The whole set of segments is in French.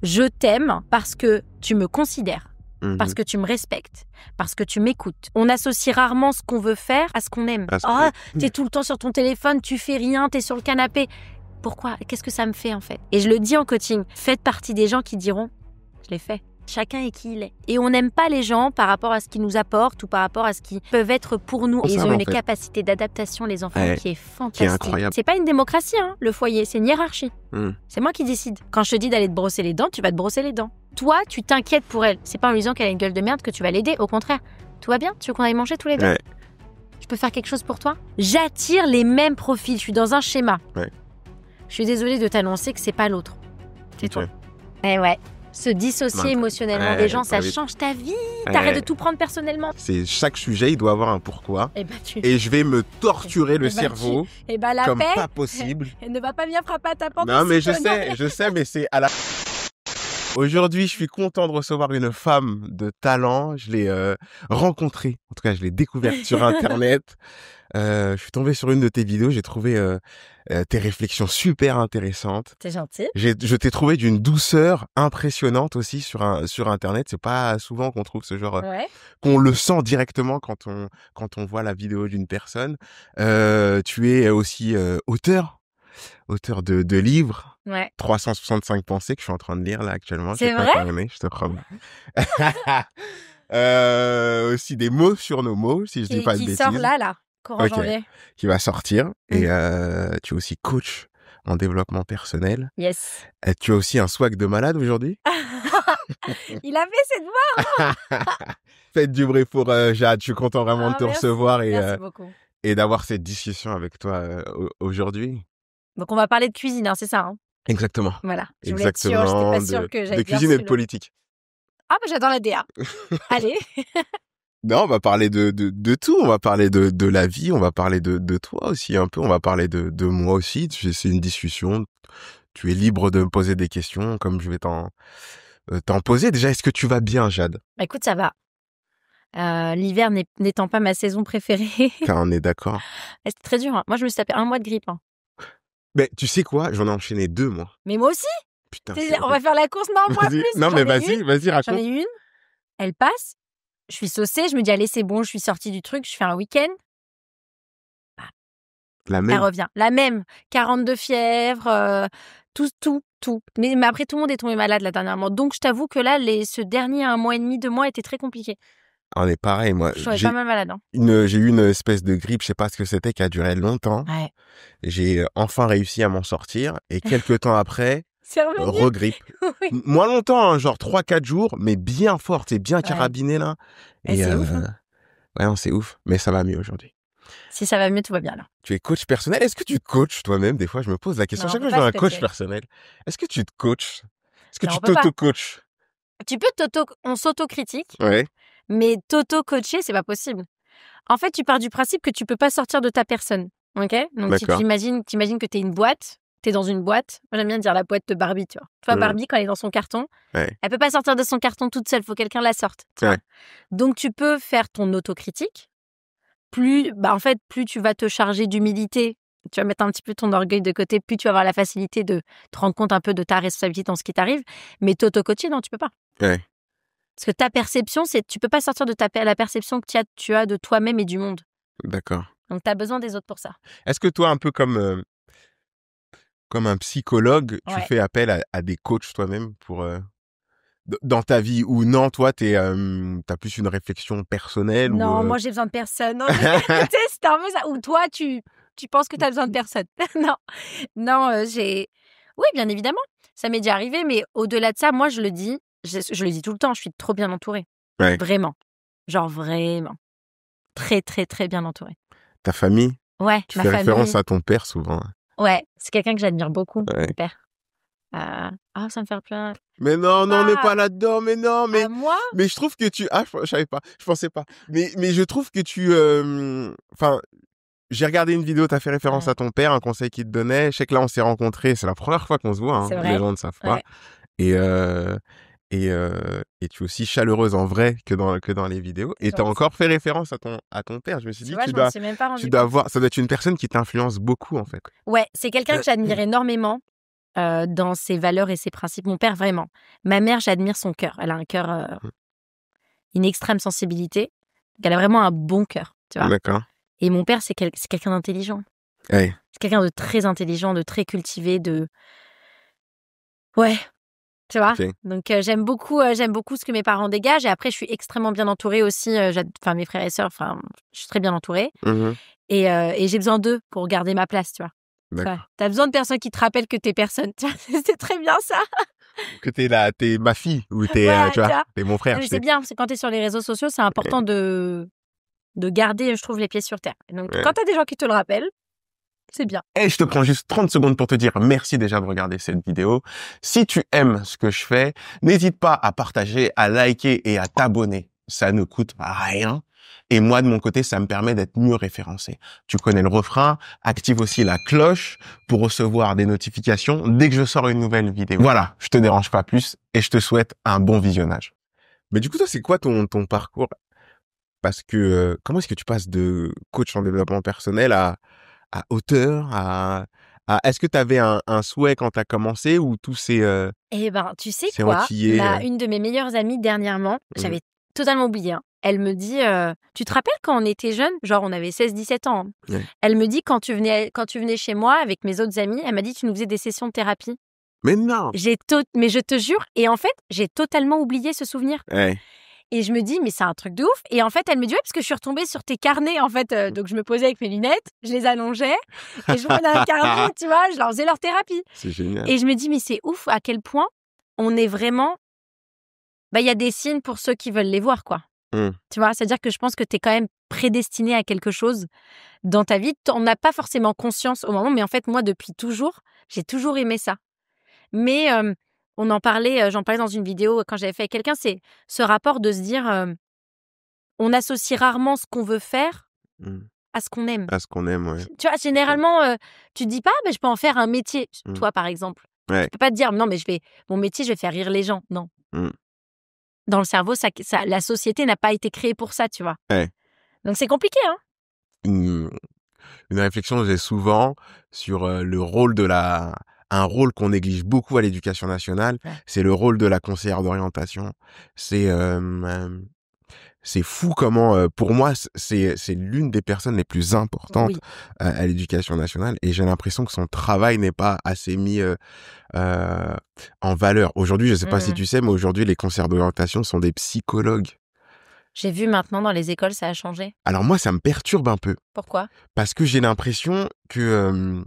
Je t'aime parce que tu me considères. Parce que tu me respectes, parce que tu m'écoutes. On associe rarement ce qu'on veut faire à ce qu'on aime. T'es tout le temps sur ton téléphone, tu fais rien, t'es sur le canapé. Pourquoi ? Qu'est-ce que ça me fait en fait ? Et je le dis en coaching, faites partie des gens qui diront « je l'ai fait ». Chacun est qui il est. Et on n'aime pas les gens par rapport à ce qu'ils nous apportent ou par rapport à ce qu'ils peuvent être pour nous. Ils ont une capacité d'adaptation, les enfants, qui est fantastique. Qui est incroyable. C'est pas une démocratie, le foyer, c'est une hiérarchie. C'est moi qui décide. Quand je te dis d'aller te brosser les dents, tu vas te brosser les dents. Toi, tu t'inquiètes pour elle. C'est pas en lui disant qu'elle a une gueule de merde que tu vas l'aider. Au contraire, tout va bien ? Tu veux qu'on aille manger tous les deux ? Je peux faire quelque chose pour toi ? J'attire les mêmes profils. Je suis dans un schéma. Je suis désolée de t'annoncer que c'est pas l'autre. C'est toi. Eh ouais. Se dissocier émotionnellement des gens, ça change ta vie. T'arrêtes de tout prendre personnellement. C'est chaque sujet, il doit avoir un pourquoi. Et je vais me torturer le cerveau comme paix, pas possible. Elle ne va pas bien frapper à ta porte. Non, mais je sais, mais c'est à la... Aujourd'hui, je suis content de recevoir une femme de talent. Je l'ai rencontrée, en tout cas, je l'ai découverte sur Internet. Je suis tombé sur une de tes vidéos, j'ai trouvé tes réflexions super intéressantes. C'est gentil. Je t'ai trouvé d'une douceur impressionnante aussi sur Internet. C'est pas souvent qu'on trouve ce genre, qu'on le sent directement quand on voit la vidéo d'une personne. Tu es aussi auteur de livres. 365 pensées que je suis en train de lire là actuellement. C'est vrai? Je te promets. Aussi des mots sur nos mots, si je dis pas de bêtises. Qui sort là. Courant janvier. Qui va sortir. Et tu es aussi coach en développement personnel. Yes. Tu as aussi un swag de malade aujourd'hui. Il a fait cette voix. Faites du bruit pour Jade. Je suis content vraiment de te recevoir merci beaucoup. Et d'avoir cette discussion avec toi aujourd'hui. Donc on va parler de cuisine, c'est ça. Exactement. Voilà. Je voulais Exactement. être sûre, j'étais pas sûre que j'avais de cuisine et de politique. Ah, bah j'adore la DA. Allez. Non, on va parler de tout. On va parler de la vie. On va parler de toi aussi un peu. On va parler de moi aussi. C'est une discussion. Tu es libre de me poser des questions comme je vais t'en poser. Déjà, est-ce que tu vas bien, Jade ? Bah, écoute, ça va. L'hiver n'étant pas ma saison préférée. On est d'accord. C'était très dur. Moi, je me suis tapé 1 mois de grippe. Mais tu sais quoi ? J'en ai enchaîné 2, moi. Mais moi aussi. Putain. On va faire la course, non, moi plus. Non, mais vas-y, raconte. J'en ai une. Elle passe. Je suis saucée. Je me dis, allez, c'est bon, je suis sortie du truc. Je fais un week-end. La même. Elle revient. La même. 42 fièvre, tout. Mais après, tout le monde est tombé malade là dernièrement. Donc, je t'avoue que là, ce dernier 1 mois et demi, 2 mois était très compliqué. On est pareil, moi. Je suis pas mal malade. J'ai eu une espèce de grippe, je sais pas ce que c'était, qui a duré longtemps. Ouais. J'ai enfin réussi à m'en sortir. Et quelques temps après, regrippe. Oui. Moins longtemps, genre 3-4 jours, mais bien forte, c'est bien carabiné là. Et c'est ouf. Ouais, non, c'est ouf. Mais ça va mieux aujourd'hui. Si ça va mieux, tout va bien là. Tu es coach personnel. Est-ce que tu te coaches toi-même ? Des fois, je me pose la question. Non, chaque fois que je vois un coach personnel, est-ce que tu te coaches ? Est-ce que tu t'auto-coaches ? Tu peux on s'auto-critique. Ouais. Mais t'auto-coacher, c'est pas possible. En fait, tu pars du principe que tu peux pas sortir de ta personne. Ok ? Donc, si tu t'imagines que t'es une boîte, t'es dans une boîte. Moi, j'aime bien dire la boîte de Barbie, tu vois. Tu vois, Barbie, quand elle est dans son carton, elle peut pas sortir de son carton toute seule. Faut que quelqu'un la sorte. Donc, tu peux faire ton autocritique. Plus tu vas te charger d'humilité, tu vas mettre un petit peu ton orgueil de côté, plus tu vas avoir la facilité de te rendre compte un peu de ta responsabilité dans ce qui t'arrive. Mais t'auto-coacher, non, tu peux pas. Ouais. Parce que ta perception, tu peux pas sortir de la perception que tu as de toi-même et du monde. D'accord. Donc, tu as besoin des autres pour ça. Est-ce que toi, un peu comme un psychologue, tu fais appel à des coachs toi-même pour dans ta vie, ou non, toi, t'as plus une réflexion personnelle? Non, moi, j'ai besoin de personne. Non, c'est un peu ça. Ou toi, tu penses que t'as besoin de personne. Non, oui, bien évidemment. Ça m'est déjà arrivé, mais au-delà de ça, moi, je le dis tout le temps, je suis trop bien entourée. Ouais. Vraiment. Genre vraiment. Très, très, très bien entourée. Ta famille? Ouais, tu fais référence à ton père souvent. Ouais, c'est quelqu'un que j'admire beaucoup, mon père. Ça me fait plein. Mais non, on n'est pas là-dedans, mais non, mais... moi? Mais je trouve que tu... je savais pas, je pensais pas. Mais je trouve que tu... j'ai regardé une vidéo, t'as fait référence à ton père, un conseil qu'il te donnait. Je sais que là, on s'est rencontrés, c'est la première fois qu'on se voit, c'est vrai. Les gens ne savent pas. Et tu es aussi chaleureuse en vrai que dans les vidéos. Et tu as encore fait référence à ton père. Je me suis dit, tu dois avoir, ça doit être une personne qui t'influence beaucoup, en fait. Ouais, c'est quelqu'un que j'admire énormément. dans ses valeurs et ses principes. Mon père, vraiment. Ma mère, j'admire son cœur. Elle a un cœur, une extrême sensibilité. Donc elle a vraiment un bon cœur, tu vois. D'accord. Et mon père, c'est quelqu'un d'intelligent. Ouais. C'est quelqu'un de très intelligent, de très cultivé, Ouais, tu vois. Okay. Donc j'aime beaucoup ce que mes parents dégagent. Et après, je suis extrêmement bien entourée aussi. Mes frères et sœurs, je suis très bien entourée. Et j'ai besoin d'eux pour garder ma place, tu vois. D'accord. T'as besoin de personnes qui te rappellent que t'es personne. C'est très bien ça. Que t'es ma fille ou t'es, tu vois, t'es mon frère. Mais c'est bien, parce que quand t'es sur les réseaux sociaux, c'est important de garder, je trouve, les pieds sur terre. Et donc, quand t'as des gens qui te le rappellent, c'est bien. Et je te prends juste 30 secondes pour te dire merci déjà de regarder cette vidéo. Si tu aimes ce que je fais, n'hésite pas à partager, à liker et à t'abonner. Ça ne coûte rien. Et moi, de mon côté, ça me permet d'être mieux référencé. Tu connais le refrain. Active aussi la cloche pour recevoir des notifications dès que je sors une nouvelle vidéo. Voilà, je te dérange pas plus et je te souhaite un bon visionnage. Mais du coup, toi, c'est quoi ton parcours? Parce que comment est-ce que tu passes de coach en développement personnel à auteur, est-ce que tu avais un souhait quand tu as commencé ou tout s'est Eh ben, tu sais s'est quoi? enquillé Une de mes meilleures amies dernièrement, j'avais totalement oublié, hein. Elle me dit, tu te rappelles quand on était jeunes? Genre, on avait 16-17 ans. Hein. Ouais. Elle me dit, quand tu venais chez moi avec mes autres amis, elle m'a dit, tu nous faisais des sessions de thérapie. Mais non! Mais je te jure, et en fait, j'ai totalement oublié ce souvenir. Ouais. Et je me dis, mais c'est un truc de ouf. Et en fait, elle me dit, ouais, parce que je suis retombée sur tes carnets, en fait. Donc, je me posais avec mes lunettes, je les allongeais, et je prenais un carnet, tu vois, je leur faisais leur thérapie. C'est génial. Et je me dis, mais c'est ouf à quel point on est vraiment... il y a des signes pour ceux qui veulent les voir, quoi. Tu vois, c'est-à-dire que je pense que tu es quand même prédestiné à quelque chose dans ta vie. On n'a pas forcément conscience au moment, mais en fait, moi, depuis toujours, j'ai toujours aimé ça. Mais j'en parlais dans une vidéo quand j'avais fait avec quelqu'un, c'est ce rapport de se dire, on associe rarement ce qu'on veut faire à ce qu'on aime. À ce qu'on aime, ouais. Tu vois, généralement, tu te dis pas, je peux en faire un métier. Toi, par exemple. Ouais. Tu peux pas te dire, non, mais mon métier, je vais faire rire les gens. Non. Dans le cerveau, la société n'a pas été créée pour ça, tu vois. Ouais. Donc, c'est compliqué, hein. Une réflexion que j'ai souvent sur le rôle un rôle qu'on néglige beaucoup à l'éducation nationale, c'est le rôle de la conseillère d'orientation. C'est fou comment, pour moi, c'est l'une des personnes les plus importantes à l'éducation nationale et j'ai l'impression que son travail n'est pas assez mis en valeur. Aujourd'hui, je sais pas si tu sais, mais aujourd'hui, les conseillers d'orientation sont des psychologues. J'ai vu maintenant dans les écoles, ça a changé. Alors moi, ça me perturbe un peu. Pourquoi? Parce que j'ai l'impression que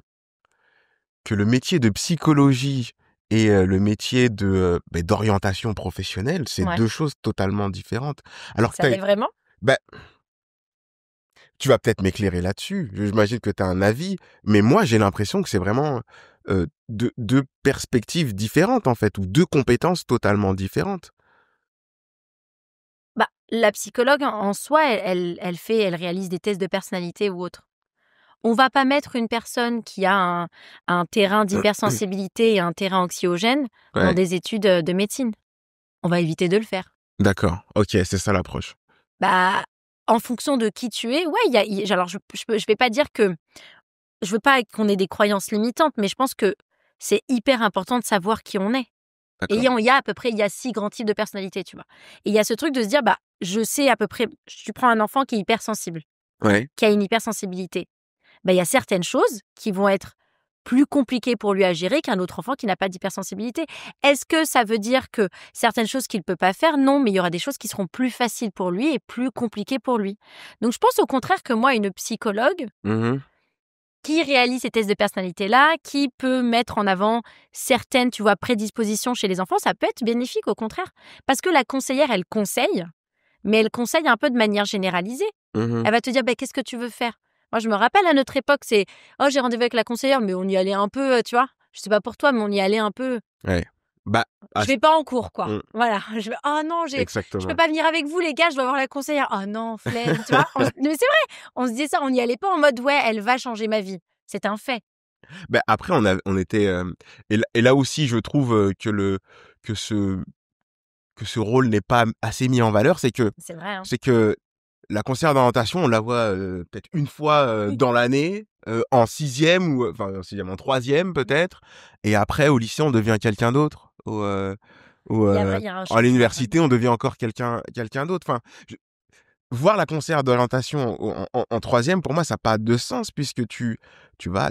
le métier de psychologie et le métier d'orientation professionnelle, c'est deux choses totalement différentes. Alors ça l'est vraiment? Tu vas peut-être m'éclairer là-dessus. J'imagine que tu as un avis, mais moi, j'ai l'impression que c'est vraiment deux perspectives différentes, en fait, ou deux compétences totalement différentes. La psychologue, en soi, elle réalise des tests de personnalité ou autre. On va pas mettre une personne qui a un terrain d'hypersensibilité et un terrain anxiogène dans des études de médecine. On va éviter de le faire. D'accord. Ok, c'est ça l'approche. En fonction de qui tu es, alors je vais pas dire que... Je veux pas qu'on ait des croyances limitantes, mais je pense que c'est hyper important de savoir qui on est. Et il y a à peu près 6 grands types de personnalités, tu vois. Et il y a ce truc de se dire, je sais à peu près... Tu prends un enfant qui est hypersensible, qui a une hypersensibilité. Il y a certaines choses qui vont être plus compliquées pour lui à gérer qu'un autre enfant qui n'a pas d'hypersensibilité. Est-ce que ça veut dire que certaines choses qu'il ne peut pas faire? Non, mais il y aura des choses qui seront plus faciles pour lui et plus compliquées pour lui. Donc, je pense au contraire que moi, une psychologue qui réalise ces tests de personnalité-là, qui peut mettre en avant certaines, tu vois, prédispositions chez les enfants, ça peut être bénéfique au contraire. Parce que la conseillère, elle conseille, mais elle conseille un peu de manière généralisée. Elle va te dire, qu'est-ce que tu veux faire? Moi, je me rappelle à notre époque, c'est « Oh, j'ai rendez-vous avec la conseillère, mais on y allait un peu, tu vois. Je sais pas pour toi, mais on y allait un peu. » Je vais pas en cours, quoi. Voilà. Je vais, oh non, je peux pas venir avec vous, les gars, je dois voir la conseillère. Oh non, flemme, tu vois. Mais c'est vrai, on se disait ça, on n'y allait pas en mode, ouais, elle va changer ma vie. C'est un fait. Après, on était... et là aussi, je trouve que ce rôle n'est pas assez mis en valeur, c'est que... C'est vrai, hein. C'est que la conseillère d'orientation, on la voit peut-être une fois dans l'année, en 6e ou enfin en 6e, en 3e peut-être. Et après, au lycée, on devient quelqu'un d'autre. Il y a un À changement, l'université, on devient encore quelqu'un d'autre. Enfin, voir la conseillère d'orientation en 3e, pour moi, ça n'a pas de sens puisque tu vas.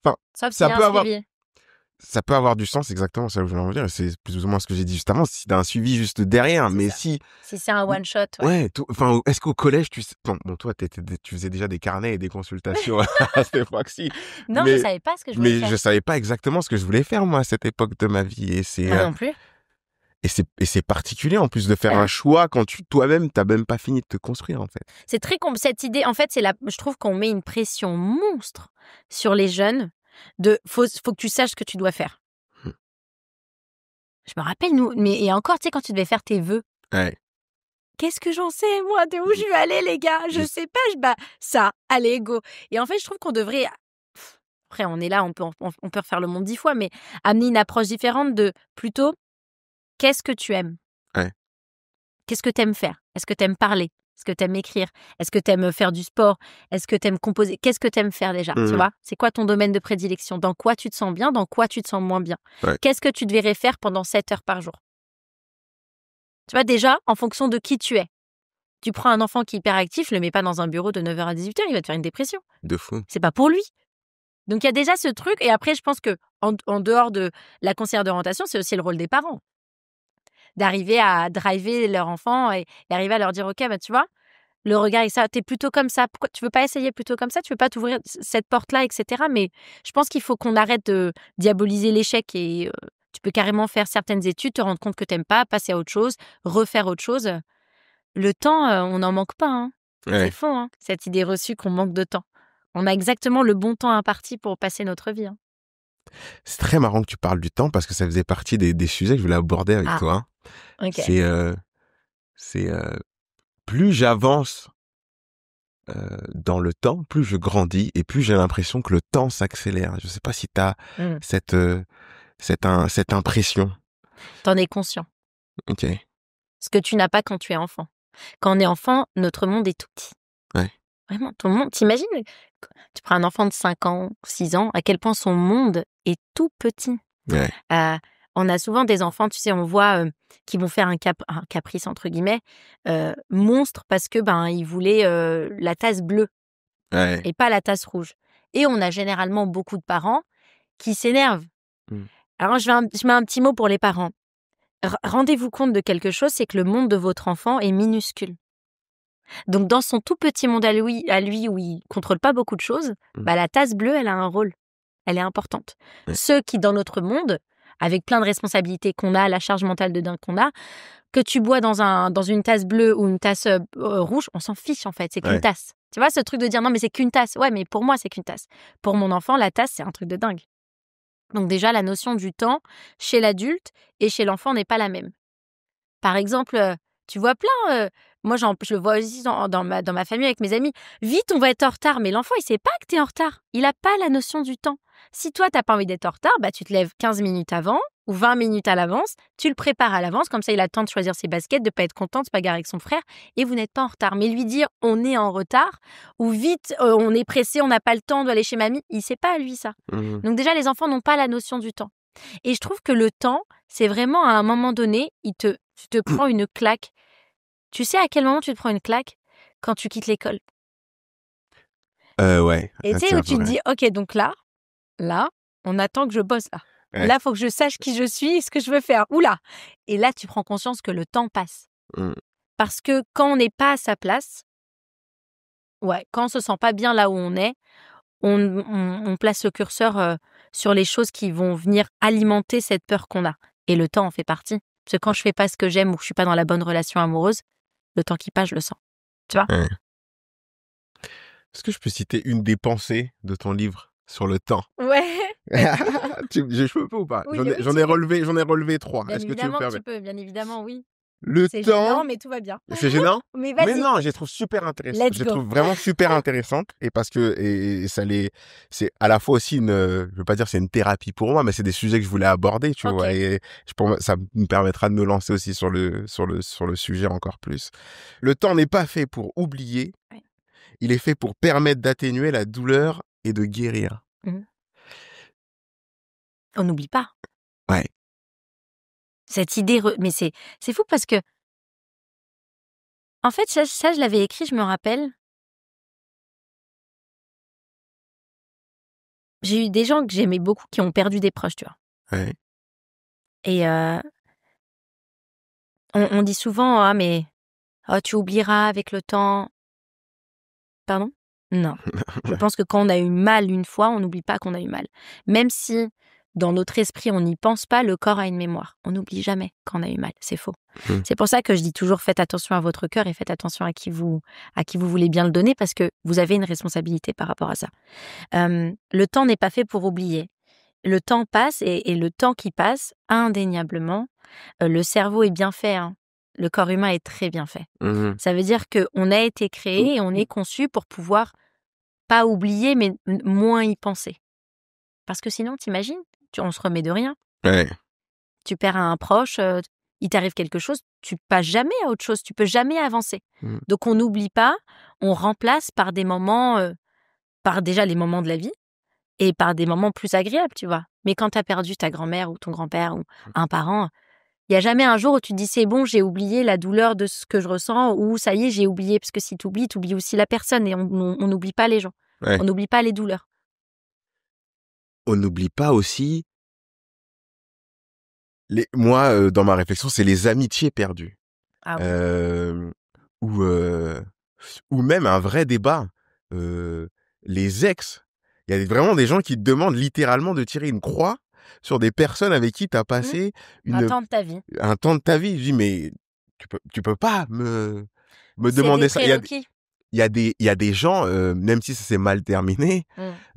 Enfin, sauf s'il y a un suivi. Ça peut avoir du sens, exactement, c'est là où je voulais en venir. C'est plus ou moins ce que j'ai dit juste avant. Si t'as un suivi juste derrière, mais ça. Si c'est un one shot, ouais. Enfin, est-ce qu'au collège, bon, toi, tu faisais déjà des carnets et des consultations à cette époque-ci. Non, je savais pas ce que je voulais faire. Mais je savais pas exactement ce que je voulais faire, moi, à cette époque de ma vie. Et c'est, moi non plus. Et c'est particulier, en plus, de faire un choix quand toi-même, t'as même pas fini de te construire, en fait. C'est très cette idée, en fait, je trouve qu'on met une pression monstre sur les jeunes faut que tu saches ce que tu dois faire. Je me rappelle, et encore, tu sais, quand tu devais faire tes vœux. Ouais. Qu'est-ce que j'en sais, moi, de où je vais aller, les gars? Je sais pas, ça, allez, go. Et en fait, je trouve qu'on devrait, après, on est là, on peut refaire le monde 10 fois, mais amener une approche différente de, plutôt, qu'est-ce que tu aimes? Ouais. Qu'est-ce que tu aimes faire? Est-ce que tu aimes parler? Est-ce que tu aimes écrire? Est-ce que tu aimes faire du sport? Est-ce que tu aimes composer? Qu'est-ce que tu aimes faire déjà? Tu vois? C'est quoi ton domaine de prédilection? Dans quoi tu te sens bien? Dans quoi tu te sens moins bien? Ouais. Qu'est-ce que tu devrais faire pendant 7 heures par jour? Tu vois, déjà, en fonction de qui tu es. Tu prends un enfant qui est hyperactif, le mets pas dans un bureau de 9h à 18h, il va te faire une dépression. De fou. C'est pas pour lui. Donc, il y a déjà ce truc. Et après, je pense que en dehors de la conseillère d'orientation, c'est aussi le rôle des parents. D'arriver à driver leur enfant et arriver à leur dire, OK, bah, tu vois, le regard et ça, t'es plutôt comme ça. Pourquoi tu veux pas essayer plutôt comme ça? Tu veux pas t'ouvrir cette porte-là, etc. Mais je pense qu'il faut qu'on arrête de diaboliser l'échec et tu peux carrément faire certaines études, te rendre compte que t'aimes pas, passer à autre chose, refaire autre chose. Le temps, on n'en manque pas. Hein. Ouais. C'est faux, hein, cette idée reçue qu'on manque de temps. On a exactement le bon temps imparti pour passer notre vie. Hein. C'est très marrant que tu parles du temps parce que ça faisait partie des sujets que je voulais aborder avec toi. Okay. C'est plus j'avance dans le temps, plus je grandis et plus j'ai l'impression que le temps s'accélère. Je sais pas si tu as cette impression. T'en es conscient. Ok. Ce que tu n'as pas quand tu es enfant. Quand on est enfant, notre monde est tout petit. Ouais. Vraiment, ton monde. T'imagines, tu prends un enfant de 5 ans, 6 ans, à quel point son monde est tout petit. Ouais. On a souvent des enfants, tu sais, on voit qui vont faire un caprice entre guillemets monstre parce que ils voulaient la tasse bleue et pas la tasse rouge. Et on a généralement beaucoup de parents qui s'énervent. Alors je mets un petit mot pour les parents. Rendez-vous compte de quelque chose, c'est que le monde de votre enfant est minuscule. Donc dans son tout petit monde à lui où il contrôle pas beaucoup de choses, la tasse bleue, elle a un rôle, elle est importante. Ceux qui dans notre monde avec plein de responsabilités qu'on a, la charge mentale de dingue qu'on a, que tu bois dans une tasse bleue ou une tasse rouge, on s'en fiche en fait, c'est qu'une tasse. Tu vois, ce truc de dire non mais c'est qu'une tasse. Ouais, mais pour moi c'est qu'une tasse. Pour mon enfant, la tasse c'est un truc de dingue. Donc déjà, la notion du temps chez l'adulte et chez l'enfant n'est pas la même. Par exemple, tu vois plein... moi, je le vois aussi dans ma famille avec mes amis. Vite, on va être en retard. Mais l'enfant, il sait pas que tu es en retard. Il n'a pas la notion du temps. Si toi, tu n'as pas envie d'être en retard, tu te lèves 15 minutes avant ou 20 minutes à l'avance. Tu le prépares à l'avance. Comme ça, il a le temps de choisir ses baskets, de ne pas être content, de se bagarrer avec son frère. Et vous n'êtes pas en retard. Mais lui dire, on est en retard ou vite, on est pressé, on n'a pas le temps, on doit aller chez mamie. Il ne sait pas, lui, ça. Donc déjà, les enfants n'ont pas la notion du temps. Et je trouve que le temps, c'est vraiment à un moment donné, tu te prends une claque. Tu sais à quel moment tu te prends une claque? Quand tu quittes l'école. Ouais. Et tu sais, où tu te dis, OK, donc là, on attend que je bosse là. Ouais. Là, il faut que je sache qui je suis et ce que je veux faire. Oula! Et là, tu prends conscience que le temps passe. Parce que quand on n'est pas à sa place, quand on se sent pas bien là où on est, on place le curseur sur les choses qui vont venir alimenter cette peur qu'on a. Et le temps en fait partie. Parce que quand je fais pas ce que j'aime ou que je suis pas dans la bonne relation amoureuse, le temps qui passe, je le sens. Tu vois? Est-ce que je peux citer une des pensées de ton livre sur le temps? Ouais. Je peux ou pas? Oui, j'en ai relevé 3. Bien Est-ce que tu me permets? tu peux, bien évidemment, oui. C'est gênant, mais tout va bien. C'est gênant? Mais vas-y. Mais non, je les trouve super intéressantes. Je les trouve vraiment super intéressantes. Et parce que, c'est à la fois aussi je veux pas dire c'est une thérapie pour moi, mais c'est des sujets que je voulais aborder, tu vois. Et ça me permettra de me lancer aussi sur le sujet encore plus. Le temps n'est pas fait pour oublier. Ouais. Il est fait pour permettre d'atténuer la douleur et de guérir. On n'oublie pas. Ouais. Cette idée, mais c'est fou parce que, en fait, ça, je l'avais écrit, je me rappelle. J'ai eu des gens que j'aimais beaucoup qui ont perdu des proches, tu vois. Ouais. Et on dit souvent, ah mais tu oublieras avec le temps. Pardon ? Non. Je pense que quand on a eu mal une fois, on n'oublie pas qu'on a eu mal. Même si dans notre esprit, on n'y pense pas, le corps a une mémoire. On n'oublie jamais quand on a eu mal. C'est faux. C'est pour ça que je dis toujours, faites attention à votre cœur et faites attention à qui vous voulez bien le donner, parce que vous avez une responsabilité par rapport à ça. Le temps n'est pas fait pour oublier. Le temps passe et le temps qui passe, indéniablement, le cerveau est bien fait, hein. Le corps humain est très bien fait. Ça veut dire qu'on a été créé et on est conçu pour pouvoir pas oublier, mais moins y penser. Parce que sinon, t'imagines, on se remet de rien. Ouais. Tu perds un proche, il t'arrive quelque chose, tu passes jamais à autre chose, tu peux jamais avancer. Donc on n'oublie pas, on remplace par des moments, par déjà les moments de la vie et par des moments plus agréables, tu vois. Mais quand t'as perdu ta grand-mère ou ton grand-père ou un parent, il n'y a jamais un jour où tu te dis c'est bon, j'ai oublié la douleur de ce que je ressens, ou ça y est, j'ai oublié. Parce que si tu oublies aussi la personne, et on n'oublie pas les gens. Ouais. On n'oublie pas les douleurs. On n'oublie pas aussi... Moi, dans ma réflexion, c'est les amitiés perdues. Ah oui. Ou même un vrai débat. Les ex. Il y a vraiment des gens qui te demandent littéralement de tirer une croix sur des personnes avec qui tu as passé un temps de ta vie. Un temps de ta vie. Je dis, mais tu peux pas me demander ça. Il y a des gens, même si ça s'est mal terminé,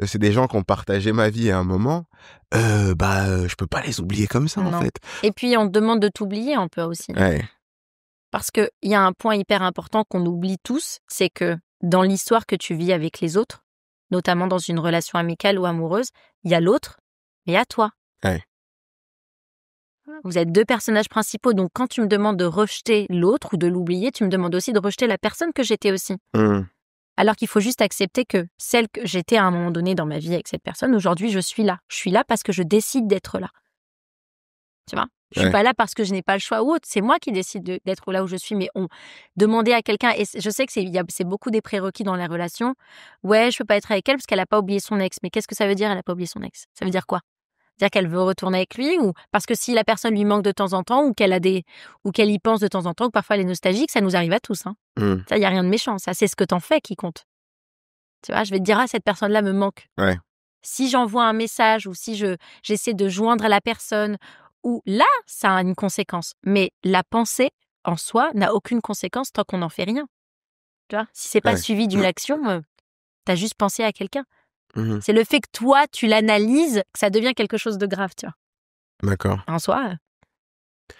c'est des gens qui ont partagé ma vie à un moment, je peux pas les oublier comme ça, en fait. Et puis, on te demande de t'oublier un peu aussi. Ouais. Parce qu'il y a un point hyper important qu'on oublie tous, c'est que dans l'histoire que tu vis avec les autres, notamment dans une relation amicale ou amoureuse, il y a l'autre, mais il y a toi. Ouais. Vous êtes deux personnages principaux, donc quand tu me demandes de rejeter l'autre ou de l'oublier, tu me demandes aussi de rejeter la personne que j'étais aussi. Alors qu'il faut juste accepter que celle que j'étais à un moment donné dans ma vie avec cette personne, aujourd'hui je suis là. Je suis là parce que je décide d'être là. Tu vois ? Je suis pas là parce que je n'ai pas le choix ou autre. C'est moi qui décide d'être là où je suis. Mais demander à quelqu'un, et je sais que c'est beaucoup des prérequis dans la relation. Ouais, je peux pas être avec elle parce qu'elle a pas oublié son ex. Mais qu'est-ce que ça veut dire, elle a pas oublié son ex ? Ça veut dire quoi ? C'est-à-dire qu'elle veut retourner avec lui, ou parce que si la personne lui manque de temps en temps, ou qu'elle y pense de temps en temps, ou parfois elle est nostalgique, ça nous arrive à tous. Hein. Ça, il y a rien de méchant. Ça, c'est ce que t'en fais qui compte. Tu vois, je vais te dire, cette personne-là me manque. Ouais. Si j'envoie un message ou si j'essaie de joindre la personne, ou là, ça a une conséquence. Mais la pensée en soi n'a aucune conséquence tant qu'on n'en fait rien. Tu vois, si c'est pas suivi d'une action, t'as juste pensé à quelqu'un. C'est le fait que toi, tu l'analyses, que ça devient quelque chose de grave, tu vois. D'accord. En soi,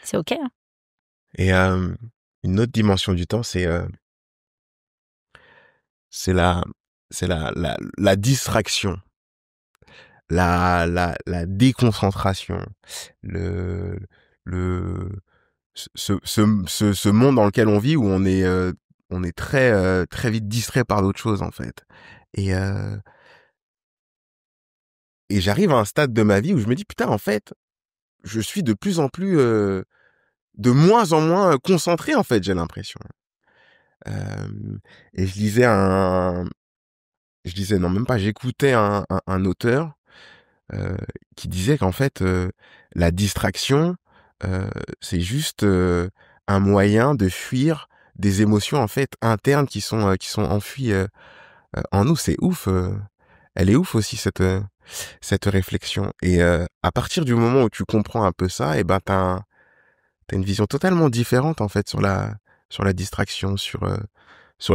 c'est OK. Hein. Et une autre dimension du temps, c'est la distraction, la déconcentration, ce monde dans lequel on vit où on est très très vite distrait par d'autres choses, en fait. Et j'arrive à un stade de ma vie où je me dis, putain, en fait, je suis de plus en plus, de moins en moins concentré, en fait, j'ai l'impression. Et j'écoutais un auteur qui disait qu'en fait, la distraction, c'est juste un moyen de fuir des émotions, en fait, internes qui sont enfuies en nous. C'est ouf. Elle est ouf aussi, cette réflexion. Et à partir du moment où tu comprends un peu ça, et ben t'as une vision totalement différente, en fait, sur la distraction, sur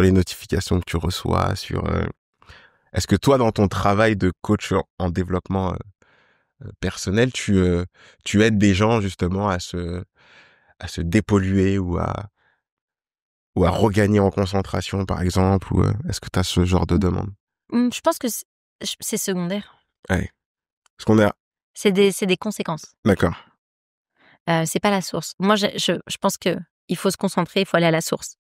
les notifications que tu reçois, est-ce que toi, dans ton travail de coach en développement personnel, tu aides des gens justement à se dépolluer ou à regagner en concentration, par exemple, ou est-ce que tu as ce genre de demande? Je pense que c'est secondaire. Ouais. Parce qu'on a... C'est des conséquences. D'accord. C'est pas la source. Moi, je pense que il faut se concentrer, il faut aller à la source.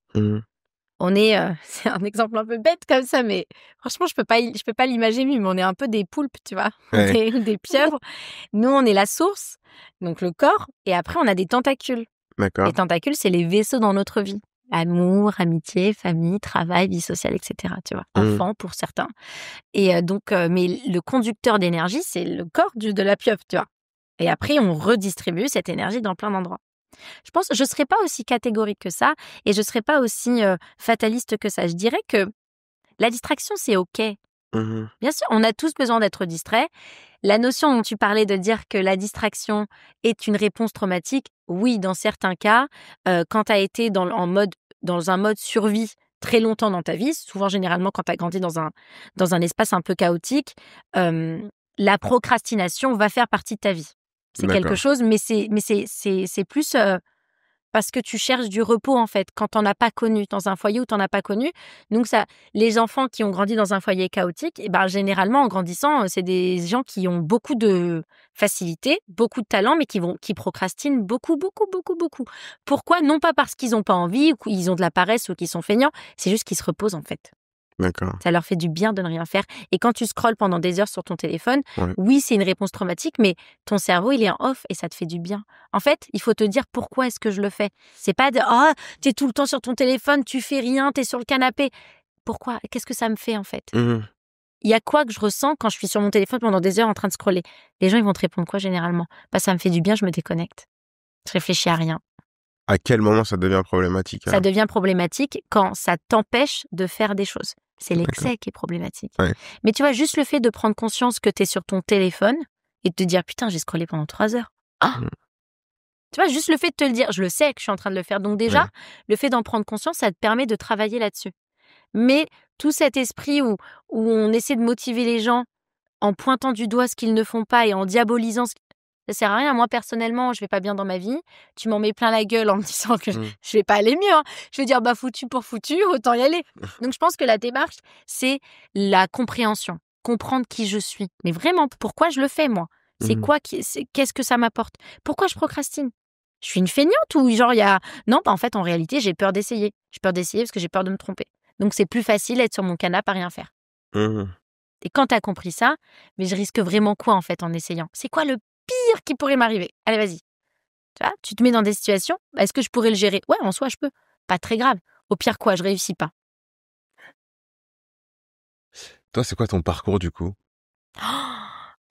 On est, c'est un exemple un peu bête comme ça, mais franchement, je peux pas l'imaginer, mais on est un peu des poulpes, tu vois, des pieuvres. Nous, on est la source, donc le corps, et après, on a des tentacules. D'accord. Les tentacules, c'est les vaisseaux dans notre vie. Amour, amitié, famille, travail, vie sociale, etc. Tu vois, enfant pour certains. Et donc, mais le conducteur d'énergie, c'est le corps de la pieuvre, tu vois. Et après, on redistribue cette énergie dans plein d'endroits. Je pense, je serais pas aussi catégorique que ça, et je serais pas aussi fataliste que ça. Je dirais que la distraction, c'est OK. Bien sûr, on a tous besoin d'être distraits. La notion dont tu parlais de dire que la distraction est une réponse traumatique, oui, dans certains cas, quand tu as été dans un mode survie très longtemps dans ta vie, souvent généralement quand tu as grandi dans un espace un peu chaotique, la procrastination va faire partie de ta vie. C'est quelque chose, mais c'est plus parce que tu cherches du repos, en fait, quand t'en as pas connu, dans un foyer où t'en as pas connu. Donc les enfants qui ont grandi dans un foyer chaotique, généralement, en grandissant, c'est des gens qui ont beaucoup de facilité, beaucoup de talent, mais qui procrastinent beaucoup, beaucoup, beaucoup, beaucoup. Pourquoi? Non pas parce qu'ils ont pas envie, ou qu'ils ont de la paresse, ou qu'ils sont feignants, c'est juste qu'ils se reposent, en fait. D'accord. Ça leur fait du bien de ne rien faire. Et quand tu scrolles pendant des heures sur ton téléphone, oui, c'est une réponse traumatique, mais ton cerveau, il est en off et ça te fait du bien. En fait, il faut te dire pourquoi est-ce que je le fais. C'est pas de « Oh, t'es tout le temps sur ton téléphone, tu fais rien, t'es sur le canapé. » Pourquoi? Qu'est-ce que ça me fait, en fait? Il y a quoi que je ressens quand je suis sur mon téléphone pendant des heures en train de scroller? Les gens, ils vont te répondre quoi, généralement? Ça me fait du bien, je me déconnecte. Je réfléchis à rien. À quel moment ça devient problématique? Ça devient problématique quand ça t'empêche de faire des choses. C'est l'excès qui est problématique. Ouais. Mais tu vois, juste le fait de prendre conscience que tu es sur ton téléphone et de te dire « Putain, j'ai scrollé pendant 3 heures. » Tu vois, juste le fait de te le dire, je le sais que je suis en train de le faire. Donc déjà, le fait d'en prendre conscience, ça te permet de travailler là-dessus. Mais tout cet esprit où on essaie de motiver les gens en pointant du doigt ce qu'ils ne font pas et en diabolisant ça sert à rien. Moi, personnellement, je vais pas bien dans ma vie. Tu m'en mets plein la gueule en me disant que je vais pas aller mieux. Je vais dire, foutu pour foutu, autant y aller. Donc, je pense que la démarche, c'est la compréhension. Comprendre qui je suis. Mais vraiment, pourquoi je le fais, moi? C'est quoi qu'est-ce que ça m'apporte? Pourquoi je procrastine? Je suis une feignante ou genre, il y a... Non, en fait, en réalité, j'ai peur d'essayer. J'ai peur d'essayer parce que j'ai peur de me tromper. Donc, c'est plus facile d'être sur mon canapé à rien faire. Et quand tu as compris ça, mais je risque vraiment quoi, en fait, en essayant? C'est quoi le pire qui pourrait m'arriver? Allez, vas-y. Tu vois, tu te mets dans des situations. Est-ce que je pourrais le gérer? Ouais, en soi, je peux. Pas très grave. Au pire, quoi, je réussis pas. Toi, c'est quoi ton parcours, du coup?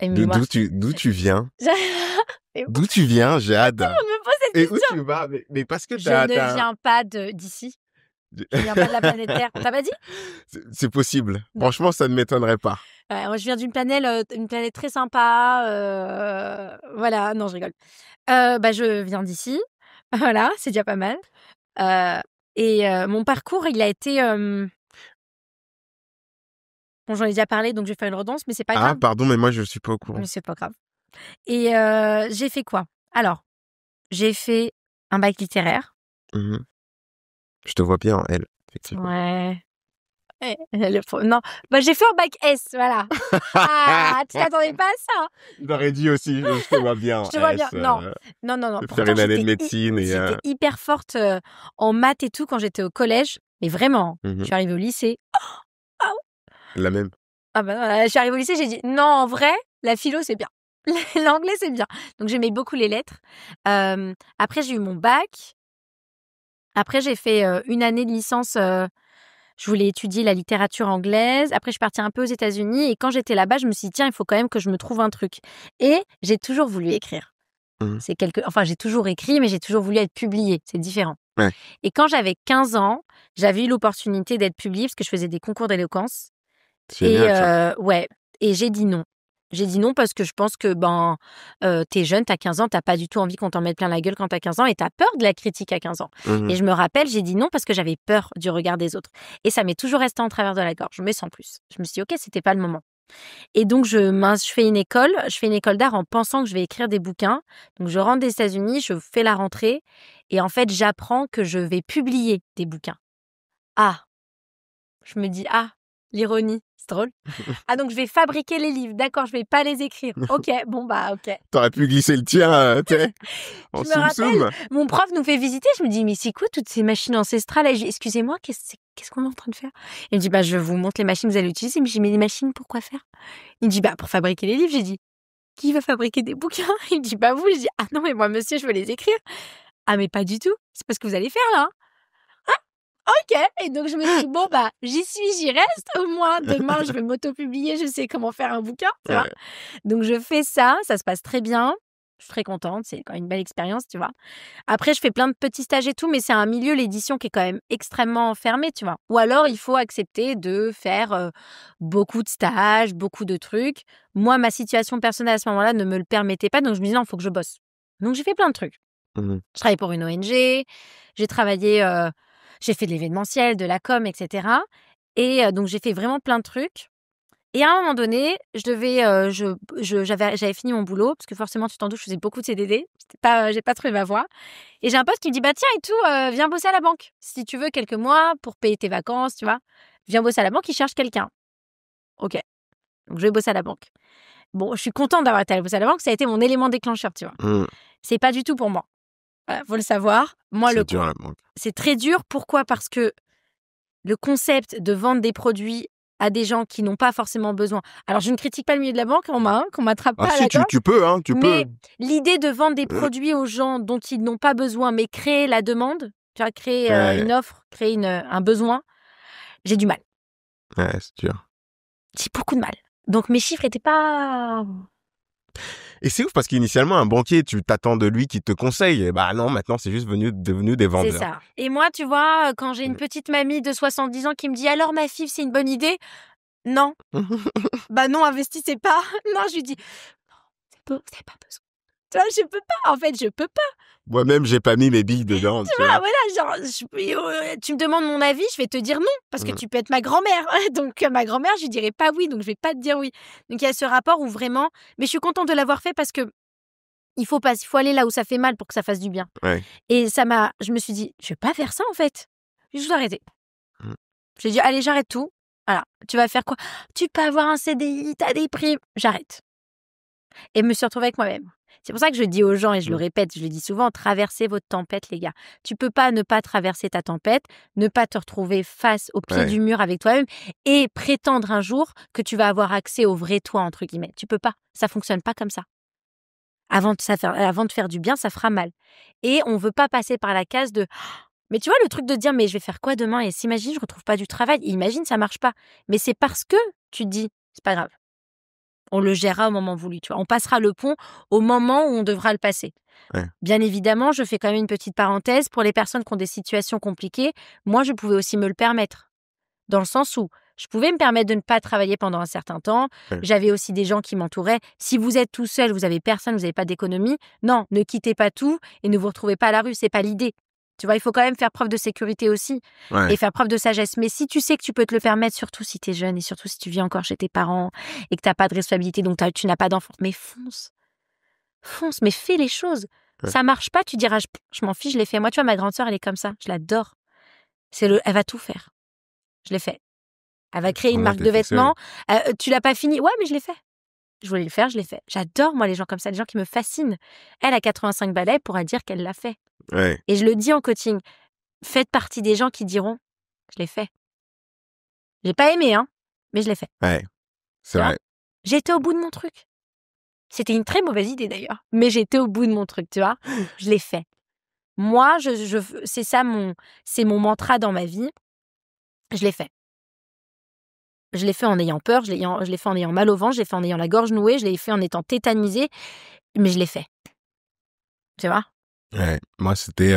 D'où tu viens? D'où tu viens, Jade? On me pose cette question. Et où tu vas? Mais parce que je ne viens pas d'ici. Je viens pas de la planète Terre. T'as pas dit? C'est possible. Non. Franchement, ça ne m'étonnerait pas. Je viens d'une planète très sympa. Voilà, non, je rigole. Je viens d'ici. Voilà, c'est déjà pas mal. Mon parcours, il a été... Bon, j'en ai déjà parlé, donc je vais faire une redondance, mais c'est pas grave. Ah, pardon, mais moi, je suis pas au courant. Mais c'est pas grave. Et j'ai fait quoi? Alors, j'ai fait un bac littéraire. Je te vois bien en L, effectivement. Ouais. Non, j'ai fait un bac S, voilà. Ah, tu t'attendais pas à ça? J'aurais dit aussi, je te vois bien en S. Je te vois bien. Non. Faire une année de médecine. J'étais hyper forte en maths et tout quand j'étais au collège. Mais vraiment, je suis arrivée au lycée. La même. Je suis arrivée au lycée, j'ai dit, non, en vrai, la philo, c'est bien. L'anglais, c'est bien. Donc, j'aimais beaucoup les lettres. Après, j'ai eu mon bac. Après, j'ai fait une année de licence. Je voulais étudier la littérature anglaise. Après, je suis partie un peu aux États-Unis. Et quand j'étais là-bas, je me suis dit, tiens, il faut quand même que je me trouve un truc. Et j'ai toujours voulu écrire. J'ai toujours écrit, mais j'ai toujours voulu être publiée. C'est différent. Ouais. Et quand j'avais 15 ans, j'avais eu l'opportunité d'être publiée parce que je faisais des concours d'éloquence. Et j'ai dit non. J'ai dit non parce que je pense que t'es jeune, t'as 15 ans, t'as pas du tout envie qu'on t'en mette plein la gueule quand t'as 15 ans et t'as peur de la critique à 15 ans. Et je me rappelle, j'ai dit non parce que j'avais peur du regard des autres. Et ça m'est toujours resté en travers de la gorge, mais sans plus. Je me suis dit, ok, c'était pas le moment. Et donc, je fais une école d'art en pensant que je vais écrire des bouquins. Donc, je rentre des États-Unis, je fais la rentrée et en fait, j'apprends que je vais publier des bouquins. Ah, je me dis, l'ironie, c'est drôle. Ah, donc je vais fabriquer les livres, d'accord, je vais pas les écrire. Ok, bon bah ok. T'aurais pu glisser le tien, en Je me rappelle, mon prof nous fait visiter, je me dis, mais c'est quoi toutes ces machines ancestrales? Et je dis, excusez-moi, qu'est-ce qu'on est en train de faire? Il me dit, je vous montre les machines que vous allez utiliser. Mais j'ai dit, mais les machines, pourquoi faire? Il me dit, pour fabriquer les livres. J'ai dit, qui va fabriquer des bouquins? Il me dit, vous. Je dis, ah non, mais moi, monsieur, je veux les écrire. Ah, mais pas du tout, c'est pas ce que vous allez faire là. Ok, et donc je me suis dit, j'y reste, au moins demain je vais m'auto-publier, je sais comment faire un bouquin, tu vois. Donc je fais ça se passe très bien, je suis très contente, c'est quand même une belle expérience, tu vois. Après je fais plein de petits stages et tout, mais c'est un milieu, l'édition, qui est quand même extrêmement fermé, tu vois. Ou alors il faut accepter de faire beaucoup de stages, beaucoup de trucs. Moi, ma situation personnelle à ce moment-là ne me le permettait pas, donc je me dis non, il faut que je bosse. Donc j'ai fait plein de trucs. Je travaillais pour une ONG, j'ai travaillé... j'ai fait de l'événementiel, de la com, etc. Et donc, j'ai fait vraiment plein de trucs. Et à un moment donné, j'avais fini mon boulot, parce que forcément, tu t'en doutes, je faisais beaucoup de CDD. J'ai pas trouvé ma voie. Et j'ai un pote qui me dit, tiens et tout, viens bosser à la banque. Si tu veux quelques mois pour payer tes vacances, tu vois. Viens bosser à la banque, ils cherchent quelqu'un. Ok. Donc, je vais bosser à la banque. Bon, je suis contente d'avoir été allée bosser à la banque. Ça a été mon élément déclencheur, tu vois. C'est pas du tout pour moi. Voilà, faut le savoir. Moi, c'est dur, la banque. C'est très dur. Pourquoi ? Parce que le concept de vendre des produits à des gens qui n'ont pas forcément besoin. Alors, je ne critique pas le milieu de la banque, qu'on m'attrape pas à la gorge. Tu peux, mais l'idée de vendre des produits aux gens dont ils n'ont pas besoin, mais créer la demande, tu vois, créer une offre, créer un besoin, j'ai du mal. Ouais, c'est dur. J'ai beaucoup de mal. Donc, mes chiffres n'étaient pas... Et c'est ouf parce qu'initialement, un banquier, tu t'attends de lui qu'il te conseille. Et non, maintenant, c'est juste devenu des vendeurs. C'est ça. Et moi, tu vois, quand j'ai une petite mamie de 70 ans qui me dit « Alors, ma fille, c'est une bonne idée ?» Non. Non, investissez pas. Non, je lui dis « Non, vous n'avez pas besoin. » Tu vois, je peux pas. En fait, je peux pas. Moi-même, j'ai pas mis mes billes dedans. Tu vois, voilà, genre, tu me demandes mon avis, je vais te dire non, parce que tu peux être ma grand-mère. Donc, ma grand-mère, je lui dirais pas oui, donc je vais pas te dire oui. Donc, il y a ce rapport où vraiment... Mais je suis contente de l'avoir fait parce que il faut aller là où ça fait mal pour que ça fasse du bien. Ouais. Et je me suis dit, je vais pas faire ça en fait. J'ai juste arrêté. J'ai dit, allez, j'arrête tout. Voilà, tu vas faire quoi? Tu peux avoir un CDI, t'as des primes. J'arrête. Et je me suis retrouvée avec moi-même. C'est pour ça que je dis aux gens, et je le répète, je le dis souvent, traversez votre tempête, les gars. Tu peux pas ne pas traverser ta tempête, ne pas te retrouver face au pied du mur avec toi-même et prétendre un jour que tu vas avoir accès au vrai toi, entre guillemets. Tu peux pas. Ça fonctionne pas comme ça. Avant de faire du bien, ça fera mal. Et on veut pas passer par la case de... Mais tu vois, le truc de dire, mais je vais faire quoi demain? Et s'imagine, je retrouve pas du travail. Imagine, ça marche pas. Mais c'est parce que tu te dis, c'est pas grave. On le gérera au moment voulu, tu vois. On passera le pont au moment où on devra le passer. Ouais. Bien évidemment, je fais quand même une petite parenthèse. Pour les personnes qui ont des situations compliquées, moi, je pouvais aussi me le permettre. Dans le sens où je pouvais me permettre de ne pas travailler pendant un certain temps. Ouais. J'avais aussi des gens qui m'entouraient. Si vous êtes tout seul, vous n'avez personne, vous n'avez pas d'économie, non, ne quittez pas tout et ne vous retrouvez pas à la rue. C'est pas l'idée. Tu vois, il faut quand même faire preuve de sécurité aussi et faire preuve de sagesse. Mais si tu sais que tu peux te le permettre, surtout si tu es jeune et surtout si tu vis encore chez tes parents et que tu n'as pas de responsabilité, donc tu n'as pas d'enfant, mais fonce, mais fais les choses. Ouais. Ça marche pas, tu diras, je m'en fiche, je l'ai fait. Moi, tu vois, ma grande sœur, elle est comme ça, je l'adore. Elle va tout faire. Je l'ai fait. Elle va créer une marque de vêtements. Tu l'as pas fini? Ouais, mais je l'ai fait. Je voulais le faire, je l'ai fait. J'adore, moi, les gens comme ça, les gens qui me fascinent. Elle, a 85 balais, pourra dire qu'elle l'a fait. Ouais. Et je le dis en coaching. Faites partie des gens qui diront, je l'ai fait. J'ai pas aimé, mais je l'ai fait. Ouais, c'est vrai. J'étais au bout de mon truc. C'était une très mauvaise idée d'ailleurs, mais j'étais au bout de mon truc, tu vois. Je l'ai fait. Moi, c'est ça c'est mon mantra dans ma vie. Je l'ai fait. Je l'ai fait en ayant peur, je l'ai fait en ayant mal au ventre, je l'ai fait en ayant la gorge nouée, je l'ai fait en étant tétanisée, mais je l'ai fait. Tu vois? Ouais, moi, c'était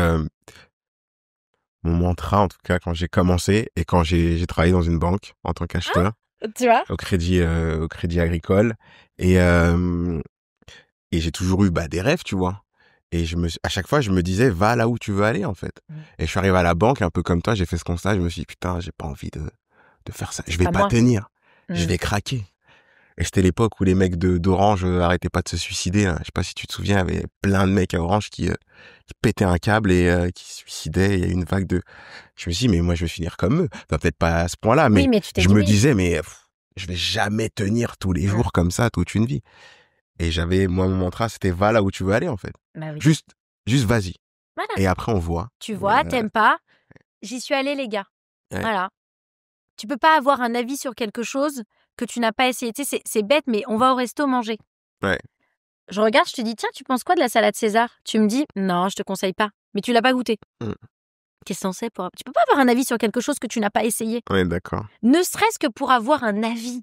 mon mantra, en tout cas, quand j'ai commencé et quand j'ai travaillé dans une banque en tant qu'acheteur. Tu vois? Au crédit agricole. Et j'ai toujours eu des rêves, tu vois. Et à chaque fois, je me disais, va là où tu veux aller, en fait. Et je suis arrivé à la banque, un peu comme toi, j'ai fait ce constat, je me suis dit, putain, j'ai pas envie de faire ça. Je vais pas tenir. Je vais craquer. Et c'était l'époque où les mecs d'Orange arrêtaient pas de se suicider. Hein. Je sais pas si tu te souviens, il y avait plein de mecs à Orange qui pétaient un câble et qui se suicidaient. Il y a eu une vague de... Je me suis dit, mais moi, je vais finir comme eux. Enfin, peut-être pas à ce point-là, mais, je me disais, mais je vais jamais tenir tous les jours comme ça, toute une vie. Et moi, mon mantra, c'était va là où tu veux aller, en fait. Bah oui. Juste vas-y. Voilà. Et après, on voit. Tu vois, t'aimes pas. J'y suis allée, les gars. Ouais. Voilà. Tu peux pas avoir un avis sur quelque chose que tu n'as pas essayé. Tu sais, c'est bête, mais on va au resto manger. Ouais. Je regarde, je te dis, tiens, tu penses quoi de la salade César? Tu me dis, non, je te conseille pas. Mais tu l'as pas goûté. Qu'est-ce que c'est pour... Tu peux pas avoir un avis sur quelque chose que tu n'as pas essayé. Ouais, d'accord. Ne serait-ce que pour avoir un avis.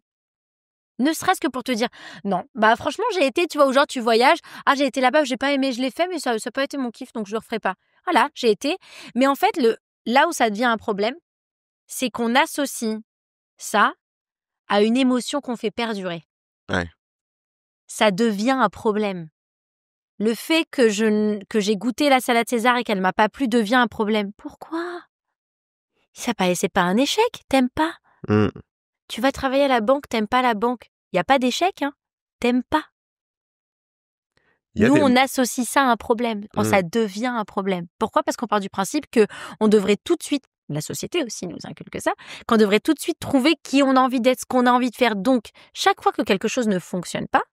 Ne serait-ce que pour te dire, non, bah franchement, j'ai été, tu vois, ou genre tu voyages, j'ai été là-bas, j'ai pas aimé, je l'ai fait, mais ça n'a pas été mon kiff, donc je le referai pas. Voilà, j'ai été. Mais en fait, là où ça devient un problème, c'est qu'on associe ça à une émotion qu'on fait perdurer. Ouais. Ça devient un problème. Le fait que j'ai goûté la salade César et qu'elle m'a pas plu devient un problème. Pourquoi ? C'est pas un échec, t'aimes pas. Tu vas travailler à la banque, t'aimes pas la banque. Il y a pas d'échec, hein. T'aimes pas. Nous, on associe ça à un problème. Ça devient un problème. Pourquoi ? Parce qu'on part du principe que on devrait tout de suite, la société aussi nous inculque ça, qu'on devrait tout de suite trouver qui on a envie d'être, ce qu'on a envie de faire. Donc, chaque fois que quelque chose ne fonctionne pas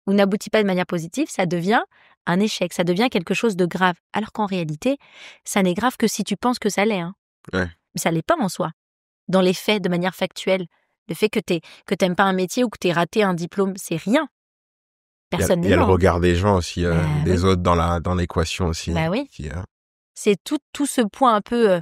ou n'aboutit pas de manière positive, ça devient un échec, ça devient quelque chose de grave. Alors qu'en réalité, ça n'est grave que si tu penses que ça l'est. Hein. Ouais. Mais ça l'est pas en soi. Dans les faits, de manière factuelle, le fait que t'aimes pas un métier ou que t'aies raté un diplôme, c'est rien. Personne n'est Il y a le regard des gens aussi, des autres dans l'équation aussi. Bah oui. C'est tout ce point un peu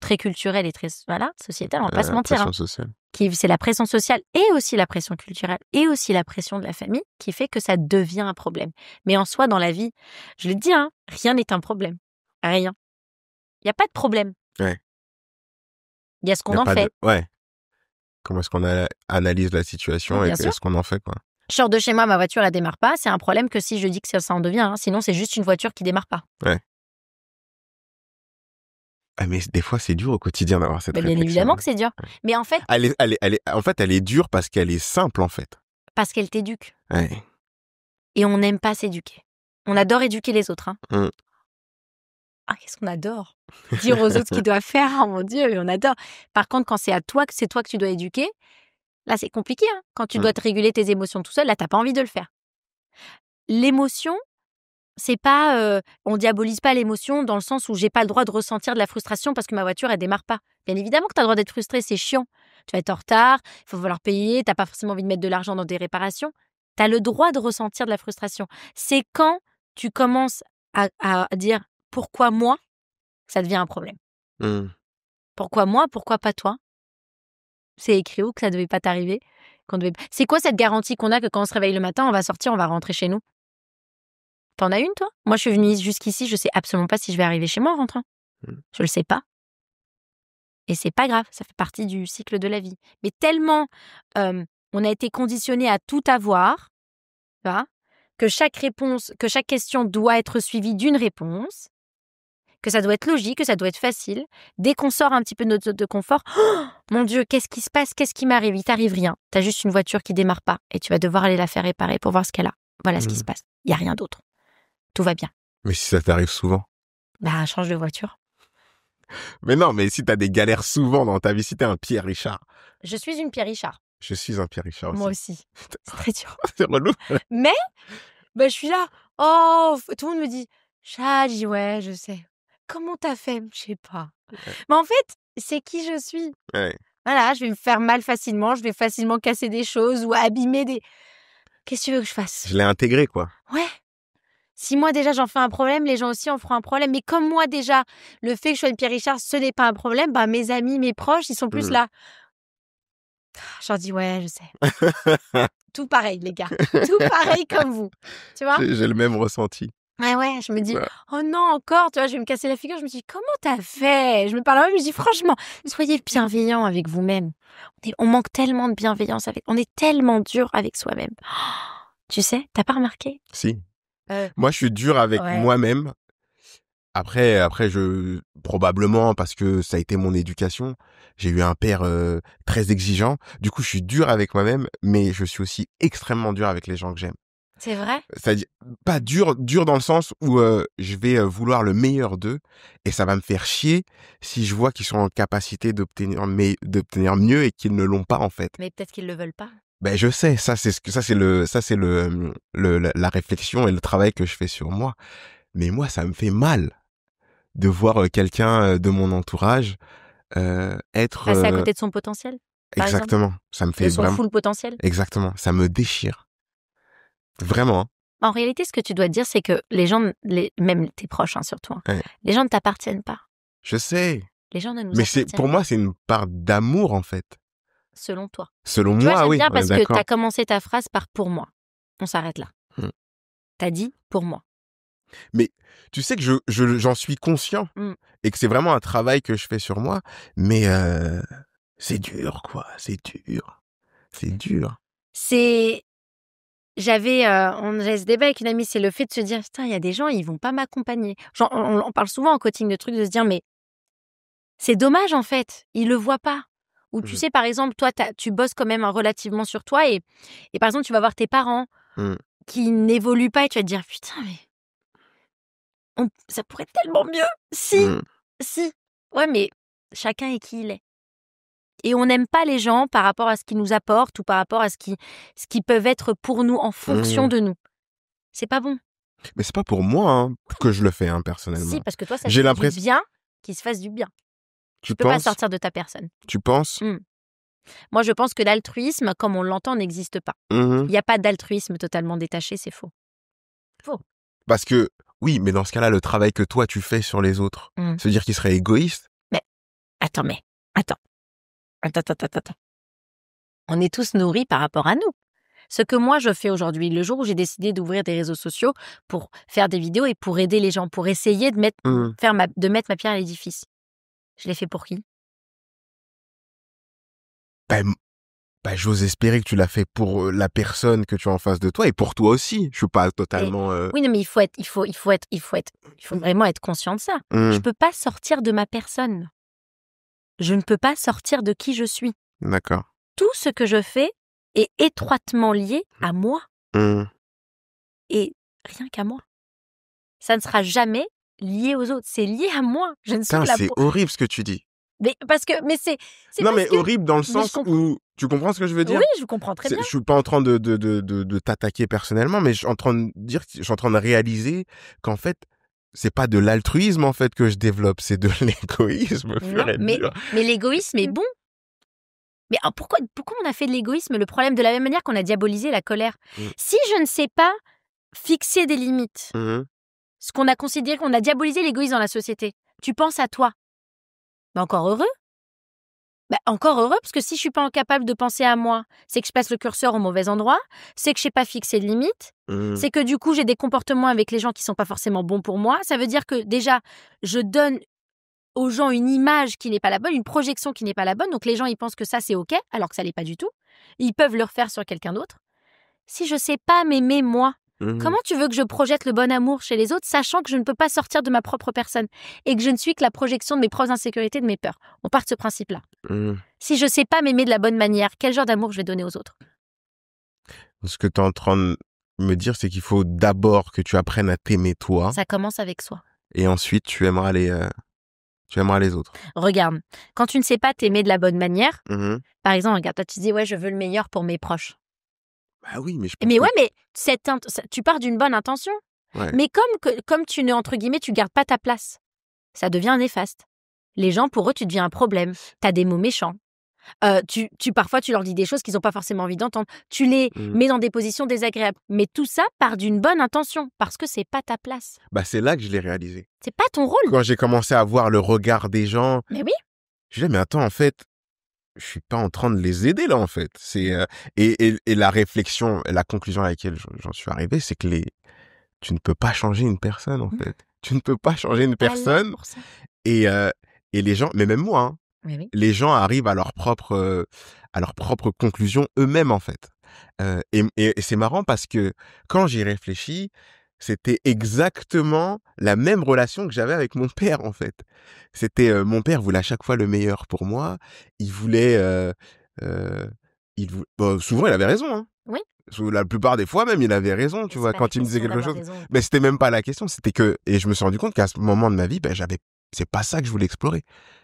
très culturel et très sociétal, on va pas se mentir. La pression sociale. C'est la pression sociale et aussi la pression culturelle et aussi la pression de la famille qui fait que ça devient un problème. Mais en soi, dans la vie, je le dis, rien n'est un problème. Rien. Il n'y a pas de problème. Ouais. Il y a ce qu'on en fait. Ouais. Comment est-ce qu'on analyse la situation et qu'est-ce qu'on en fait, quoi. Je sors de chez moi, ma voiture, elle démarre pas. C'est un problème que si je dis que ça en devient. Sinon, c'est juste une voiture qui démarre pas. Ouais. Mais des fois, c'est dur au quotidien d'avoir cette réflexion. Bien évidemment que c'est dur. Ouais. Mais en fait... Elle est dure parce qu'elle est simple, en fait. Parce qu'elle t'éduque. Ouais. Et on n'aime pas s'éduquer. On adore éduquer les autres. Qu'est-ce qu'on adore. Dire aux autres ce qu'ils doivent faire, oh mon Dieu, on adore. Par contre, quand c'est toi que tu dois éduquer, là, c'est compliqué. Quand tu dois te réguler tes émotions tout seul, là, t'as pas envie de le faire. L'émotion, c'est pas... on diabolise pas l'émotion dans le sens où j'ai pas le droit de ressentir de la frustration parce que ma voiture, elle démarre pas. Bien évidemment que t'as le droit d'être frustré, c'est chiant. Tu vas être en retard, il faut falloir payer, t'as pas forcément envie de mettre de l'argent dans des réparations. T'as le droit de ressentir de la frustration. C'est quand tu commences à dire « pourquoi moi ?» ça devient un problème. Pourquoi moi ? Pourquoi pas toi ? C'est écrit où que ça devait pas t'arriver ? C'est quoi cette garantie qu'on a que quand on se réveille le matin, on va sortir, on va rentrer chez nous ? T'en as une, toi ? Moi, je suis venue jusqu'ici, je sais absolument pas si je vais arriver chez moi en rentrant. Je le sais pas. Et c'est pas grave, ça fait partie du cycle de la vie. Mais tellement on a été conditionné à tout avoir, que chaque question doit être suivie d'une réponse, que ça doit être logique, que ça doit être facile. Dès qu'on sort un petit peu de notre zone de confort, oh, mon Dieu, qu'est-ce qui se passe ? Qu'est-ce qui m'arrive ? Il t'arrive rien. T'as juste une voiture qui démarre pas et tu vas devoir aller la faire réparer pour voir ce qu'elle a. Voilà ce qui se passe. Il y a rien d'autre. Tout va bien. Mais si ça t'arrive souvent ? Change de voiture. Mais non, mais si t'as des galères souvent dans ta vie, si t'es un Pierre Richard. Je suis une Pierre Richard. Je suis un Pierre Richard aussi. Moi aussi. C'est très dur. C'est relou. Mais, je suis là. Oh, tout le monde me dit, chat, je dis ouais, je sais. Comment t'as fait ? Je sais pas. Ouais. Mais en fait, c'est qui je suis. Ouais. Voilà, je vais me faire mal facilement, je vais facilement casser des choses ou abîmer des... Qu'est-ce que tu veux que je fasse ? Je l'ai intégré, quoi. Ouais. Si moi, déjà, j'en fais un problème, les gens aussi en feront un problème. Mais comme moi, déjà, le fait que je sois une Pierre Richard, ce n'est pas un problème, mes amis, mes proches, ils sont plus là. Je leur dis, ouais, je sais. Tout pareil, les gars. Tout pareil comme vous. Tu vois ? J'ai le même ressenti. Ouais, je me dis, oh non, encore, tu vois, je vais me casser la figure. Je me dis, comment t'as fait ? Je me parle à moi, je me dis, franchement, soyez bienveillants avec vous-même. On manque tellement de bienveillance on est tellement dur avec soi-même. Tu sais, t'as pas remarqué ? Si. Moi, je suis dur avec moi-même Après, probablement parce que ça a été mon éducation, j'ai eu un père très exigeant. Du coup, je suis dur avec moi-même, mais je suis aussi extrêmement dur avec les gens que j'aime. C'est vrai? C'est-à-dire, pas dur dans le sens où je vais vouloir le meilleur d'eux et ça va me faire chier si je vois qu'ils sont en capacité d'obtenir mieux et qu'ils ne l'ont pas en fait. Mais peut-être qu'ils le veulent pas. Ben je sais, ça c'est la réflexion et le travail que je fais sur moi. Mais moi, ça me fait mal de voir quelqu'un de mon entourage être Passer à côté de son potentiel, par exemple. exactement. Ça me fait De son vraiment full potentiel. exactement. Ça me déchire vraiment. Hein. En réalité, ce que tu dois dire, c'est que les gens, même tes proches, hein, surtout, Ouais. les gens ne t'appartiennent pas. Je sais. Les gens ne nous Mais appartiennent pas. pour moi, c'est une part d'amour en fait. Selon toi. Selon tu moi, vois, j'aime oui. bien parce que d'accord. tu as commencé ta phrase par pour moi. On s'arrête là. T'as dit pour moi. Mais tu sais que j'en suis conscient et que c'est vraiment un travail que je fais sur moi, mais c'est dur, quoi. C'est dur. C'est dur. J'avais ce débat avec une amie, c'est le fait de se dire, putain, il y a des gens, ils vont pas m'accompagner. Genre, on parle souvent en coaching de trucs, de se dire, mais c'est dommage en fait, ils le voient pas. Ou tu sais, par exemple, toi, tu bosses quand même relativement sur toi et par exemple, tu vas voir tes parents qui n'évoluent pas et tu vas te dire, putain, mais ça pourrait être tellement mieux. Si. Ouais, mais chacun est qui il est. Et on n'aime pas les gens par rapport à ce qu'ils nous apportent ou par rapport à ce qui peuvent être pour nous en fonction de nous. C'est pas bon. Mais c'est pas pour moi que je le fais personnellement. Si, parce que toi, ça te fait du bien qu'il se fasse du bien. Tu peux pas sortir de ta personne. Tu penses Moi, je pense que l'altruisme, comme on l'entend, n'existe pas. Il n'y a pas d'altruisme totalement détaché, c'est faux. Faux. Parce que, oui, mais dans ce cas-là, le travail que toi, tu fais sur les autres, se dire qu'ils seraient égoïstes. Mais, attends. On est tous nourris par rapport à nous. Ce que moi, je fais aujourd'hui, le jour où j'ai décidé d'ouvrir des réseaux sociaux pour faire des vidéos et pour aider les gens, pour essayer de mettre ma pierre à l'édifice. Je l'ai fait pour qui ? J'ose espérer que tu l'as fait pour la personne que tu as en face de toi et pour toi aussi. Je suis pas totalement. Oui, non, mais il faut vraiment être conscient de ça. Je peux pas sortir de ma personne. Je ne peux pas sortir de qui je suis. D'accord. Tout ce que je fais est étroitement lié à moi. Et rien qu'à moi. Ça ne sera jamais lié aux autres. C'est lié à moi. Je ne suis là c'est horrible ce que tu dis. Mais c'est non, mais horrible dans le sens où tu comprends ce que je veux dire. Oui, je comprends très bien. Je suis pas en train de t'attaquer personnellement, mais je suis en train de réaliser qu'en fait, c'est pas de l'altruisme en fait que je développe, c'est de l'égoïsme. Mais l'égoïsme est bon. Mais pourquoi on a fait de l'égoïsme le problème de la même manière qu'on a diabolisé la colère ? Si je ne sais pas fixer des limites, ce qu'on a considéré, qu'on a diabolisé l'égoïsme dans la société, tu penses à toi. Encore heureux. Encore heureux, parce que si je suis pas capable de penser à moi, c'est que je passe le curseur au mauvais endroit, c'est que je sais pas fixer de limites, c'est que du coup j'ai des comportements avec les gens qui sont pas forcément bons pour moi. Ça veut dire que déjà, je donne aux gens une image qui n'est pas la bonne, une projection qui n'est pas la bonne, donc les gens ils pensent que ça c'est ok, alors que ça l'est pas du tout. Ils peuvent le refaire sur quelqu'un d'autre. Si je sais pas m'aimer moi, comment tu veux que je projette le bon amour chez les autres, sachant que je ne peux pas sortir de ma propre personne et que je ne suis que la projection de mes propres insécurités, de mes peurs. On part de ce principe-là. Si je sais pas m'aimer de la bonne manière, quel genre d'amour je vais donner aux autres ? Ce que tu es en train de me dire, c'est qu'il faut d'abord que tu apprennes à t'aimer toi. Ça commence avec soi. Et ensuite, tu aimeras les autres. Regarde, quand tu ne sais pas t'aimer de la bonne manière, par exemple, regarde, toi tu dis, ouais, je veux le meilleur pour mes proches. Bah oui, mais tu pars d'une bonne intention. Ouais. Mais comme tu ne, entre guillemets, tu gardes pas ta place, ça devient néfaste. Les gens, pour eux, tu deviens un problème. T'as des mots méchants. Parfois, tu leur dis des choses qu'ils n'ont pas forcément envie d'entendre. Tu les mets dans des positions désagréables. Mais tout ça part d'une bonne intention, parce que c'est pas ta place. C'est là que je l'ai réalisé. C'est pas ton rôle. Quand j'ai commencé à voir le regard des gens. Mais oui. Je disais, mais attends, en fait, je suis pas en train de les aider là, en fait. Et la réflexion, la conclusion à laquelle j'en suis arrivé, c'est que tu ne peux pas changer une personne, en fait. Tu ne peux pas changer une personne. Et les gens, mais même moi, oui. Les gens arrivent à leur propre conclusion eux-mêmes, en fait. Et c'est marrant parce que quand j'y réfléchis, c'était exactement la même relation que j'avais avec mon père, en fait. C'était, mon père voulait à chaque fois le meilleur pour moi. Il voulait, heu, souvent il avait raison, hein. Oui. La plupart des fois même, il avait raison, tu vois, quand il me disait quelque chose. Raison. Mais c'était même pas la question, c'était que, et je me suis rendu compte qu'à ce moment de ma vie, c'est pas ça que je voulais explorer.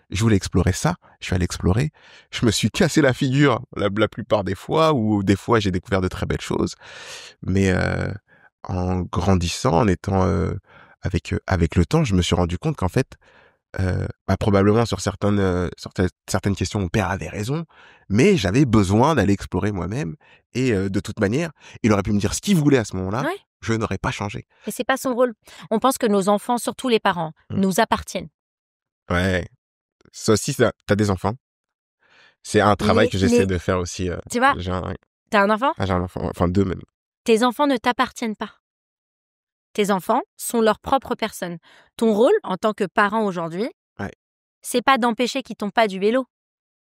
Je voulais explorer ça, je suis allé explorer. Je me suis cassé la figure la plupart des fois, ou des fois j'ai découvert de très belles choses. Mais en grandissant, en étant avec le temps, je me suis rendu compte qu'en fait, probablement sur certaines questions, mon père avait raison, mais j'avais besoin d'aller explorer moi-même. Et de toute manière, il aurait pu me dire ce qu'il voulait à ce moment-là, Ouais. je n'aurais pas changé. Mais c'est pas son rôle. On pense que nos enfants, surtout les parents, nous appartiennent. Ouais. Ça aussi, t'as des enfants. C'est un travail que j'essaie de faire aussi. Tu vois, t'as un enfant ? J'ai un enfant, enfin 2 même. Tes enfants ne t'appartiennent pas. Tes enfants sont leur propre personne. Ton rôle, en tant que parent aujourd'hui, c'est pas d'empêcher qu'ils tombent pas du vélo.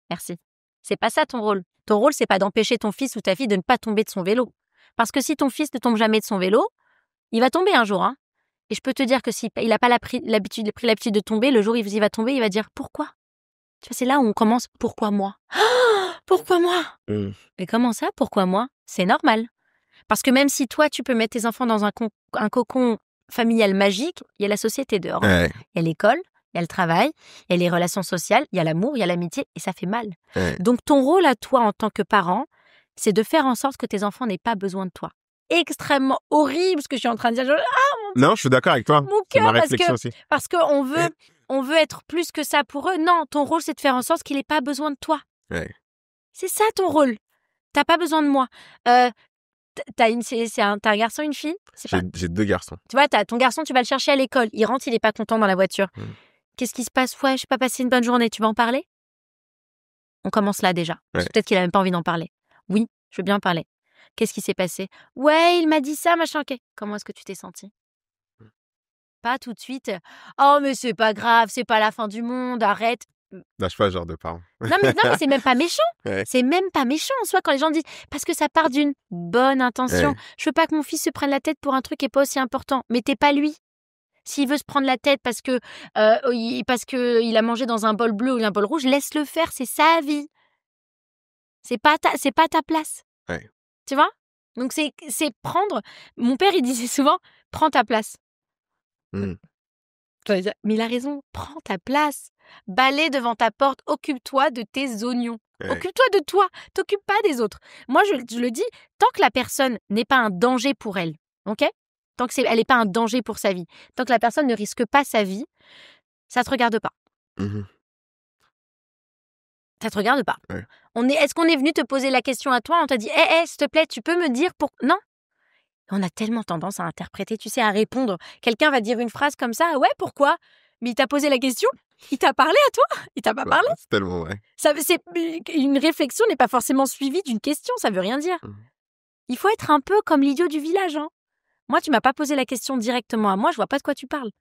Merci. C'est pas ça ton rôle. Ton rôle, c'est pas d'empêcher ton fils ou ta fille de ne pas tomber de son vélo. Parce que si ton fils ne tombe jamais de son vélo, il va tomber un jour, hein. Et je peux te dire que s'il n'a pas pris l'habitude de tomber, le jour où il va tomber, il va dire pourquoi. Tu vois, c'est là où on commence. Pourquoi moi ? Pourquoi moi ? Mais comment ça, pourquoi moi ? C'est normal. Parce que même si toi, tu peux mettre tes enfants dans un cocon familial magique, il y a la société dehors. Il y a l'école, il y a le travail, il y a les relations sociales, il y a l'amour, il y a l'amitié, et ça fait mal. Donc ton rôle à toi en tant que parent, c'est de faire en sorte que tes enfants n'aient pas besoin de toi. Extrêmement horrible ce que je suis en train de dire. Non, je suis d'accord avec toi. Mon c'est cœur, ma réflexion aussi. Parce qu'on veut être plus que ça pour eux. Non, ton rôle, c'est de faire en sorte qu'il n'ait pas besoin de toi. C'est ça ton rôle. T'as pas besoin de moi. T'as un garçon, une fille ? J'ai 2 garçons. Tu vois, ton garçon, tu vas le chercher à l'école. Il rentre, il est pas content dans la voiture. Qu'est-ce qui se passe ? Ouais, je n'ai pas passé une bonne journée. Tu vas en parler ? On commence là déjà. Peut-être qu'il a même pas envie d'en parler. Oui, je veux bien en parler. Qu'est-ce qui s'est passé ? Ouais, il m'a dit ça, machin. Okay. Comment est-ce que tu t'es senti ? Pas tout de suite. Oh, mais c'est pas grave, c'est pas la fin du monde, arrête. Je suis pas ce genre de parent. Non, mais c'est même pas méchant. C'est même pas méchant en soi quand les gens disent parce que ça part d'une bonne intention. Je veux pas que mon fils se prenne la tête pour un truc qui est pas aussi important. Mais t'es pas lui. S'il veut se prendre la tête parce que il a mangé dans un bol bleu ou un bol rouge, laisse-le faire, c'est sa vie. C'est pas ta place. Tu vois ? Donc c'est prendre. Mon père il disait souvent prends ta place. Mais il a raison, prends ta place. Balaie devant ta porte, occupe-toi de tes oignons. Occupe-toi de toi, t'occupes pas des autres. Moi, je le dis, tant que la personne n'est pas un danger pour elle, ok ? Tant qu'elle n'est pas un danger pour sa vie, tant que la personne ne risque pas sa vie, ça te regarde pas. Ça te regarde pas. Est-ce qu'on est venu te poser la question à toi ? On t'a dit, s'il te plaît, tu peux me dire pour... Non. On a tellement tendance à interpréter, tu sais, à répondre. Quelqu'un va dire une phrase comme ça, ouais, pourquoi ? Mais il t'a posé la question ? Il t'a parlé à toi ? Il t'a pas parlé ? C'est tellement vrai. Une réflexion n'est pas forcément suivie d'une question, ça veut rien dire. Il faut être un peu comme l'idiot du village. Hein. Moi, tu m'as pas posé la question directement à moi, je vois pas de quoi tu parles.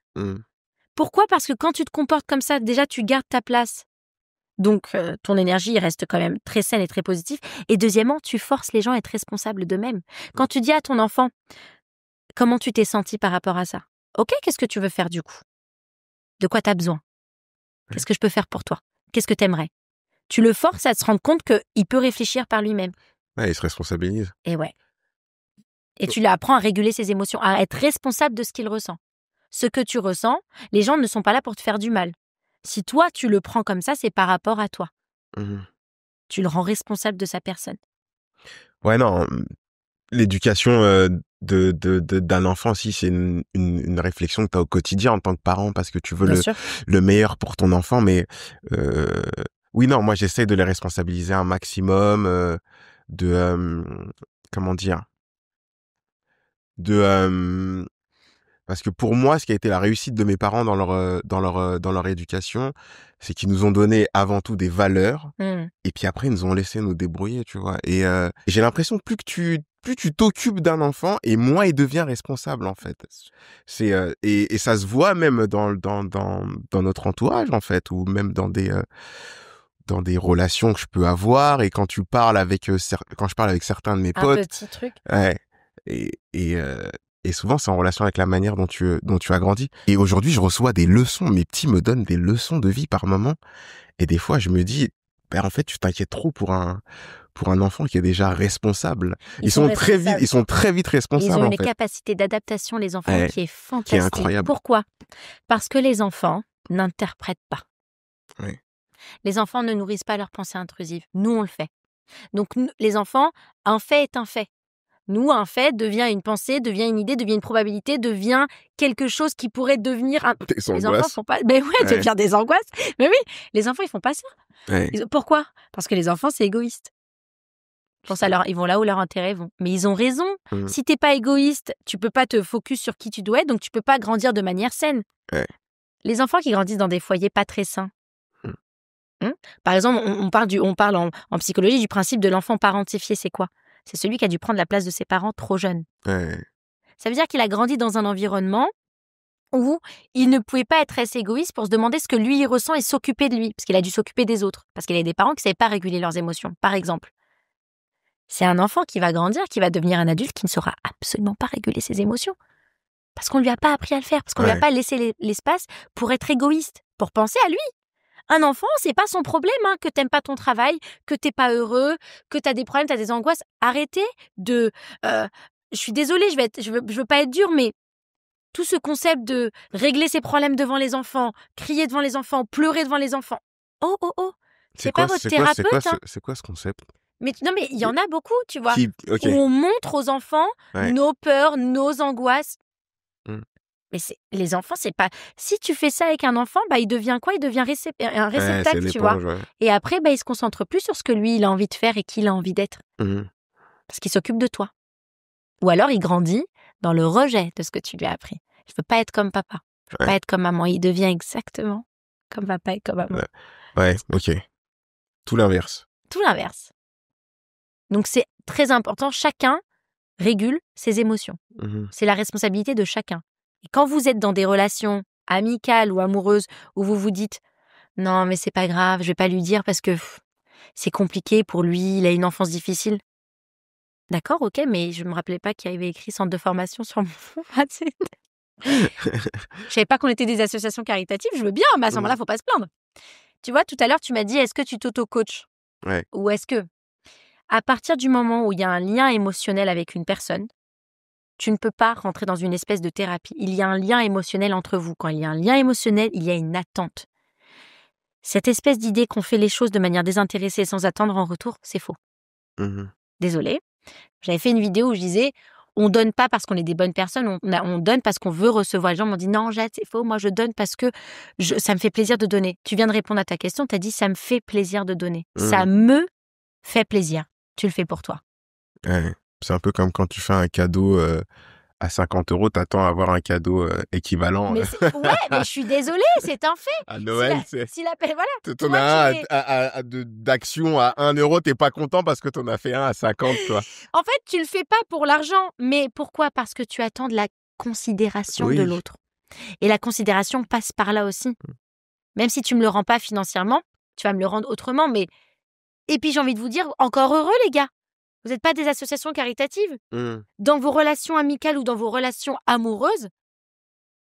Pourquoi ? Parce que quand tu te comportes comme ça, déjà, tu gardes ta place. Donc, ton énergie reste quand même très saine et très positive. Et deuxièmement, tu forces les gens à être responsables d'eux-mêmes. Quand tu dis à ton enfant, comment tu t'es senti par rapport à ça ? Ok, qu'est-ce que tu veux faire du coup ? De quoi tu as besoin ? Qu'est-ce que je peux faire pour toi ? Qu'est-ce que tu aimerais ? Tu le forces à se rendre compte qu'il peut réfléchir par lui-même. Il se responsabilise. Et tu l'apprends à réguler ses émotions, à être responsable de ce qu'il ressent. Ce que tu ressens, les gens ne sont pas là pour te faire du mal. Si toi, tu le prends comme ça, c'est par rapport à toi. Tu le rends responsable de sa personne. Ouais, non. L'éducation d'un enfant aussi, c'est une réflexion que tu as au quotidien en tant que parent parce que tu veux le meilleur pour ton enfant. Mais oui, non, moi, j'essaie de les responsabiliser un maximum, comment dire, parce que pour moi, ce qui a été la réussite de mes parents dans leur éducation, c'est qu'ils nous ont donné avant tout des valeurs, et puis après, ils nous ont laissé nous débrouiller, tu vois. Et j'ai l'impression plus tu t'occupes d'un enfant, et moins il devient responsable, en fait. C'est et ça se voit même dans notre entourage, en fait, ou même dans des relations que je peux avoir, et quand je parle avec certains de mes potes. Un petit truc. Ouais. Et Et souvent, c'est en relation avec la manière dont tu as grandi. Et aujourd'hui, je reçois des leçons. Mes petits me donnent des leçons de vie par moment. Et des fois, je me dis, en fait, tu t'inquiètes trop pour un enfant qui est déjà responsable. Ils sont très vite responsables. Ils ont une capacité d'adaptation, les enfants, qui est fantastique. Qui est incroyable. Pourquoi ? Parce que les enfants n'interprètent pas. Oui. Les enfants ne nourrissent pas leurs pensées intrusives. Nous, on le fait. Donc, les enfants, un fait est un fait. Nous, un fait devient une pensée, devient une idée, devient une probabilité, devient quelque chose qui pourrait devenir des angoisses. Les enfants font pas... Mais devient des angoisses. Mais oui, les enfants, ils font pas ça. Ouais. Pourquoi ? Parce que les enfants, c'est égoïste. Pour ça, ils vont là où leurs intérêts vont. Mais ils ont raison. Si t'es pas égoïste, tu peux pas te focus sur qui tu dois être, donc tu peux pas grandir de manière saine. Ouais. Les enfants qui grandissent dans des foyers pas très sains. Par exemple, on parle en psychologie du principe de l'enfant parentifié. C'est quoi ? C'est celui qui a dû prendre la place de ses parents trop jeunes. Ouais. Ça veut dire qu'il a grandi dans un environnement où il ne pouvait pas être assez égoïste pour se demander ce que lui il ressent et s'occuper de lui, parce qu'il a dû s'occuper des autres, parce qu'il avait des parents qui ne savaient pas réguler leurs émotions, par exemple. C'est un enfant qui va grandir, qui va devenir un adulte qui ne saura absolument pas réguler ses émotions, parce qu'on ne lui a pas appris à le faire, parce qu'on ne lui a pas laissé l'espace pour être égoïste, pour penser à lui. Un enfant, c'est pas son problème que t'aimes pas ton travail, que t'es pas heureux, que t'as des problèmes, t'as des angoisses. Arrêtez de... je suis désolée, je veux pas être dure, mais tout ce concept de régler ses problèmes devant les enfants, crier devant les enfants, pleurer devant les enfants. Oh. C'est pas votre thérapeute. C'est quoi ce concept ? Mais il y en a beaucoup, tu vois. Okay. Où on montre aux enfants nos peurs, nos angoisses. Mais les enfants, c'est pas... Si tu fais ça avec un enfant, il devient quoi ? Il devient un réceptacle, tu vois. Et après, il se concentre plus sur ce que lui, il a envie de faire et qui il a envie d'être. Parce qu'il s'occupe de toi. Ou alors, il grandit dans le rejet de ce que tu lui as appris. Je veux pas être comme papa. Je veux pas être comme maman. Il devient exactement comme papa et comme maman. Ouais, ok. Tout l'inverse. Tout l'inverse. Donc, c'est très important. Chacun régule ses émotions. C'est la responsabilité de chacun. Et quand vous êtes dans des relations amicales ou amoureuses où vous vous dites « Non, mais c'est pas grave, je vais pas lui dire parce que c'est compliqué pour lui, il a une enfance difficile. » D'accord, ok, mais je me rappelais pas qu'il y avait écrit centre de formation sur mon fond. Je savais pas qu'on était des associations caritatives, je veux bien, mais à ce moment-là, faut pas se plaindre. Tu vois, tout à l'heure, tu m'as dit « Est-ce que tu t'auto-coaches ?» Ou est-ce que, à partir du moment où il y a un lien émotionnel avec une personne, tu ne peux pas rentrer dans une espèce de thérapie. Il y a un lien émotionnel entre vous. Quand il y a un lien émotionnel, il y a une attente. Cette espèce d'idée qu'on fait les choses de manière désintéressée sans attendre en retour, c'est faux. Désolée. J'avais fait une vidéo où je disais on donne pas parce qu'on est des bonnes personnes, on donne parce qu'on veut recevoir. Les gens m'ont dit non, Jade, c'est faux. Moi, je donne parce que ça me fait plaisir de donner. Tu viens de répondre à ta question, tu as dit ça me fait plaisir de donner. Ça me fait plaisir. Tu le fais pour toi. Ouais. C'est un peu comme quand tu fais un cadeau à 50 €, t'attends à avoir un cadeau équivalent. Mais mais je suis désolée, c'est un fait. À Noël, voilà. T'en as un d'action à 1 €, t'es pas content parce que t'en as fait un à 50, toi. En fait, tu le fais pas pour l'argent. Mais pourquoi ? Parce que tu attends de la considération de l'autre. Et la considération passe par là aussi. Même si tu me le rends pas financièrement, tu vas me le rendre autrement. Et puis, j'ai envie de vous dire, encore heureux, les gars. Vous n'êtes pas des associations caritatives. Dans vos relations amicales ou dans vos relations amoureuses,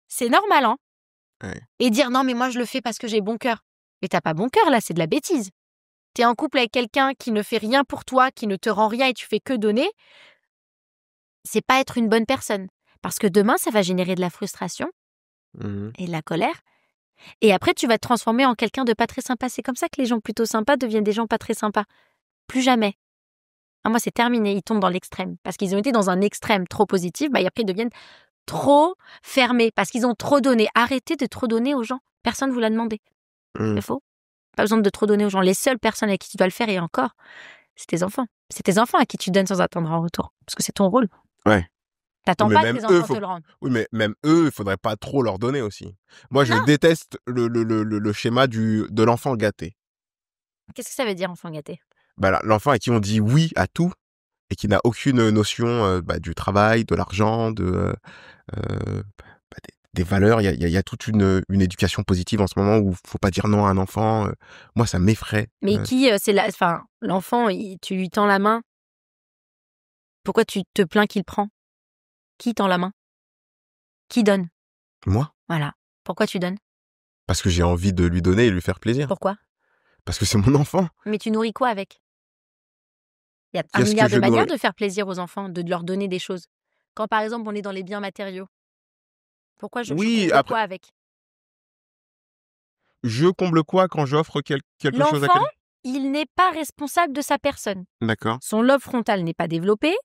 c'est normal, hein. Et dire non, mais moi je le fais parce que j'ai bon cœur. Mais t'as pas bon cœur là, c'est de la bêtise. T'es en couple avec quelqu'un qui ne fait rien pour toi, qui ne te rend rien et tu fais que donner. C'est pas être une bonne personne. Parce que demain, ça va générer de la frustration et de la colère. Et après, tu vas te transformer en quelqu'un de pas très sympa. C'est comme ça que les gens plutôt sympas deviennent des gens pas très sympas. Plus jamais. Moi, c'est terminé. Ils tombent dans l'extrême. Parce qu'ils ont été dans un extrême trop positif, et après, ils deviennent trop fermés. Parce qu'ils ont trop donné. Arrêtez de trop donner aux gens. Personne ne vous l'a demandé. C'est faux. Pas besoin de trop donner aux gens. Les seules personnes avec qui tu dois le faire, et encore, c'est tes enfants. C'est tes enfants à qui tu donnes sans attendre en retour. Parce que c'est ton rôle. Ouais. T'attends pas que tes enfants te le rendent. Oui, mais même eux, il faudrait pas trop leur donner aussi. Moi, je déteste le schéma de l'enfant gâté. Qu'est-ce que ça veut dire, enfant gâté ? L'enfant à qui on dit oui à tout et qui n'a aucune notion du travail, de l'argent, des valeurs. Il y a toute une éducation positive en ce moment où faut pas dire non à un enfant. Moi, ça m'effraie. Mais l'enfant, tu lui tends la main. Pourquoi tu te plains qu'il prend ? Qui tend la main ? Qui donne? Moi. Voilà. Pourquoi tu donnes? Parce que j'ai envie de lui donner et lui faire plaisir. Pourquoi? Parce que c'est mon enfant. Mais tu nourris quoi avec? Il y a un milliard de manières de faire plaisir aux enfants, de leur donner des choses. Quand par exemple on est dans les biens matériaux, pourquoi je comble quoi avec? Je comble quoi quand j'offre quelque chose à quelqu'un? L'enfant, il n'est pas responsable de sa personne. D'accord. Son lobe frontal n'est pas développé.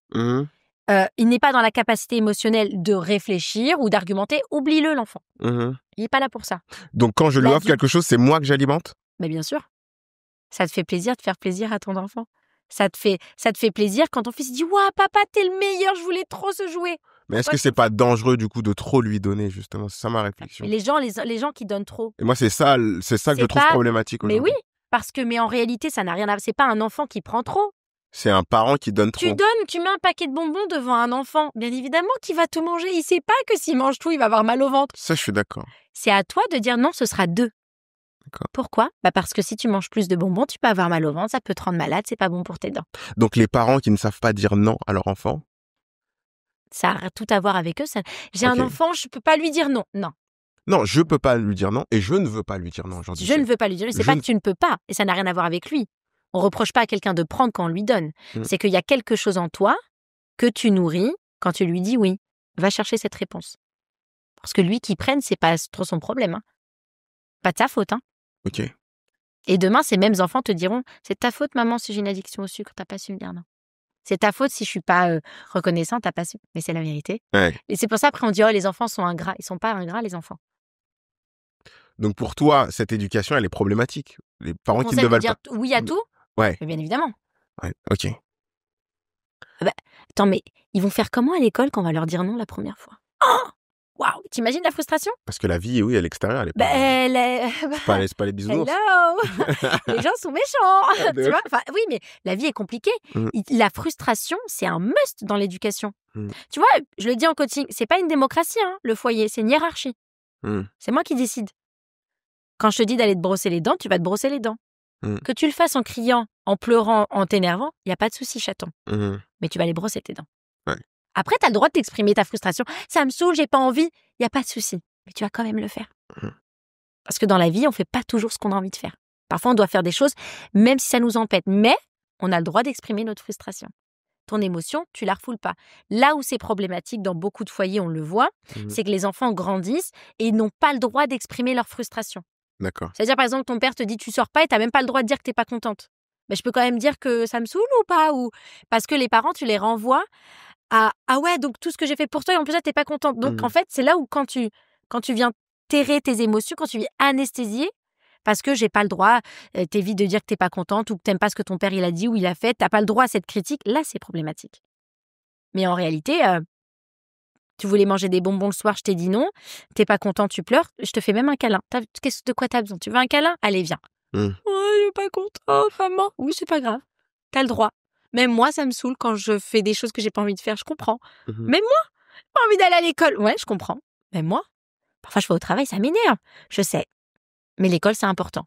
Il n'est pas dans la capacité émotionnelle de réfléchir ou d'argumenter. Oublie-le, l'enfant. Il n'est pas là pour ça. Donc, quand je lui offre quelque chose, c'est moi que j'alimente? Mais bien sûr. Ça te fait plaisir de faire plaisir à ton enfant. Ça te fait plaisir quand ton fils dit « Ouah, papa, t'es le meilleur, je voulais trop ce jouet. » Mais est-ce que c'est pas dangereux, du coup, de trop lui donner, justement? C'est ça ma réflexion. Mais les gens qui donnent trop. Et moi, c'est ça que je trouve problématique aujourd'hui. Mais oui, mais en réalité, ça n'a rien à voir. C'est pas un enfant qui prend trop. C'est un parent qui donne trop. Tu mets un paquet de bonbons devant un enfant. Bien évidemment qu'il va tout manger. Il sait pas que s'il mange tout, il va avoir mal au ventre. Ça, je suis d'accord. C'est à toi de dire non, ce sera 2. D'accord. Pourquoi? Parce que si tu manges plus de bonbons, tu peux avoir mal au ventre, ça peut te rendre malade, c'est pas bon pour tes dents. Donc les parents qui ne savent pas dire non à leur enfant? Ça a tout à voir avec eux. J'ai un enfant, je peux pas lui dire non. Non. Non, je peux pas lui dire non et je ne veux pas lui dire non aujourd'hui. Je ne veux pas lui dire non, c'est pas que tu ne peux pas et ça n'a rien à voir avec lui. On reproche pas à quelqu'un de prendre quand on lui donne. C'est qu'il y a quelque chose en toi que tu nourris quand tu lui dis oui. Va chercher cette réponse. Parce que lui qui prenne, c'est pas trop son problème. Hein. Pas de sa faute. Hein. Ok. Et demain, ces mêmes enfants te diront « C'est ta faute, maman, si j'ai une addiction au sucre, t'as pas su me dire non. C'est ta faute si je suis pas reconnaissante, t'as pas su. » Mais c'est la vérité. Ouais. Et c'est pour ça, après, on dit « Oh, les enfants sont ingrats. » Ils sont pas ingrats, les enfants. Donc pour toi, cette éducation, elle est problématique. Les parents qui ne veulent dire pas. Oui à tout? Ouais. Mais bien évidemment. Ouais, ok. Attends, mais ils vont faire comment à l'école quand on va leur dire non la première fois? Oh! Waouh! T'imagines la frustration? Parce que la vie, oui, à l'extérieur, elle est pas... c'est pas les bisounours. Hello! Les gens sont méchants! Tu vois? Enfin, oui, mais la vie est compliquée. La frustration, c'est un must dans l'éducation. Tu vois, je le dis en coaching, c'est pas une démocratie, hein, le foyer, c'est une hiérarchie. C'est moi qui décide. Quand je te dis d'aller te brosser les dents, tu vas te brosser les dents. Que tu le fasses en criant, en pleurant, en t'énervant, il n'y a pas de souci, chaton. Mais tu vas aller brosser tes dents. Ouais. Après, tu as le droit de t'exprimer ta frustration. Ça me saoule, j'ai pas envie. Il n'y a pas de souci. Mais tu vas quand même le faire. Parce que dans la vie, on ne fait pas toujours ce qu'on a envie de faire. Parfois, on doit faire des choses, même si ça nous empêche. Mais on a le droit d'exprimer notre frustration. Ton émotion, tu la refoules pas. Là où c'est problématique, dans beaucoup de foyers, on le voit, c'est que les enfants grandissent et n'ont pas le droit d'exprimer leur frustration. D'accord. C'est-à-dire, par exemple, ton père te dit tu sors pas et tu n'as même pas le droit de dire que tu n'es pas contente. Mais je peux quand même dire que ça me saoule ou pas ou... Parce que les parents, tu les renvoies à « Ah ouais, donc tout ce que j'ai fait pour toi et en plus là, tu n'es pas contente. » Donc en fait, c'est là où quand tu viens terrer tes émotions, quand tu viens anesthésier, parce que j'ai pas le droit, t'évites de dire que tu n'es pas contente ou que tu n'aimes pas ce que ton père il a dit ou il a fait, tu n'as pas le droit à cette critique, là, c'est problématique. Mais en réalité... Tu voulais manger des bonbons le soir, je t'ai dit non. T'es pas content, tu pleures. Je te fais même un câlin. De quoi t'as besoin? Tu veux un câlin? Allez, viens. Oh, je suis pas contente, maman. Oui, c'est pas grave. T'as le droit. Même moi, ça me saoule quand je fais des choses que j'ai pas envie de faire. Je comprends. Même moi, j'ai pas envie d'aller à l'école. Ouais, je comprends. Même moi. Parfois, je vais au travail, ça m'énerve. Je sais. Mais l'école, c'est important.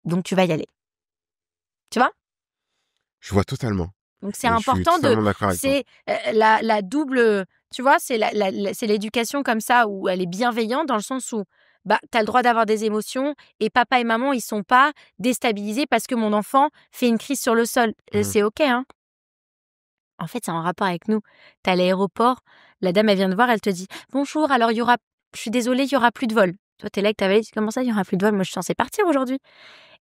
Donc, tu vas y aller. Tu vois? Je vois totalement. Donc, c'est important c'est la double... Tu vois, c'est l'éducation comme ça où elle est bienveillante dans le sens où tu as le droit d'avoir des émotions et papa et maman, ils sont pas déstabilisés parce que mon enfant fait une crise sur le sol. C'est OK, hein. En fait, c'est en rapport avec nous. Tu es à l'aéroport, la dame, elle vient te voir, elle te dit « Bonjour, alors je suis désolée, il y aura plus de vol. » Toi, tu es là avec ta valise, comment ça, il y aura plus de vol? Moi, je suis censée partir aujourd'hui.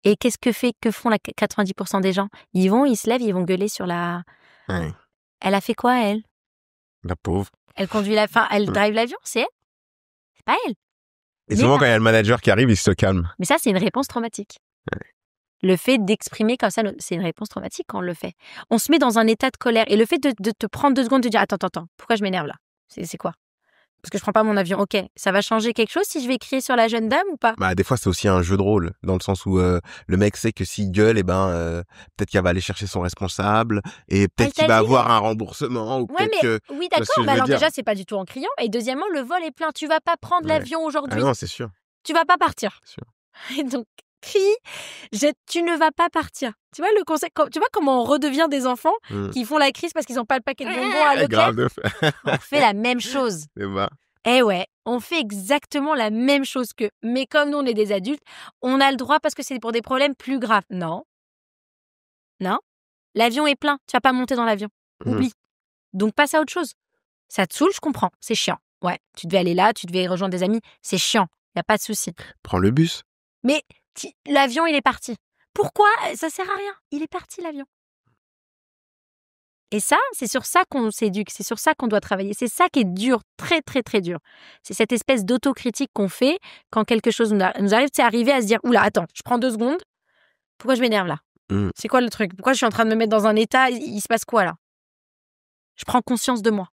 Et que font 90% des gens? Ils se lèvent, ils vont gueuler sur la... Ouais. Elle a fait quoi, elle? La pauvre. Elle conduit elle drive l'avion, c'est elle? C'est pas elle. Et souvent, quand il y a le manager qui arrive, il se calme. Mais ça, c'est une réponse traumatique. Ouais. Le fait d'exprimer comme ça, c'est une réponse traumatique quand on le fait. On se met dans un état de colère. Et le fait de te prendre 2 secondes, de dire attends, pourquoi je m'énerve là? C'est quoi? Parce que je prends pas mon avion. Ok, ça va changer quelque chose si je vais crier sur la jeune dame ou pas? Des fois, c'est aussi un jeu de rôle, dans le sens où le mec sait que s'il gueule, peut-être qu'il va aller chercher son responsable et peut-être qu'il va avoir un remboursement. Ou oui, d'accord, mais alors déjà, c'est pas du tout en criant. Et deuxièmement, le vol est plein. Tu vas pas prendre l'avion aujourd'hui. Ah non, c'est sûr. Tu vas pas partir. C'est sûr. Et donc, crie, tu ne vas pas partir. Tu vois le conseil, tu vois comment on redevient des enfants qui font la crise parce qu'ils n'ont pas le paquet de bonbons à l'hôtel. On fait la même chose. Eh ouais, on fait exactement la même chose qu'eux. Mais comme nous, on est des adultes, on a le droit parce que c'est pour des problèmes plus graves. Non. Non. L'avion est plein, tu vas pas monter dans l'avion. Oublie. Donc passe à autre chose. Ça te saoule, je comprends. C'est chiant. Ouais, tu devais aller là, tu devais rejoindre des amis. C'est chiant. Y a pas de souci. Prends le bus. Mais l'avion, il est parti. Pourquoi? Ça sert à rien. Il est parti, l'avion. Et ça, c'est sur ça qu'on s'éduque. C'est sur ça qu'on doit travailler. C'est ça qui est dur, très, très, très dur. C'est cette espèce d'autocritique qu'on fait quand quelque chose nous arrive. C'est arriver à se dire, oula, attends, je prends 2 secondes. Pourquoi je m'énerve là? C'est quoi le truc? Pourquoi je suis en train de me mettre dans un état? Il se passe quoi là? Je prends conscience de moi.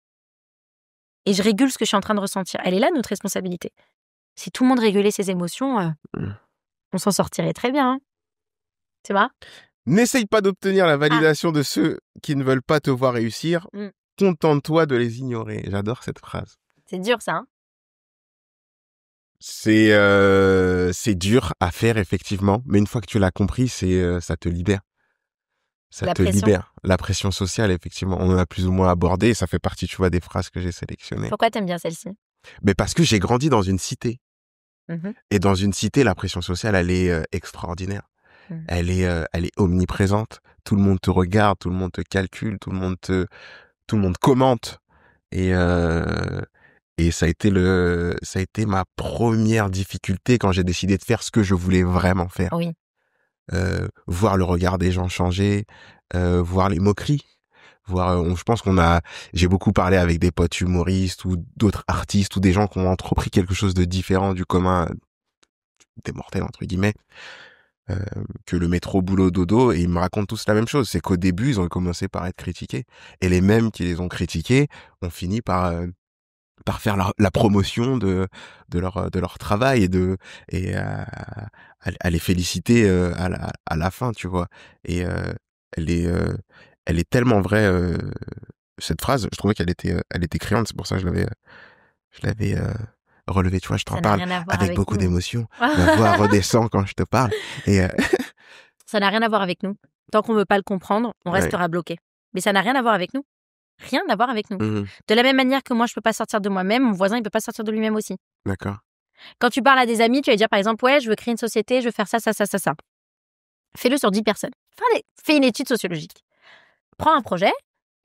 Et je régule ce que je suis en train de ressentir. Elle est là, notre responsabilité. Si tout le monde régulait ses émotions, on s'en sortirait très bien. Hein. C'est vrai? N'essaye pas d'obtenir la validation de ceux qui ne veulent pas te voir réussir. Contente-toi de les ignorer. J'adore cette phrase. C'est dur, ça. Hein? C'est dur à faire, effectivement. Mais une fois que tu l'as compris, ça te libère. Ça te libère. La pression sociale, effectivement. On en a plus ou moins abordé. Ça fait partie, tu vois, des phrases que j'ai sélectionnées. Pourquoi t'aimes bien celle-ci? Mais parce que j'ai grandi dans une cité. Et dans une cité, la pression sociale, elle est extraordinaire. Elle est omniprésente. Tout le monde te regarde, tout le monde te calcule, tout le monde commente. Et ça a été ma première difficulté quand j'ai décidé de faire ce que je voulais vraiment faire. Oui. Voir le regard des gens changer, voir les moqueries, je pense j'ai beaucoup parlé avec des potes humoristes ou d'autres artistes ou des gens qui ont entrepris quelque chose de différent du commun, des mortels entre guillemets, que le métro boulot dodo, et ils me racontent tous la même chose, c'est qu'au début ils ont commencé par être critiqués, et les mêmes qui les ont critiqués ont fini par faire la promotion de leur travail et à les féliciter à la fin, tu vois. Et elle est tellement vraie, cette phrase. Je trouvais qu'elle était criante, c'est pour ça que je l'avais relevée, tu vois. Je t'en parle avec beaucoup d'émotion. Ma voix redescend quand je te parle. Et ça n'a rien à voir avec nous. Tant qu'on veut pas le comprendre, on restera bloqué. Mais ça n'a rien à voir avec nous. Rien à voir avec nous. De la même manière que moi, je peux pas sortir de moi-même, mon voisin, il peut pas sortir de lui-même aussi. D'accord. Quand tu parles à des amis, tu vas dire par exemple, ouais, je veux créer une société, je veux faire ça. Fais-le sur 10 personnes. Fais une étude sociologique. Prends un projet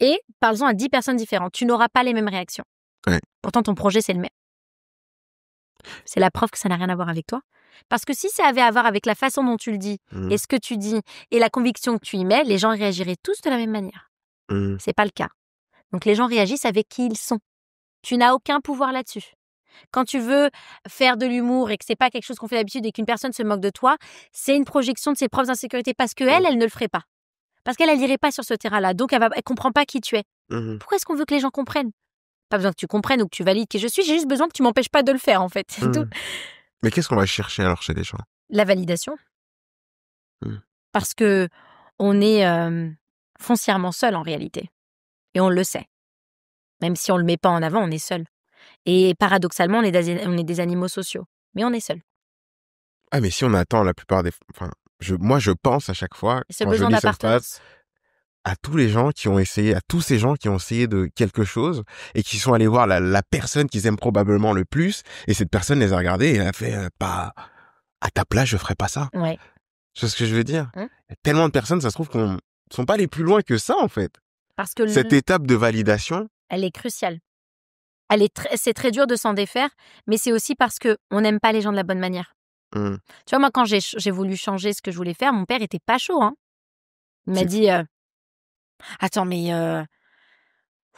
et parle-en à 10 personnes différentes. Tu n'auras pas les mêmes réactions. Ouais. Pourtant, ton projet, c'est le même. C'est la preuve que ça n'a rien à voir avec toi. Parce que si ça avait à voir avec la façon dont tu le dis, et ce que tu dis, et la conviction que tu y mets, les gens réagiraient tous de la même manière. C'est pas le cas. Donc, les gens réagissent avec qui ils sont. Tu n'as aucun pouvoir là-dessus. Quand tu veux faire de l'humour et que c'est pas quelque chose qu'on fait d'habitude et qu'une personne se moque de toi, c'est une projection de ses propres insécurités parce qu'elle ne le ferait pas. Parce qu'elle n'irait pas sur ce terrain-là. Donc, elle comprend pas qui tu es. Pourquoi est-ce qu'on veut que les gens comprennent? Pas besoin que tu comprennes ou que tu valides qui je suis. J'ai juste besoin que tu m'empêches pas de le faire, en fait. C'est tout. Mais qu'est-ce qu'on va chercher alors chez les gens? La validation. Parce que on est foncièrement seul en réalité. Et on le sait. Même si on le met pas en avant, on est seul. Et paradoxalement, on est des animaux sociaux. Mais on est seul. Ah, mais si on attend la plupart des... Enfin, moi, je pense à chaque fois, quand je lis cette phrase, à tous ces gens qui ont essayé de quelque chose et qui sont allés voir la personne qu'ils aiment probablement le plus, et cette personne les a regardés et elle a fait pas à ta place, je ferais pas ça. Ouais. Tu vois ce que je veux dire? Il y a tellement de personnes, ça se trouve qu'on sont pas les plus loin que ça, en fait. Parce que cette étape de validation, elle est cruciale. C'est très dur de s'en défaire, mais c'est aussi parce que on n'aime pas les gens de la bonne manière. Tu vois, moi, quand j'ai voulu changer ce que je voulais faire, mon père était pas chaud. Hein. Il m'a dit attends, mais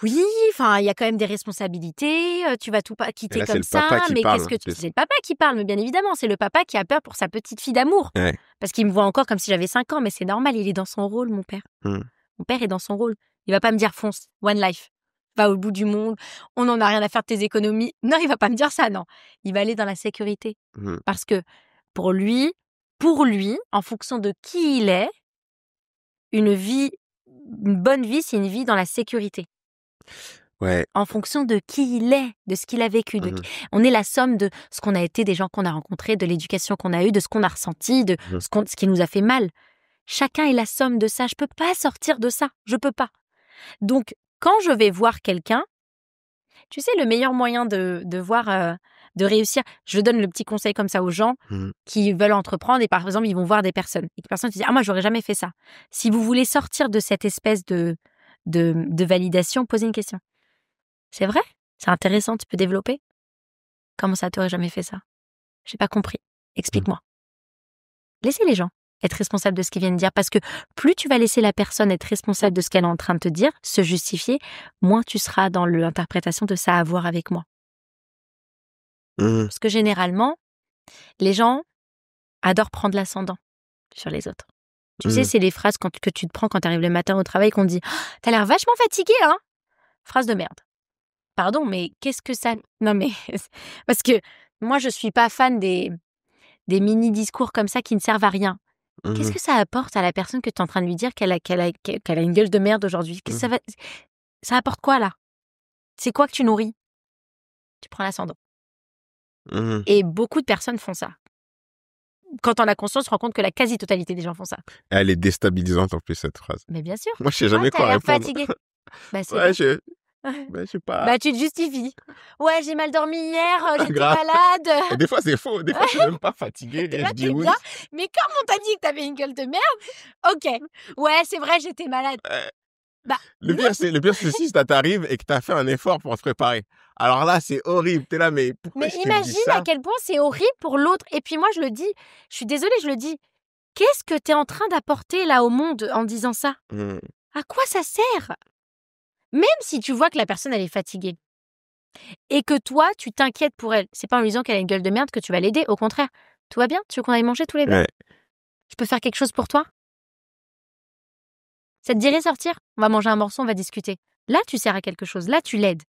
oui, enfin, il y a quand même des responsabilités, tu vas tout pas quitter comme ça, mais qu'est-ce que tu... C'est le papa qui parle, mais bien évidemment, c'est le papa qui a peur pour sa petite fille d'amour. Ouais. Parce qu'il me voit encore comme si j'avais 5 ans, mais c'est normal, il est dans son rôle, mon père. Mon père est dans son rôle. Il va pas me dire fonce, one life, va au bout du monde, on n'en a rien à faire de tes économies. Non, il va pas me dire ça, non. Il va aller dans la sécurité. Parce que pour lui, en fonction de qui il est, une bonne vie, c'est une vie dans la sécurité. Ouais. En fonction de qui il est, de ce qu'il a vécu. On est la somme de ce qu'on a été, des gens qu'on a rencontrés, de l'éducation qu'on a eue, de ce qu'on a ressenti, de ce qui nous a fait mal. Chacun est la somme de ça. Je peux pas sortir de ça. Je peux pas. Donc, quand je vais voir quelqu'un Tu sais, le meilleur moyen de voir, de réussir, je donne le petit conseil comme ça aux gens qui veulent entreprendre et par exemple, ils vont voir des personnes. Et des personnes qui disent « Ah, moi, j'aurais jamais fait ça. » Si vous voulez sortir de cette espèce de validation, posez une question. C'est vrai? C'est intéressant, tu peux développer? Comment ça, t'aurais jamais fait ça? J'ai pas compris. Explique-moi. Laissez les gens être responsables de ce qu'ils viennent dire parce que plus tu vas laisser la personne être responsable de ce qu'elle est en train de te dire, se justifier, moins tu seras dans l'interprétation de ça à voir avec moi. Parce que généralement, les gens adorent prendre l'ascendant sur les autres. Tu sais, c'est les phrases que tu te prends quand tu arrives le matin au travail qu'on dit « T'as l'air vachement fatigué, hein ?» Phrase de merde. Pardon, mais qu'est-ce que ça... Non, mais... Parce que moi, je suis pas fan des mini-discours comme ça qui ne servent à rien. Qu'est-ce que ça apporte à la personne que tu es en train de lui dire qu'elle a une gueule de merde aujourd'hui? Ça apporte quoi, là? C'est quoi que tu nourris? Tu prends l'ascendant. Et beaucoup de personnes font ça. Quand on a conscience, on se rend compte que la quasi-totalité des gens font ça. Elle est déstabilisante en plus, cette phrase. Mais bien sûr. Moi, je sais jamais quoi répondre. Fatigué. Bah, c'est je sais pas. Bah, tu te justifies. Ouais, j'ai mal dormi hier, j'étais malade. Et des fois, c'est faux. Des fois, je suis même pas fatiguée. Et je dis oui. Bien. Mais comme on t'a dit que t'avais une gueule de merde, ok. Ouais, c'est vrai, j'étais malade. Bah, le pire, c'est si ça t'arrive et que t'as fait un effort pour te préparer. Alors là, c'est horrible. T'es là, mais pourquoi je te dis ça? Mais imagine à quel point c'est horrible pour l'autre. Et puis moi, je le dis, je suis désolée, je le dis. Qu'est-ce que t'es en train d'apporter là au monde en disant ça? À quoi ça sert? Même si tu vois que la personne, elle est fatiguée et que toi, tu t'inquiètes pour elle, c'est pas en lui disant qu'elle a une gueule de merde que tu vas l'aider. Au contraire, tout va bien? Tu veux qu'on aille manger tous les deux? Ouais. Je peux faire quelque chose pour toi? Ça te dirait sortir? On va manger un morceau, on va discuter. Là, tu sers à quelque chose. Là, tu l'aides.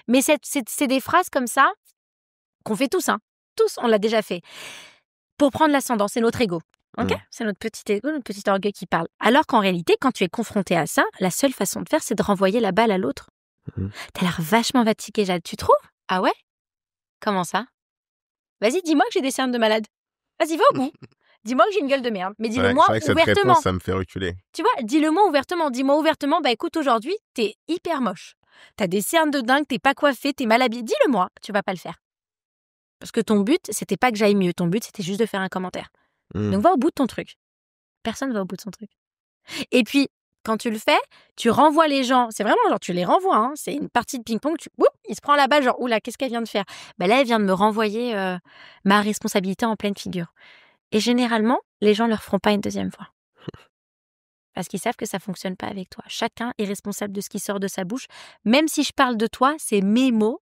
Mais c'est des phrases comme ça qu'on fait tous, hein. Tous, on l'a déjà fait. Pour prendre l'ascendant, c'est notre ego. Ok, c'est notre petit ego, notre petit orgueil qui parle. Alors qu'en réalité, quand tu es confronté à ça, la seule façon de faire, c'est de renvoyer la balle à l'autre. T'as l'air vachement fatigué, Jade. Tu trouves? Ah ouais? Comment ça? Vas-y, dis-moi que j'ai des cernes de malade. Vas-y, va au bout. Dis-moi que j'ai une gueule de merde. Mais dis-le-moi c'est vrai que ouvertement. cette réponse, ça me fait reculer. Tu vois, dis-le-moi ouvertement. Dis-moi ouvertement, bah écoute, aujourd'hui, t'es hyper moche. T'as des cernes de dingue, t'es pas coiffé, t'es mal habillé. Dis-le-moi, tu vas pas le faire. Parce que ton but, c'était pas que j'aille mieux. Ton but, c'était juste de faire un commentaire. Donc va au bout de ton truc. Personne va au bout de son truc. Et puis, quand tu le fais, tu renvoies les gens. C'est vraiment genre, tu les renvoies. Hein. C'est une partie de ping-pong. Il se prend la balle, genre, oula, qu'est-ce qu'elle vient de faire? Bah là, elle vient de me renvoyer ma responsabilité en pleine figure. Et généralement, les gens ne le referont pas une deuxième fois. Parce qu'ils savent que ça ne fonctionne pas avec toi. Chacun est responsable de ce qui sort de sa bouche. Même si je parle de toi, c'est mes mots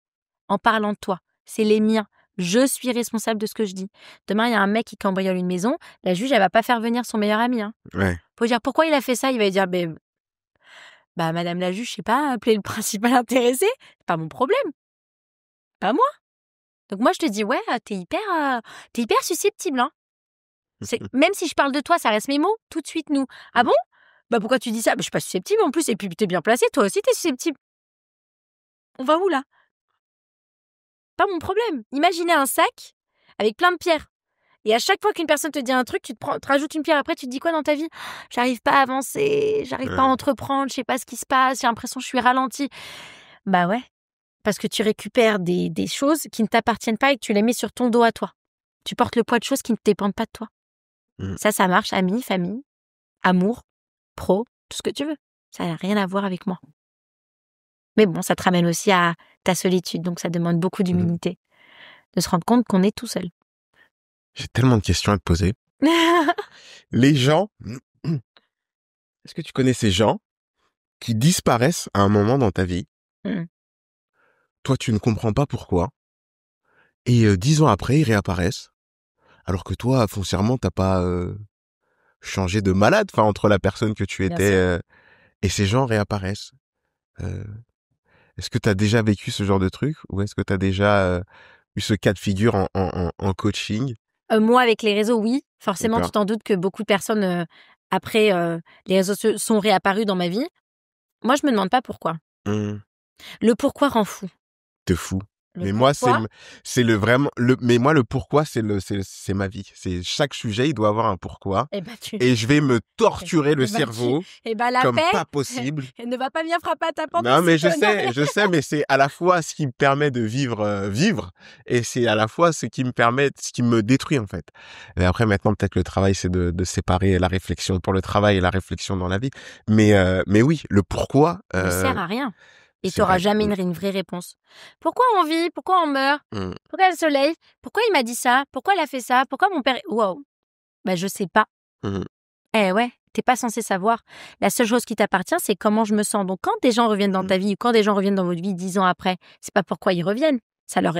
en parlant de toi. C'est les miens. Je suis responsable de ce que je dis. Demain, il y a un mec qui cambriole une maison. La juge, elle va pas faire venir son meilleur ami. Hein. Ouais. Faut dire pourquoi il a fait ça. Il va dire, bah, madame la juge, je sais pas, appeler le principal intéressé. C'est pas mon problème. Pas moi. Donc moi, je te dis, ouais, t'es hyper susceptible. Hein. Même si je parle de toi, ça reste mes mots. Tout de suite, nous. Ah bon? Bah, pourquoi tu dis ça? Bah, je suis pas susceptible en plus. Et puis, t'es bien placé. Toi aussi, t'es susceptible. On va où, là? Pas mon problème. Imaginez un sac avec plein de pierres. Et à chaque fois qu'une personne te dit un truc, tu te rajoutes une pierre. Après, tu te dis quoi dans ta vie? J'arrive pas à avancer, j'arrive pas à entreprendre, je sais pas ce qui se passe, j'ai l'impression que je suis ralentie. Bah ouais, parce que tu récupères des choses qui ne t'appartiennent pas et que tu les mets sur ton dos à toi. Tu portes le poids de choses qui ne dépendent pas de toi. Ça marche, amis, famille, amour, pro, tout ce que tu veux. Ça n'a rien à voir avec moi. Mais bon, ça te ramène aussi à ta solitude, donc ça demande beaucoup d'humilité. De se rendre compte qu'on est tout seul. J'ai tellement de questions à te poser. Les gens, est-ce que tu connais ces gens qui disparaissent à un moment dans ta vie? Toi, tu ne comprends pas pourquoi. Et 10 ans après, ils réapparaissent. Alors que toi, foncièrement, t'as pas changé de malade, enfin, entre la personne que tu étais et ces gens réapparaissent. Est-ce que tu as déjà vécu ce genre de truc ou est-ce que tu as déjà eu ce cas de figure en coaching? Moi, avec les réseaux, oui. Forcément, tu t'en doutes que beaucoup de personnes, après, les réseaux sont réapparus dans ma vie. Moi, je me demande pas pourquoi. Le pourquoi rend fou. Te fou. Mais moi, c'est le vraiment mais moi le pourquoi c'est ma vie. C'est chaque sujet, il doit avoir un pourquoi. Et je vais me torturer le cerveau comme pas possible. Elle ne va pas bien frapper à ta porte. Non, mais je sais, mais c'est à la fois ce qui me permet de vivre, et c'est à la fois ce qui me détruit en fait. Et après maintenant peut-être le travail c'est de séparer la réflexion pour le travail et la réflexion dans la vie. Mais oui, le pourquoi. Ne sert à rien. Et tu n'auras jamais une vraie réponse. Pourquoi on vit? Pourquoi on meurt? Pourquoi le soleil? Pourquoi il m'a dit ça? Pourquoi il a fait ça? Pourquoi mon père... Wow. Je sais pas. Eh ouais, t'es pas censé savoir. La seule chose qui t'appartient, c'est comment je me sens. Donc quand des gens reviennent dans ta vie ou quand des gens reviennent dans votre vie 10 ans après, c'est pas pourquoi ils reviennent. Ça leur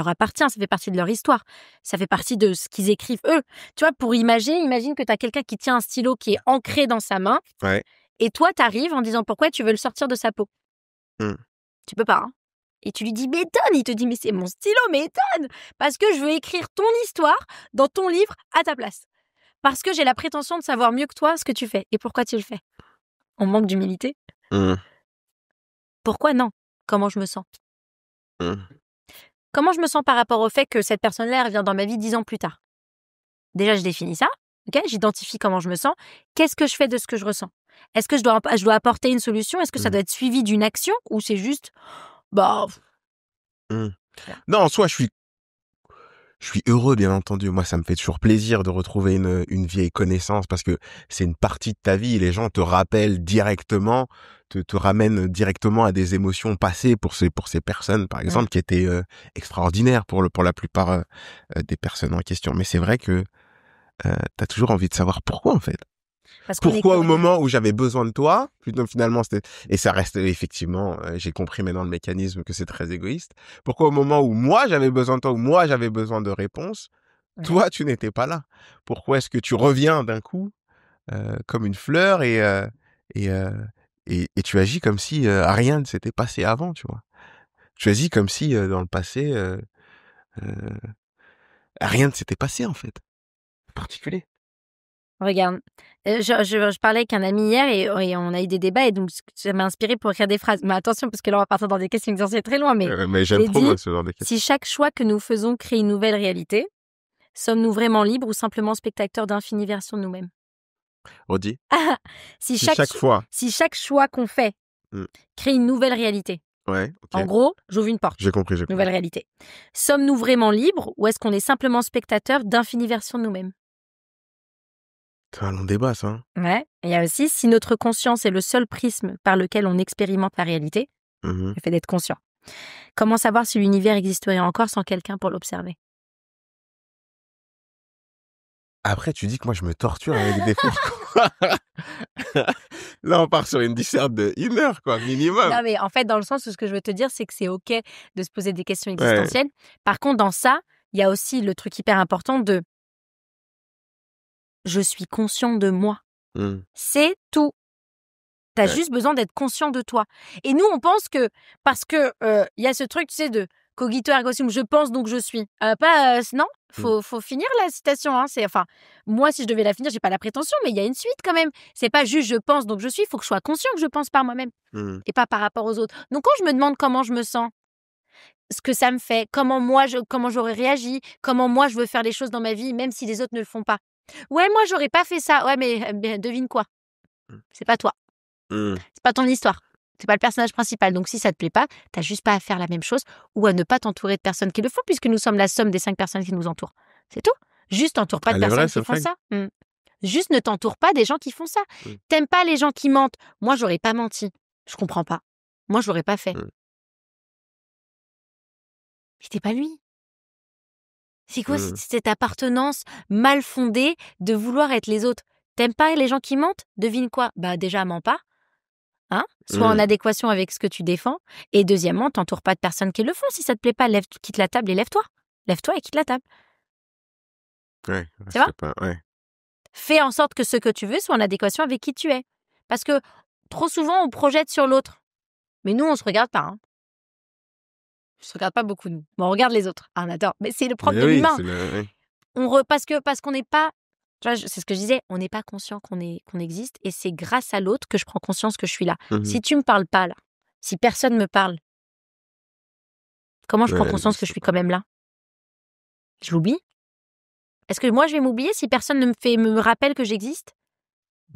appartient, ça fait partie de leur histoire. Ça fait partie de ce qu'ils écrivent eux. Tu vois, pour imagine que t'as quelqu'un qui tient un stylo qui est ancré dans sa main. Ouais. Et toi, t'arrives en disant pourquoi tu veux le sortir de sa peau. Tu peux pas, hein. Et tu lui dis, mais étonne. Il te dit, mais c'est mon stylo, mais étonne. Parce que je veux écrire ton histoire dans ton livre à ta place. Parce que j'ai la prétention de savoir mieux que toi ce que tu fais. Et pourquoi tu le fais? On manque d'humilité. Pourquoi non? Comment je me sens? Comment je me sens par rapport au fait que cette personne-là revient dans ma vie 10 ans plus tard? Déjà, je définis ça. Okay, j'identifie comment je me sens. Qu'est-ce que je fais de ce que je ressens? Est-ce que je dois apporter une solution? Est-ce que ça doit être suivi d'une action? Ou c'est juste... Non, en soi, je suis heureux, bien entendu. Moi, ça me fait toujours plaisir de retrouver une vieille connaissance parce que c'est une partie de ta vie. Les gens te rappellent directement, te ramènent directement à des émotions passées pour ces personnes, par exemple, qui étaient extraordinaires pour la plupart des personnes en question. Mais c'est vrai que t'as toujours envie de savoir pourquoi, en fait. Pourquoi au moment où j'avais besoin de toi, finalement c'était, et ça reste effectivement, j'ai compris maintenant le mécanisme que c'est très égoïste. Pourquoi au moment où moi j'avais besoin de toi, où moi j'avais besoin de réponses, toi tu n'étais pas là? Pourquoi est-ce que tu reviens d'un coup comme une fleur et tu agis comme si rien ne s'était passé avant, tu vois? Tu agis comme si dans le passé rien ne s'était passé en fait, particulier. Regarde, je parlais avec un ami hier et on a eu des débats et donc ça m'a inspiré pour écrire des phrases. Mais attention, parce que là, on va partir dans des questions qui sont très loin. Mais j'aime trop moi, ce genre de questions. Si chaque choix que nous faisons crée une nouvelle réalité, sommes-nous vraiment libres ou simplement spectateurs d'infinies versions de nous-mêmes? Redis. Si chaque choix qu'on fait crée une nouvelle réalité. Ouais, ok. En gros, j'ouvre une porte. J'ai compris. Nouvelle réalité. Sommes-nous vraiment libres ou est-ce qu'on est simplement spectateurs d'infinies versions de nous-mêmes? C'est un long débat, ça. Ouais. Il y a aussi, si notre conscience est le seul prisme par lequel on expérimente la réalité, le fait d'être conscient, comment savoir si l'univers existerait encore sans quelqu'un pour l'observer? Après, tu dis que moi, je me torture avec des pourquoi. Là, on part sur une disserte de 1 heure, quoi, minimum. Non, mais en fait, dans le sens où ce que je veux te dire, c'est que c'est OK de se poser des questions existentielles. Par contre, dans ça, il y a aussi le truc hyper important de je suis conscient de moi. C'est tout. T'as juste besoin d'être conscient de toi. Et nous, on pense que, parce que y a ce truc, tu sais, de cogito ergo sum, je pense donc je suis. Non, faut finir la citation. Hein. Moi, si je devais la finir, j'ai pas la prétention, mais il y a une suite quand même. C'est pas juste je pense donc je suis, il faut que je sois conscient que je pense par moi-même et pas par rapport aux autres. Donc quand je me demande comment je me sens, ce que ça me fait, comment j'aurais réagi, comment moi je veux faire les choses dans ma vie, même si les autres ne le font pas. Ouais, moi, j'aurais pas fait ça. Ouais, mais devine quoi? C'est pas toi. C'est pas ton histoire. C'est pas le personnage principal. Donc, si ça te plaît pas, t'as juste pas à faire la même chose ou à ne pas t'entourer de personnes qui le font puisque nous sommes la somme des 5 personnes qui nous entourent. C'est tout. Juste t'entoure pas de personnes qui font ça. Juste ne t'entoure pas des gens qui font ça. T'aimes pas les gens qui mentent. Moi, j'aurais pas menti. Je comprends pas. Moi, je l'aurais pas fait. C'était pas lui. C'est quoi cette appartenance mal fondée de vouloir être les autres? T'aimes pas les gens qui mentent? Devine quoi? Déjà, mens pas. Hein? Sois en adéquation avec ce que tu défends. Et deuxièmement, t'entoures pas de personnes qui le font. Si ça te plaît pas, quitte la table et lève-toi. Lève-toi et quitte la table. Ouais. Tu vois? Fais en sorte que ce que tu veux soit en adéquation avec qui tu es. Parce que trop souvent, on projette sur l'autre. Mais nous, on se regarde pas. Hein. On se regarde pas beaucoup, nous. Bon, on regarde les autres. Ah, on adore. Mais c'est le propre de l'humain. Parce qu'on n'est pas... C'est ce que je disais, on n'est pas conscient qu'on existe et c'est grâce à l'autre que je prends conscience que je suis là. Si tu me parles pas là, si personne me parle, Comment je prends conscience que je suis quand même là? Je l'oublie? Est-ce que moi, je vais m'oublier si personne ne me rappelle que j'existe?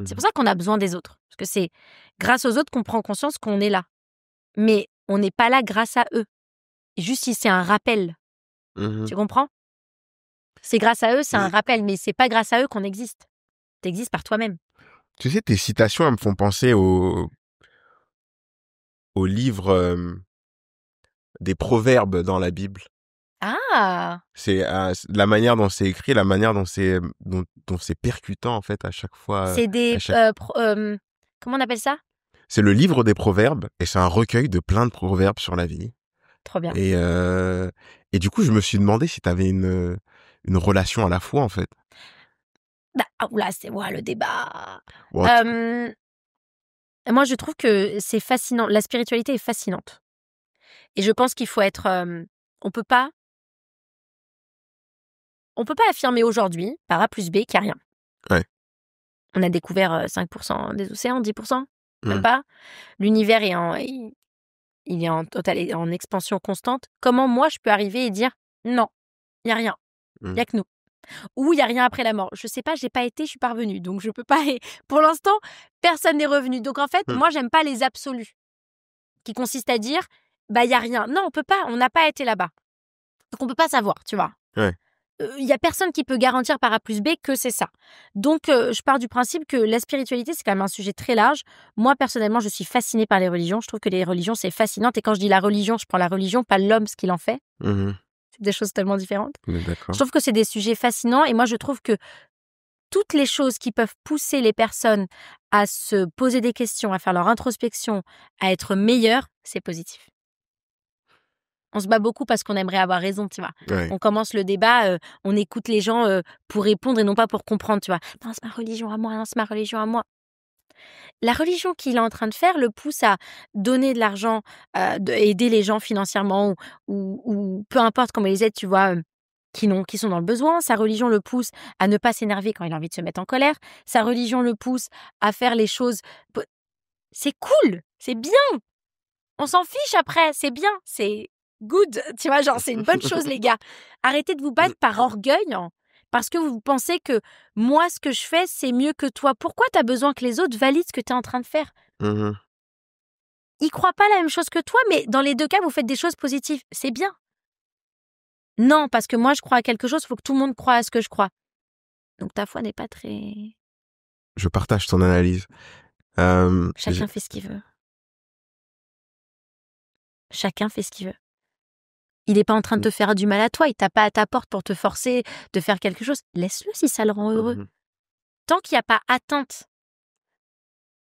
C'est pour ça qu'on a besoin des autres. Parce que c'est grâce aux autres qu'on prend conscience qu'on est là. Mais on n'est pas là grâce à eux. Juste si c'est un rappel. Tu comprends? C'est grâce à eux, c'est un rappel. Mais c'est pas grâce à eux qu'on existe. Tu existes par toi-même. Tu sais, tes citations, elles me font penser au livre des proverbes dans la Bible. Ah! C'est la manière dont c'est écrit, la manière dont c'est percutant en fait à chaque fois. C'est des comment on appelle ça? C'est le livre des proverbes et c'est un recueil de plein de proverbes sur la vie. Trop bien. Et du coup, je me suis demandé si tu avais une relation à la foi en fait. Oula, c'est moi le débat. Ouais, Moi, je trouve que c'est fascinant. La spiritualité est fascinante. Et je pense qu'il faut être. On peut pas affirmer aujourd'hui, par A plus B, qu'il n'y a rien. Ouais. On a découvert 5% des océans, 10%, même pas. L'univers est en expansion constante. Comment moi, je peux arriver et dire non, il n'y a rien, il n'y a que nous. Ou il n'y a rien après la mort. Je sais pas, j'ai pas été, je suis pas revenue. Donc je peux pas. Pour l'instant, personne n'est revenu. Donc en fait, moi, j'aime pas les absolus qui consistent à dire il y a rien. Non, on peut pas, on n'a pas été là-bas. Donc on peut pas savoir, tu vois. Ouais. Il y a personne qui peut garantir par A plus B que c'est ça. Donc je pars du principe que la spiritualité, c'est quand même un sujet très large. Moi, personnellement, je suis fascinée par les religions. Je trouve que les religions, c'est fascinant. Et quand je dis la religion, je prends la religion, pas l'homme, ce qu'il en fait. C'est des choses tellement différentes. D'accord. Je trouve que c'est des sujets fascinants. Et moi, je trouve que toutes les choses qui peuvent pousser les personnes à se poser des questions, à faire leur introspection, à être meilleures, c'est positif. On se bat beaucoup parce qu'on aimerait avoir raison, tu vois. Ouais. On commence le débat, on écoute les gens pour répondre et non pas pour comprendre, tu vois. Non, c'est ma religion à moi, non, c'est ma religion à moi. La religion qu'il est en train de faire le pousse à donner de l'argent, aider les gens financièrement ou peu importe comment ils aident, tu vois, qui sont dans le besoin. Sa religion le pousse à ne pas s'énerver quand il a envie de se mettre en colère. Sa religion le pousse à faire les choses... C'est cool, c'est bien. On s'en fiche après, c'est bien, c'est good. Tu vois, genre, c'est une bonne chose, les gars. Arrêtez de vous battre par orgueil, parce que vous pensez que moi, ce que je fais, c'est mieux que toi. Pourquoi tu as besoin que les autres valident ce que tu es en train de faire? Ils croient pas la même chose que toi, mais dans les deux cas, vous faites des choses positives. C'est bien. Non, parce que moi, je crois à quelque chose, il faut que tout le monde croie à ce que je crois. Donc ta foi n'est pas très... Je partage ton analyse. Chacun fait ce qu'il veut. Chacun fait ce qu'il veut. Il n'est pas en train de te faire du mal à toi. Il tape pas à ta porte pour te forcer de faire quelque chose. Laisse-le si ça le rend heureux. Tant qu'il n'y a pas atteinte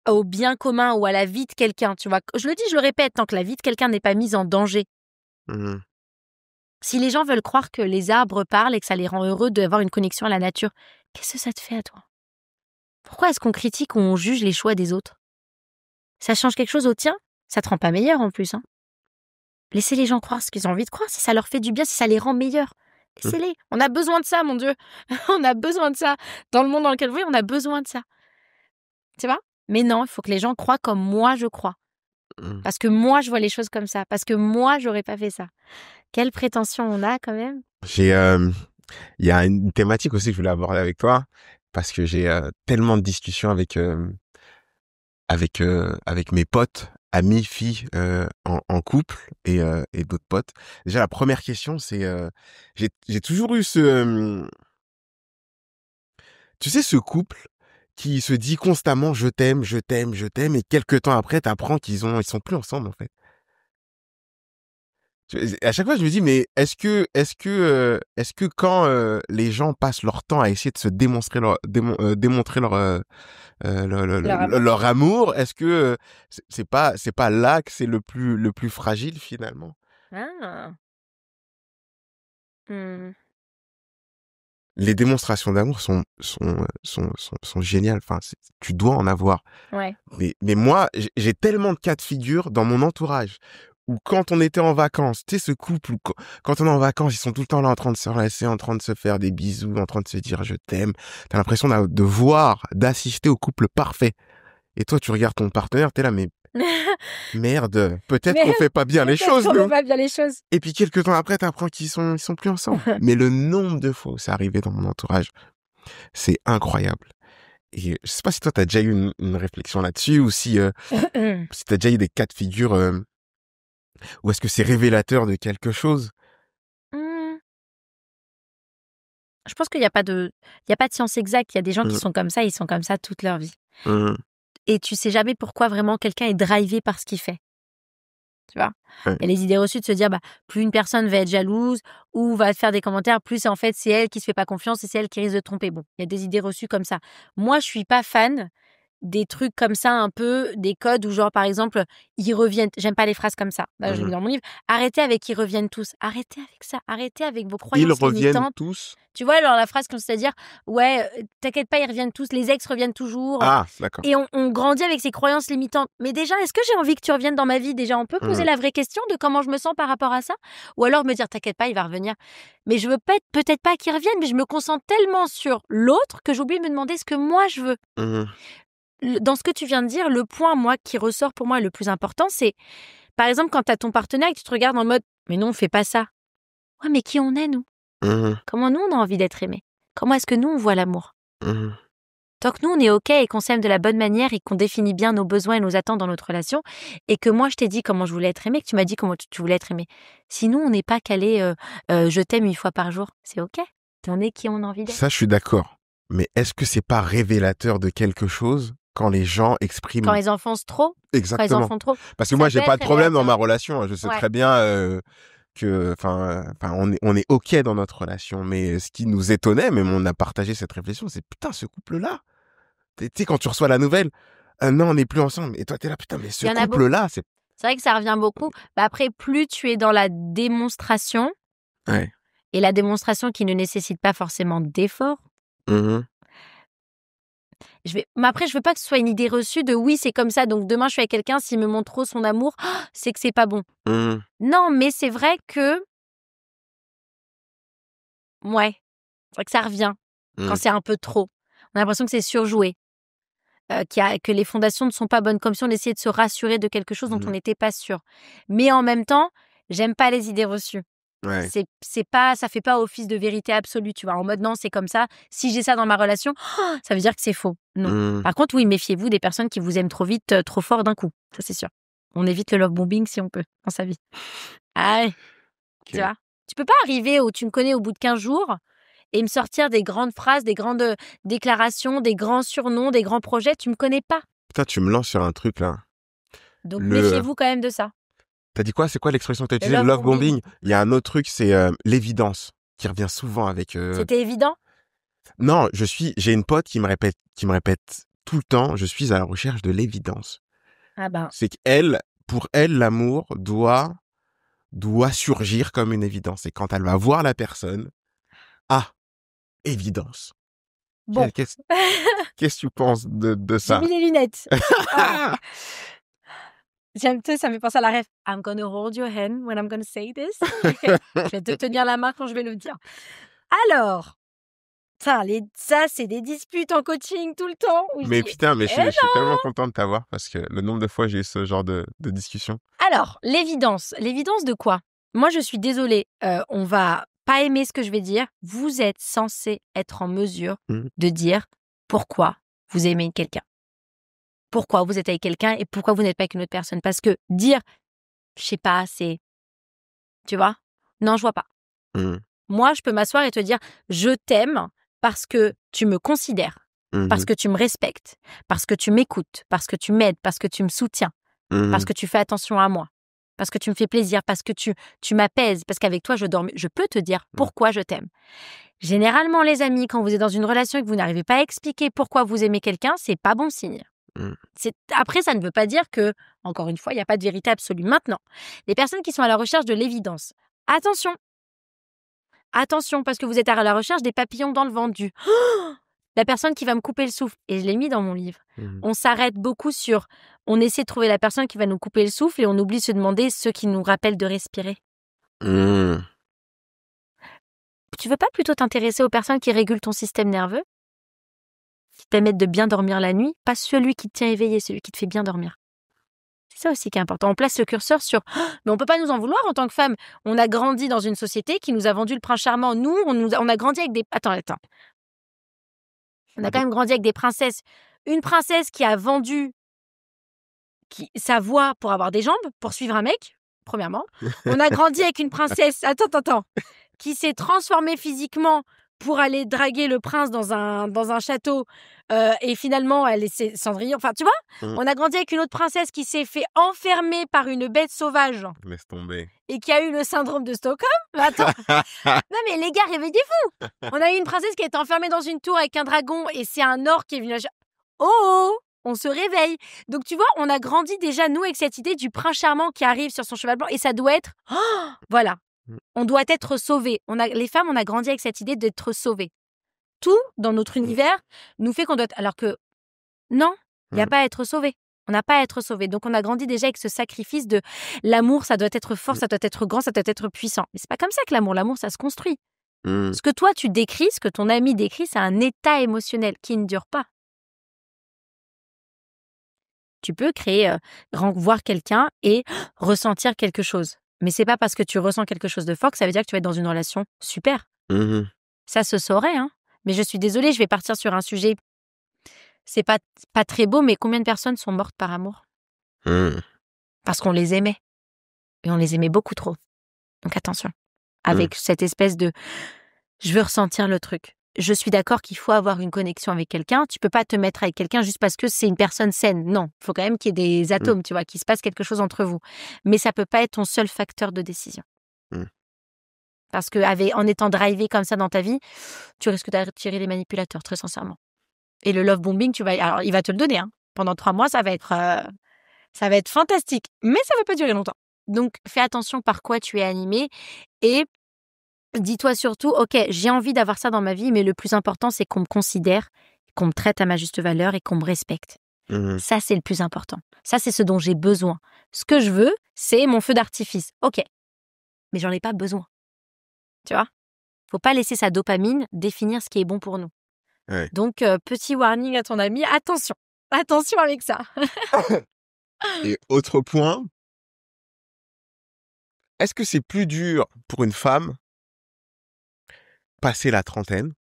au bien commun ou à la vie de quelqu'un, tu vois. Je le dis, je le répète, tant que la vie de quelqu'un n'est pas mise en danger. Si les gens veulent croire que les arbres parlent et que ça les rend heureux d'avoir une connexion à la nature, qu'est-ce que ça te fait à toi? Pourquoi est-ce qu'on critique ou on juge les choix des autres? Ça change quelque chose au tien? Ça te rend pas meilleur en plus, hein. Laissez les gens croire ce qu'ils ont envie de croire, si ça leur fait du bien, si ça les rend meilleurs. Laissez-les. On a besoin de ça, mon Dieu. On a besoin de ça. Dans le monde dans lequel vous vivez, on a besoin de ça. Tu vois? Mais non, il faut que les gens croient comme moi je crois. Parce que moi, je vois les choses comme ça. Parce que moi, j'aurais pas fait ça. Quelle prétention on a quand même. Il y a une thématique aussi que je voulais aborder avec toi, parce que j'ai tellement de discussions avec mes potes, amis, filles en couple et d'autres potes. Déjà, la première question, c'est j'ai toujours eu tu sais, ce couple qui se dit constamment je t'aime, je t'aime, je t'aime, et quelques temps après, t'apprends ils sont plus ensemble en fait. À chaque fois, je me dis, mais est-ce que quand les gens passent leur temps à essayer de se démontrer leur amour, est-ce que c'est pas là que c'est le plus fragile finalement? Ah. Les démonstrations d'amour sont géniales. Enfin, tu dois en avoir. Ouais. Mais moi, j'ai tellement de cas de figure dans mon entourage où quand on était en vacances, tu sais, ce couple, quand on est en vacances, ils sont tout le temps là en train de se relacer, en train de se faire des bisous, en train de se dire je t'aime. T'as l'impression d'assister au couple parfait. Et toi, tu regardes ton partenaire, t'es là, mais Merde, peut-être qu'on fait pas bien les choses, on nous. fait pas bien les choses. Et puis quelques temps après, t'apprends qu'ils sont plus ensemble. Mais le nombre de fois où c'est arrivé dans mon entourage, c'est incroyable. Et je sais pas si toi t'as déjà eu une réflexion là-dessus ou si t'as déjà eu des cas de figure où est-ce que c'est révélateur de quelque chose. Je pense qu'il y a pas de science exacte. Il y a des gens qui sont comme ça, ils sont comme ça toute leur vie. Et tu sais jamais pourquoi vraiment quelqu'un est drivé par ce qu'il fait. Tu vois, il y a les idées reçues de se dire plus une personne va être jalouse ou va faire des commentaires, plus en fait c'est elle qui se fait pas confiance et c'est elle qui risque de tromper. Bon, il y a des idées reçues comme ça. Moi, je suis pas fan des trucs comme ça, un peu des codes où genre par exemple ils reviennent. J'aime pas les phrases comme ça. Là, je l'ai mis dans mon livre. Arrêtez avec ils reviennent tous. Arrêtez avec ça. Arrêtez avec vos croyances Ils reviennent limitantes. tous. Tu vois, alors la phrase consiste à dire ouais, t'inquiète pas, ils reviennent tous, les ex reviennent toujours. Ah, d'accord. Et on grandit avec ces croyances limitantes. Mais déjà, est-ce que j'ai envie que tu reviennes dans ma vie? Déjà, on peut poser la vraie question de comment je me sens par rapport à ça? Ou alors me dire t'inquiète pas, il va revenir. Mais je veux peut-être pas qu'il revienne, mais je me concentre tellement sur l'autre que j'oublie de me demander ce que moi je veux. Dans ce que tu viens de dire, le point, moi, qui ressort pour moi le plus important, c'est, par exemple, quand tu as ton partenaire et que tu te regardes en mode « Mais non, on fait pas ça. » Ouais, mais qui on est, nous? Comment nous, on a envie d'être aimés? Comment est-ce que nous, on voit l'amour? Tant que nous, on est OK et qu'on s'aime de la bonne manière et qu'on définit bien nos besoins et nos attentes dans notre relation, et que moi, je t'ai dit comment je voulais être aimée, que tu m'as dit comment tu voulais être aimée. Si nous, on n'est pas calé je t'aime 8 fois par jour, c'est OK. On est qui on a envie d'être. Ça, je suis d'accord. Mais est-ce que c'est pas révélateur de quelque chose quand les gens expriment... Quand ils enfoncent trop? Exactement. Quand ils en font trop. Parce que moi, j'ai pas de problème dans ma relation. Je sais très bien que, on est OK dans notre relation. Mais ce qui nous étonnait, même on a partagé cette réflexion, c'est putain, ce couple-là. Tu sais, quand tu reçois la nouvelle, non, on n'est plus ensemble. Et toi, t'es là, putain, mais ce couple-là, c'est... C'est vrai que ça revient beaucoup. Après, plus tu es dans la démonstration, et la démonstration qui ne nécessite pas forcément d'effort. Mais après, je veux pas que ce soit une idée reçue de oui, c'est comme ça, donc demain je suis avec quelqu'un, s'il me montre trop son amour, c'est que c'est pas bon. Non, mais c'est vrai que... Ouais, c'est vrai que ça revient quand c'est un peu trop. On a l'impression que c'est surjoué, que les fondations ne sont pas bonnes, comme si on essayait de se rassurer de quelque chose dont on n'était pas sûr. Mais en même temps, j'aime pas les idées reçues. C'est pas, ça fait pas office de vérité absolue, tu vois. En mode non, c'est comme ça. Si j'ai ça dans ma relation, ça veut dire que c'est faux. Non. Par contre, oui, méfiez-vous des personnes qui vous aiment trop vite, trop fort d'un coup. Ça, c'est sûr. On évite le love bombing si on peut dans sa vie. Ah ouais. Tu vois. Tu peux pas arriver où tu me connais au bout de 15 jours et me sortir des grandes phrases, des grandes déclarations, des grands surnoms, des grands projets. Tu me connais pas. Putain, tu me lances sur un truc là. Donc méfiez-vous quand même de ça. T'as dit quoi? C'est quoi l'expression que t'as utilisée? Le love bombing. Il y a un autre truc, c'est l'évidence, qui revient souvent avec... C'était évident? Non, j'ai une pote qui me répète tout le temps, je suis à la recherche de l'évidence. Ah ben. C'est pour elle, l'amour doit surgir comme une évidence. Et quand elle va voir la personne, évidence. Bon. Qu'est-ce que tu penses de ça? J'ai mis les lunettes. J'aime, ça me fait penser à la rêve. I'm gonna hold your hand when I'm gonna say this. Okay. Je vais te tenir la main quand je vais le dire. Alors, ça, c'est des disputes en coaching tout le temps. Mais putain, mais je suis tellement content de t'avoir parce que le nombre de fois j'ai eu ce genre de discussion. Alors, l'évidence. L'évidence de quoi? Moi, je suis désolée. On va pas aimer ce que je vais dire. Vous êtes censé être en mesure de dire pourquoi vous aimez quelqu'un. Pourquoi vous êtes avec quelqu'un et pourquoi vous n'êtes pas avec une autre personne. Parce que dire, je sais pas, c'est... Tu vois? Non, je vois pas. Moi, je peux m'asseoir et te dire, je t'aime parce que tu me considères, parce que tu me respectes, parce que tu m'écoutes, parce que tu m'aides, parce que tu me soutiens, parce que tu fais attention à moi, parce que tu me fais plaisir, parce que tu m'apaises, parce qu'avec toi, je dors. Je peux te dire pourquoi je t'aime. Généralement, les amis, quand vous êtes dans une relation et que vous n'arrivez pas à expliquer pourquoi vous aimez quelqu'un, c'est pas bon signe. Après, ça ne veut pas dire que, encore une fois, il n'y a pas de vérité absolue. Maintenant, les personnes qui sont à la recherche de l'évidence, attention, parce que vous êtes à la recherche des papillons dans le ventre la personne qui va me couper le souffle. Et je l'ai mis dans mon livre. On s'arrête beaucoup sur, on essaie de trouver la personne qui va nous couper le souffle et on oublie de se demander ce qui nous rappelle de respirer. Tu veux pas plutôt t'intéresser aux personnes qui régulent ton système nerveux? Qui te permettent de bien dormir la nuit, pas celui qui te tient éveillé, celui qui te fait bien dormir. C'est ça aussi qui est important. On place le curseur sur mais on peut pas nous en vouloir en tant que femme. On a grandi dans une société qui nous a vendu le prince charmant. Nous, on a grandi avec des... Attends. On a quand même grandi avec des princesses. Une princesse qui a vendu sa voix pour avoir des jambes, pour suivre un mec, premièrement. On a grandi avec une princesse... Attends. Qui s'est transformée physiquement pour aller draguer le prince dans un château et finalement elle est Cendrillon. Enfin, tu vois, on a grandi avec une autre princesse qui s'est fait enfermer par une bête sauvage. Laisse tomber. Et qui a eu le syndrome de Stockholm. Attends. Non mais les gars, réveillez-vous. On a eu une princesse qui a été enfermée dans une tour avec un dragon et c'est un orc qui est venu... Oh, on se réveille. Donc tu vois, on a grandi déjà nous avec cette idée du prince charmant qui arrive sur son cheval blanc et ça doit être... Oh, voilà. On doit être sauvés. Les femmes, on a grandi avec cette idée d'être sauvées. Tout, dans notre univers, nous fait qu'on doit être... Alors que, non, il n'y a pas à être sauvé. On n'a pas à être sauvé. Donc, on a grandi déjà avec ce sacrifice de l'amour, ça doit être fort, ça doit être grand, ça doit être puissant. Mais c'est pas comme ça que l'amour. L'amour, ça se construit. Ce que toi, tu décris, ce que ton ami décrit, c'est un état émotionnel qui ne dure pas. Tu peux voir quelqu'un et ressentir quelque chose. Mais c'est pas parce que tu ressens quelque chose de fort que ça veut dire que tu vas être dans une relation super. Ça se saurait, hein. Mais je suis désolée, je vais partir sur un sujet. C'est pas très beau, mais combien de personnes sont mortes par amour ? Parce qu'on les aimait. Et on les aimait beaucoup trop. Donc attention. Avec cette espèce de... Je veux ressentir le truc. Je suis d'accord qu'il faut avoir une connexion avec quelqu'un. Tu peux pas te mettre avec quelqu'un juste parce que c'est une personne saine. Non, il faut quand même qu'il y ait des atomes, tu vois, qu'il se passe quelque chose entre vous. Mais ça peut pas être ton seul facteur de décision. Parce que en étant drivé comme ça dans ta vie, tu risques d'attirer les manipulateurs, très sincèrement. Et le love bombing, alors il va te le donner. Hein. Pendant 3 mois, ça va être fantastique. Mais ça va pas durer longtemps. Donc, fais attention par quoi tu es animé et dis-toi surtout, ok, j'ai envie d'avoir ça dans ma vie, mais le plus important, c'est qu'on me considère, qu'on me traite à ma juste valeur et qu'on me respecte. Ça, c'est le plus important. Ça, c'est ce dont j'ai besoin. Ce que je veux, c'est mon feu d'artifice. Ok, mais j'en ai pas besoin. Tu vois ? Faut pas laisser sa dopamine définir ce qui est bon pour nous. Ouais. Donc, petit warning à ton ami, attention avec ça. Et autre point, est-ce que c'est plus dur pour une femme passer la trentaine,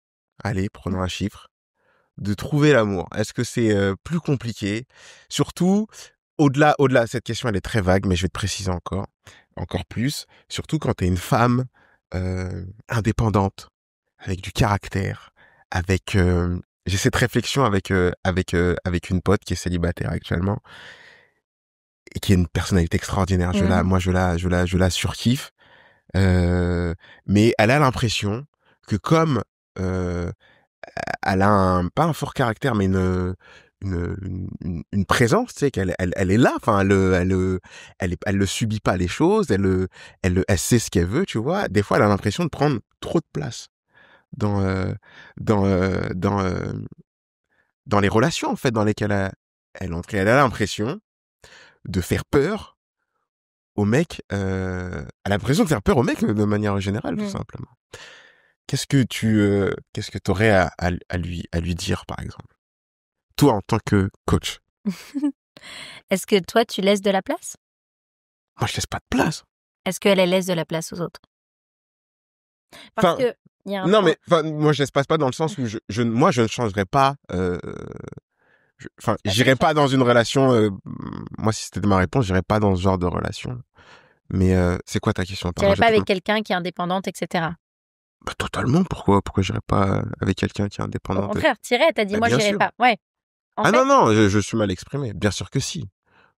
allez, prenons un chiffre, de trouver l'amour? Est-ce que c'est plus compliqué? Surtout, au-delà, cette question, elle est très vague, mais je vais te préciser encore plus. Surtout quand tu es une femme indépendante, avec du caractère, avec... j'ai cette réflexion avec une pote qui est célibataire actuellement et qui est une personnalité extraordinaire. Je la surkiffe. Mais elle a l'impression que comme elle a pas un fort caractère, mais une présence, tu sais, qu'elle est là. Enfin, elle le subit pas les choses. Elle sait ce qu'elle veut, tu vois. Des fois, elle a l'impression de prendre trop de place dans les relations en fait dans lesquelles elle entre. Elle a l'impression de faire peur aux mecs. Elle a l'impression de faire peur aux mecs de manière générale, tout simplement. Qu'est-ce que t'aurais à lui dire, par exemple, toi en tant que coach? Est-ce que toi tu laisses de la place? Moi, je laisse pas de place. Est-ce qu'elle laisse de la place aux autres? Parce que y a un non, point... mais moi je laisse pas dans le sens où moi je ne changerais pas. J'irais pas dans une relation. Moi, si c'était ma réponse, j'irais pas dans ce genre de relation. Mais c'est quoi ta question? J'irais pas avec quelqu'un qui est indépendante, etc. Bah, totalement. Pourquoi j'irais pas avec quelqu'un qui est indépendant? Au contraire, t'irais, t'as dit moi j'irais pas. Ouais. Non, je suis mal exprimé. Bien sûr que si.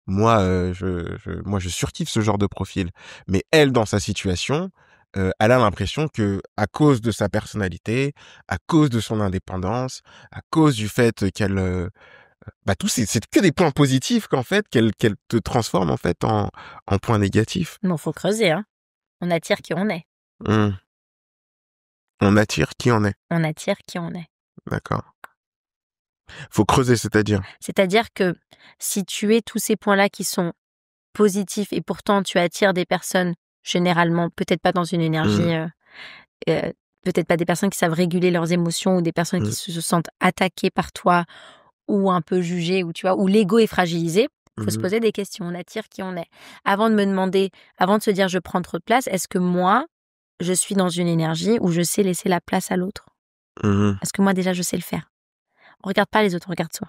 Moi, je surkiffe ce genre de profil. Mais elle, dans sa situation, elle a l'impression que, à cause de sa personnalité, à cause de son indépendance, à cause du fait qu'elle, c'est que des points positifs qu'en fait, qu'elle te transforme en fait en points négatifs. Non, faut creuser, hein. On attire qui on est. On attire qui on est. On attire qui on est. D'accord. Faut creuser, c'est-à-dire? C'est-à-dire que si tu es tous ces points-là qui sont positifs et pourtant tu attires des personnes, généralement, peut-être pas dans une énergie, peut-être pas des personnes qui savent réguler leurs émotions ou des personnes qui se sentent attaquées par toi ou un peu jugées ou tu vois, où l'ego est fragilisé, Il faut se poser des questions. On attire qui on est. Avant de se dire je prends trop de place, est-ce que moi, je suis dans une énergie où je sais laisser la place à l'autre? Est-ce que moi, déjà, je sais le faire? On regarde pas les autres, on regarde soi.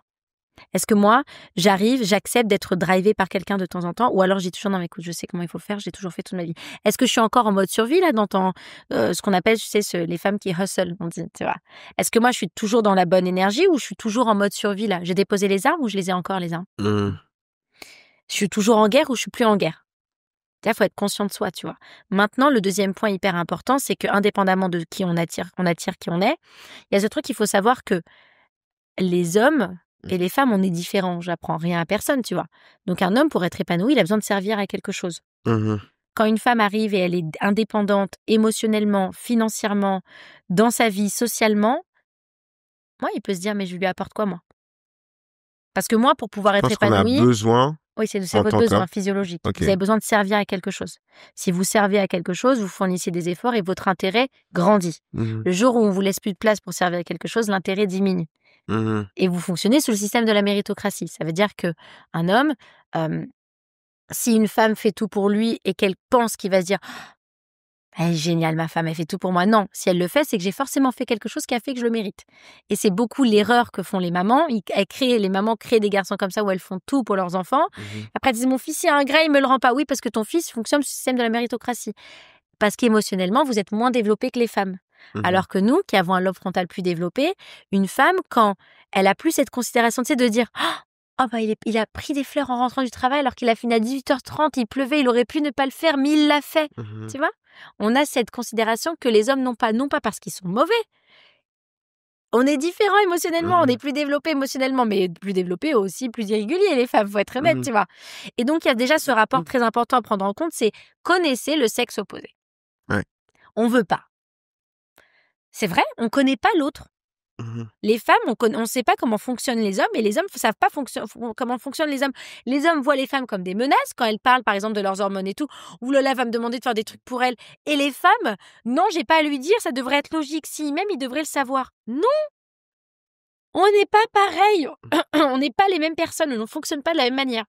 Est-ce que moi, j'accepte d'être drivée par quelqu'un de temps en temps, ou alors j'ai toujours, non mais écoute, je sais comment il faut faire, j'ai toujours fait toute ma vie. Est-ce que je suis encore en mode survie là dans ce qu'on appelle, tu sais, les femmes qui hustle, on dit, tu vois. Est-ce que moi je suis toujours dans la bonne énergie ou je suis toujours en mode survie là? J'ai déposé les armes ou je les ai encore les armes? Je suis toujours en guerre ou je suis plus en guerre? Il faut être conscient de soi, tu vois. Maintenant, le deuxième point hyper important, c'est que indépendamment de qui on attire qui on est, il y a ce truc qu'il faut savoir que les hommes et les femmes, on est différents. J'apprends rien à personne, tu vois. Donc, un homme, pour être épanoui, il a besoin de servir à quelque chose. Quand une femme arrive et elle est indépendante émotionnellement, financièrement, dans sa vie, socialement, moi, il peut se dire, mais je lui apporte quoi, moi? Parce que moi, pour pouvoir être épanoui... qu'on a besoin... Oui, c'est votre besoin physiologique. Okay. Vous avez besoin de servir à quelque chose. Si vous servez à quelque chose, vous fournissez des efforts et votre intérêt grandit. Le jour où on vous laisse plus de place pour servir à quelque chose, l'intérêt diminue. Et vous fonctionnez sous le système de la méritocratie. Ça veut dire que un homme, si une femme fait tout pour lui et qu'elle pense qu'il va se dire « Elle est géniale, ma femme, elle fait tout pour moi ». Non, si elle le fait, c'est que j'ai forcément fait quelque chose qui a fait que je le mérite. Et c'est beaucoup l'erreur que font les mamans. Les mamans créent des garçons comme ça où elles font tout pour leurs enfants. Après, elles disent « Mon fils est ingrat, il me le rend pas ». Oui, parce que ton fils fonctionne sous le système de la méritocratie. Parce qu'émotionnellement, vous êtes moins développés que les femmes. Alors que nous, qui avons un lobe frontal plus développé, une femme, quand elle a plus cette considération, tu sais, de dire « Oh, bah, il a pris des fleurs en rentrant du travail alors qu'il a fini à 18h30, il pleuvait, il aurait pu ne pas le faire, mais il l'a fait. » Tu vois? On a cette considération que les hommes n'ont pas, non pas parce qu'ils sont mauvais. On est différents émotionnellement, on est plus développés émotionnellement, mais plus développés aussi, plus irréguliers, les femmes, faut être honnête, tu vois. Et donc, il y a déjà ce rapport très important à prendre en compte, c'est connaissez le sexe opposé. Ouais. On veut pas. C'est vrai, on connaît pas l'autre. Les femmes, on sait pas comment fonctionnent les hommes, et les hommes ne savent pas comment fonctionnent les hommes. Les hommes voient les femmes comme des menaces quand elles parlent, par exemple, de leurs hormones et tout. Ouh là là, va me demander de faire des trucs pour elle. Et les femmes, non, j'ai pas à lui dire, ça devrait être logique. Si, même, il devrait le savoir. Non! On n'est pas pareil. On n'est pas les mêmes personnes. On ne fonctionne pas de la même manière.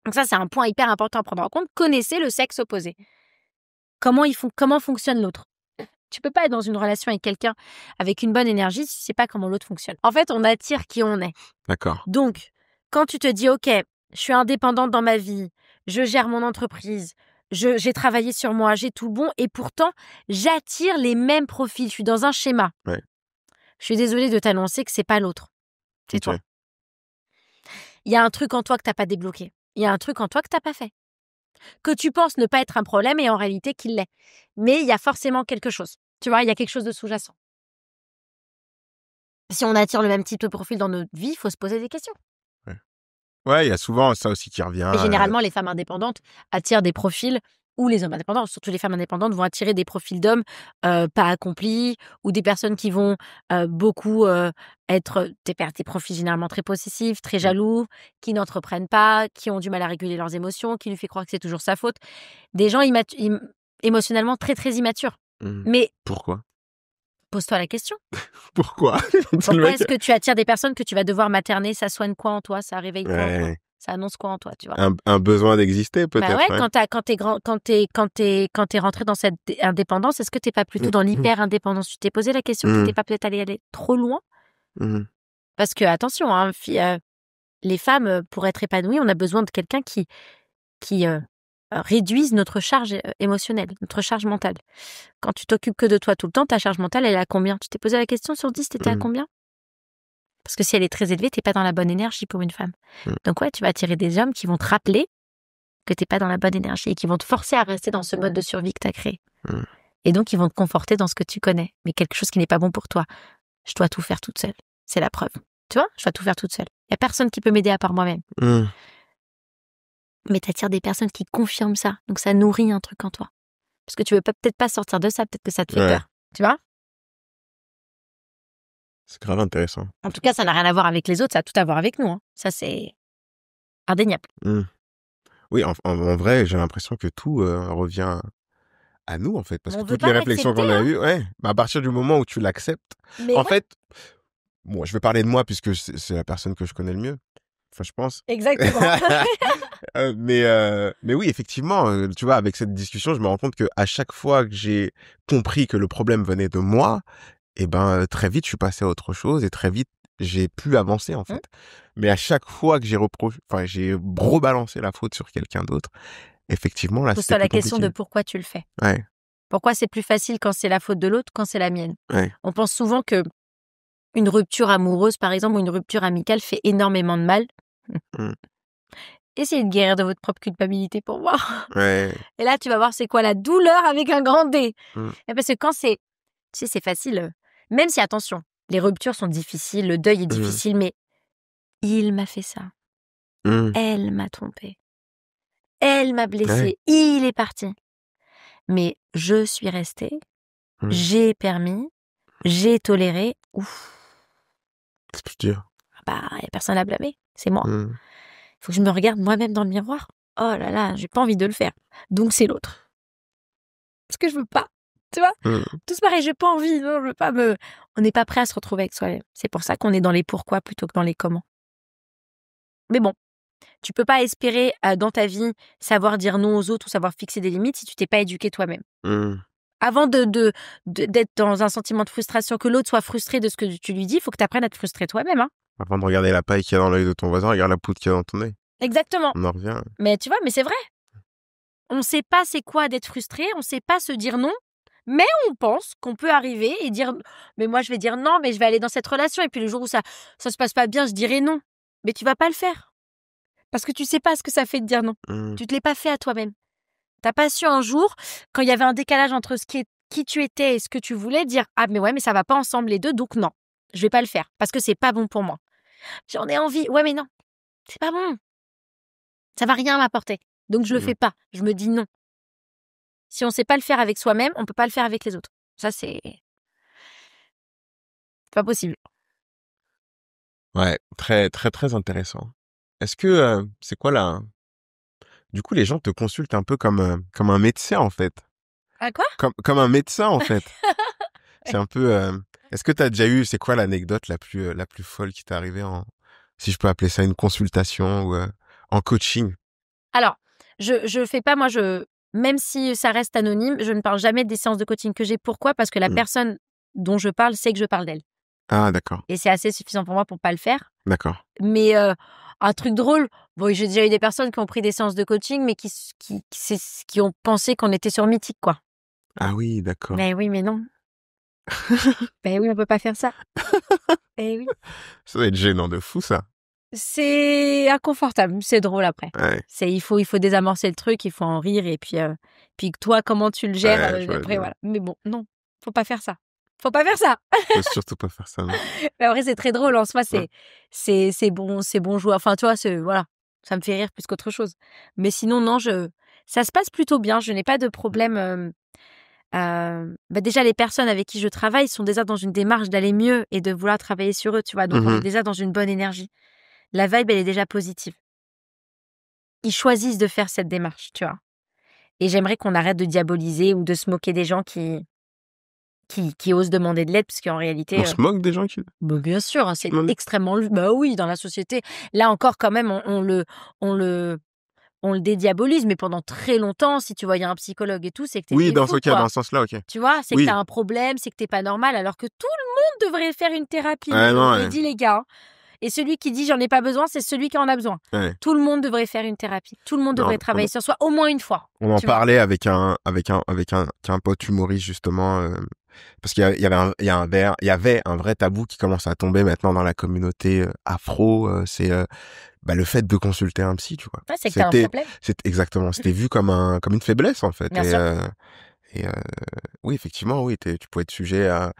Donc ça, c'est un point hyper important à prendre en compte. Connaissez le sexe opposé. Comment fonctionne l'autre? Tu peux pas être dans une relation avec quelqu'un avec une bonne énergie si tu sais pas comment l'autre fonctionne. En fait, on attire qui on est. D'accord. Donc, quand tu te dis, OK, je suis indépendante dans ma vie, je gère mon entreprise, j'ai travaillé sur moi, j'ai tout bon, et pourtant, j'attire les mêmes profils. Je suis dans un schéma. Ouais. Je suis désolée de t'annoncer que c'est pas l'autre. C'est toi. Il y a un truc en toi que t'as pas débloqué. Il y a un truc en toi que t'as pas fait. Que tu penses ne pas être un problème et en réalité qu'il l'est. Mais il y a forcément quelque chose. Tu vois, il y a quelque chose de sous-jacent. Si on attire le même type de profil dans notre vie, il faut se poser des questions. Ouais, il y a souvent ça aussi qui revient. Et généralement, les femmes indépendantes attirent des profils, ou les hommes indépendants, surtout les femmes indépendantes, vont attirer des profils d'hommes pas accomplis, ou des personnes qui vont beaucoup être des profils généralement très possessifs, très jaloux, qui n'entreprennent pas, qui ont du mal à réguler leurs émotions, qui lui fait croire que c'est toujours sa faute. Des gens émotionnellement très, très immatures. Mais pourquoi? Pose-toi la question. Pourquoi? Pourquoi est-ce que tu attires des personnes que tu vas devoir materner? Ça soigne quoi en toi? Ça réveille quoi en toi? Ça annonce quoi en toi, tu vois? Un besoin d'exister, peut-être. Bah ouais, quand t'es rentré dans cette indépendance, est-ce que t'es pas plutôt dans l'hyper-indépendance? Tu t'es posé la question que t'es pas peut-être aller trop loin? Parce que, attention, hein, les femmes, pour être épanouies, on a besoin de quelqu'un qui réduise notre charge émotionnelle, notre charge mentale. Quand tu t'occupes que de toi tout le temps, ta charge mentale, elle est à combien? Tu t'es posé la question sur 10, t'étais à combien? Parce que si elle est très élevée, t'es pas dans la bonne énergie pour une femme. Donc ouais, tu vas attirer des hommes qui vont te rappeler que t'es pas dans la bonne énergie et qui vont te forcer à rester dans ce mode de survie que t'as créé. Et donc, ils vont te conforter dans ce que tu connais, mais quelque chose qui n'est pas bon pour toi. Je dois tout faire toute seule. C'est la preuve. Tu vois, je dois tout faire toute seule. Il y a personne qui peut m'aider à part moi-même. Mais t'attires des personnes qui confirment ça. Donc, ça nourrit un truc en toi. Parce que tu veux peut-être pas sortir de ça, peut-être que ça te fait peur. Tu vois? C'est grave intéressant. En tout cas, ça n'a rien à voir avec les autres, ça a tout à voir avec nous. Hein. Ça, c'est indéniable. Oui, en vrai, j'ai l'impression que tout revient à nous, en fait. Parce que toutes les réflexions qu'on a eues, à partir du moment où tu l'acceptes, en fait, bon, je vais parler de moi puisque c'est la personne que je connais le mieux. Enfin, je pense. Exactement. Mais oui, effectivement, tu vois, avec cette discussion, je me rends compte que à chaque fois que j'ai compris que le problème venait de moi, et ben très vite, je suis passé à autre chose et très vite, j'ai pu avancer en fait. Mais à chaque fois que j'ai rebalancé la faute sur quelqu'un d'autre, effectivement, là, c'était Pose-toi plus la question de compliqué. pourquoi tu le fais. Ouais, Pourquoi c'est plus facile quand c'est la faute de l'autre, quand c'est la mienne. ouais. On pense souvent que une rupture amoureuse, par exemple, ou une rupture amicale fait énormément de mal. Mmh. Essayez de guérir de votre propre culpabilité pour voir. Ouais. Et là, tu vas voir c'est quoi la douleur avec un grand D. Mmh. Et parce que quand c'est, tu sais, c'est facile. Même si, attention, les ruptures sont difficiles, le deuil est Mmh. difficile, mais il m'a fait ça. Mmh. Elle m'a trompée. Elle m'a blessée. Ouais. Il est parti. Mais je suis restée. Mmh. J'ai permis. J'ai toléré. Ouf. C'est plus dur. Bah, il n'y a personne à blâmer. C'est moi. Mmh. Faut que je me regarde moi-même dans le miroir. Oh là là, j'ai pas envie de le faire. Donc c'est l'autre. Parce que je veux pas. Tu vois, Mmh. tous pareil, j'ai pas envie. Non, je veux pas me. On n'est pas prêt à se retrouver avec soi-même. C'est pour ça qu'on est dans les pourquoi plutôt que dans les comment. Mais bon, tu peux pas espérer dans ta vie savoir dire non aux autres ou savoir fixer des limites si tu t'es pas éduqué toi-même. Mmh. Avant d'être dans un sentiment de frustration, que l'autre soit frustré de ce que tu lui dis, il faut que tu apprennes à te frustrer toi-même. Hein. Avant de regarder la paille qu'il y a dans l'œil de ton voisin, regarde la poudre qu'il y a dans ton œil. Exactement. On en revient. Mais tu vois, mais c'est vrai. On sait pas c'est quoi d'être frustré, on sait pas se dire non, mais on pense qu'on peut arriver et dire mais moi je vais dire non, mais je vais aller dans cette relation et puis le jour où ça se passe pas bien, je dirai non. Mais tu vas pas le faire parce que tu sais pas ce que ça fait de dire non. Mmh. Tu te l'es pas fait à toi-même. T'as pas su un jour quand il y avait un décalage entre qui tu étais et ce que tu voulais dire ah mais ouais mais ça va pas ensemble les deux donc non, je vais pas le faire parce que c'est pas bon pour moi. J'en ai envie. Ouais mais non. C'est pas bon. Ça va rien m'apporter. Donc je le fais pas, je me dis non. Si on sait pas le faire avec soi-même, on peut pas le faire avec les autres. Ça, c'est pas possible. Ouais, très, très, très intéressant. Est-ce que, c'est quoi là du coup, les gens te consultent un peu comme un médecin, en fait. Ah quoi? Comme un médecin, en fait. C'est un peu, est-ce que t'as déjà eu, c'est quoi l'anecdote la plus folle qui t'est arrivée si je peux appeler ça une consultation ou, en coaching? Alors, je fais pas, moi, même si ça reste anonyme, je ne parle jamais des séances de coaching que j'ai. Pourquoi? Parce que la Mmh. personne dont je parle sait que je parle d'elle. Ah d'accord, Et c'est assez suffisant pour moi pour pas le faire. d'accord. Mais un truc drôle, bon, j'ai déjà eu des personnes qui ont pris des séances de coaching, mais qui ont pensé qu'on était sur Mythique, quoi. Ah oui, d'accord. Mais oui, mais non. Ben oui, on peut pas faire ça. Eh oui. Ça doit être gênant de fou, ça. C'est inconfortable, c'est drôle après. Ouais, Il faut désamorcer le truc, il faut en rire et puis toi, comment tu le gères ouais, je vois après, bien. voilà. Mais bon, non, faut pas faire ça. Faut pas faire ça. Faut surtout pas faire ça, non. Mais en vrai, c'est très drôle en soi, Ouais. c'est bon joueur. Enfin, tu vois, voilà, ça me fait rire plus qu'autre chose. Mais sinon, non, ça se passe plutôt bien. Je n'ai pas de problème. Déjà, les personnes avec qui je travaille sont déjà dans une démarche d'aller mieux et de vouloir travailler sur eux, tu vois. Donc, on est Mmh. déjà dans une bonne énergie. La vibe, elle est déjà positive. Ils choisissent de faire cette démarche, tu vois. Et j'aimerais qu'on arrête de diaboliser ou de se moquer des gens qui osent demander de l'aide, parce qu'en réalité, On se moque des gens qui bien sûr, hein, c'est demandent? extrêmement... Bah oui, dans la société. Là encore, quand même, on le dédiabolise, mais pendant très longtemps, si tu voyais un psychologue et tout, c'est que Oui, t'étais dans fou, ce cas, quoi. dans ce sens-là, OK. Tu vois, c'est que Oui. t'as un problème, c'est que t'es pas normal, alors que tout le monde devrait faire une thérapie. Ah Je non, vous l'ai ouais. dit, les gars. Et celui qui dit j'en ai pas besoin, c'est celui qui en a besoin. Ouais. Tout le monde devrait faire une thérapie. Tout le monde Non, devrait travailler sur soi au moins une fois. on en tu vois. parlait avec un pote humoriste, justement, parce qu'il y avait un vrai tabou qui commence à tomber maintenant dans la communauté afro, c'est le fait de consulter un psy, tu vois. Ouais, c'est que t'as un problème. Exactement, c'était vu comme une faiblesse en fait. Bien sûr. Oui, effectivement, oui, tu pouvais être sujet à,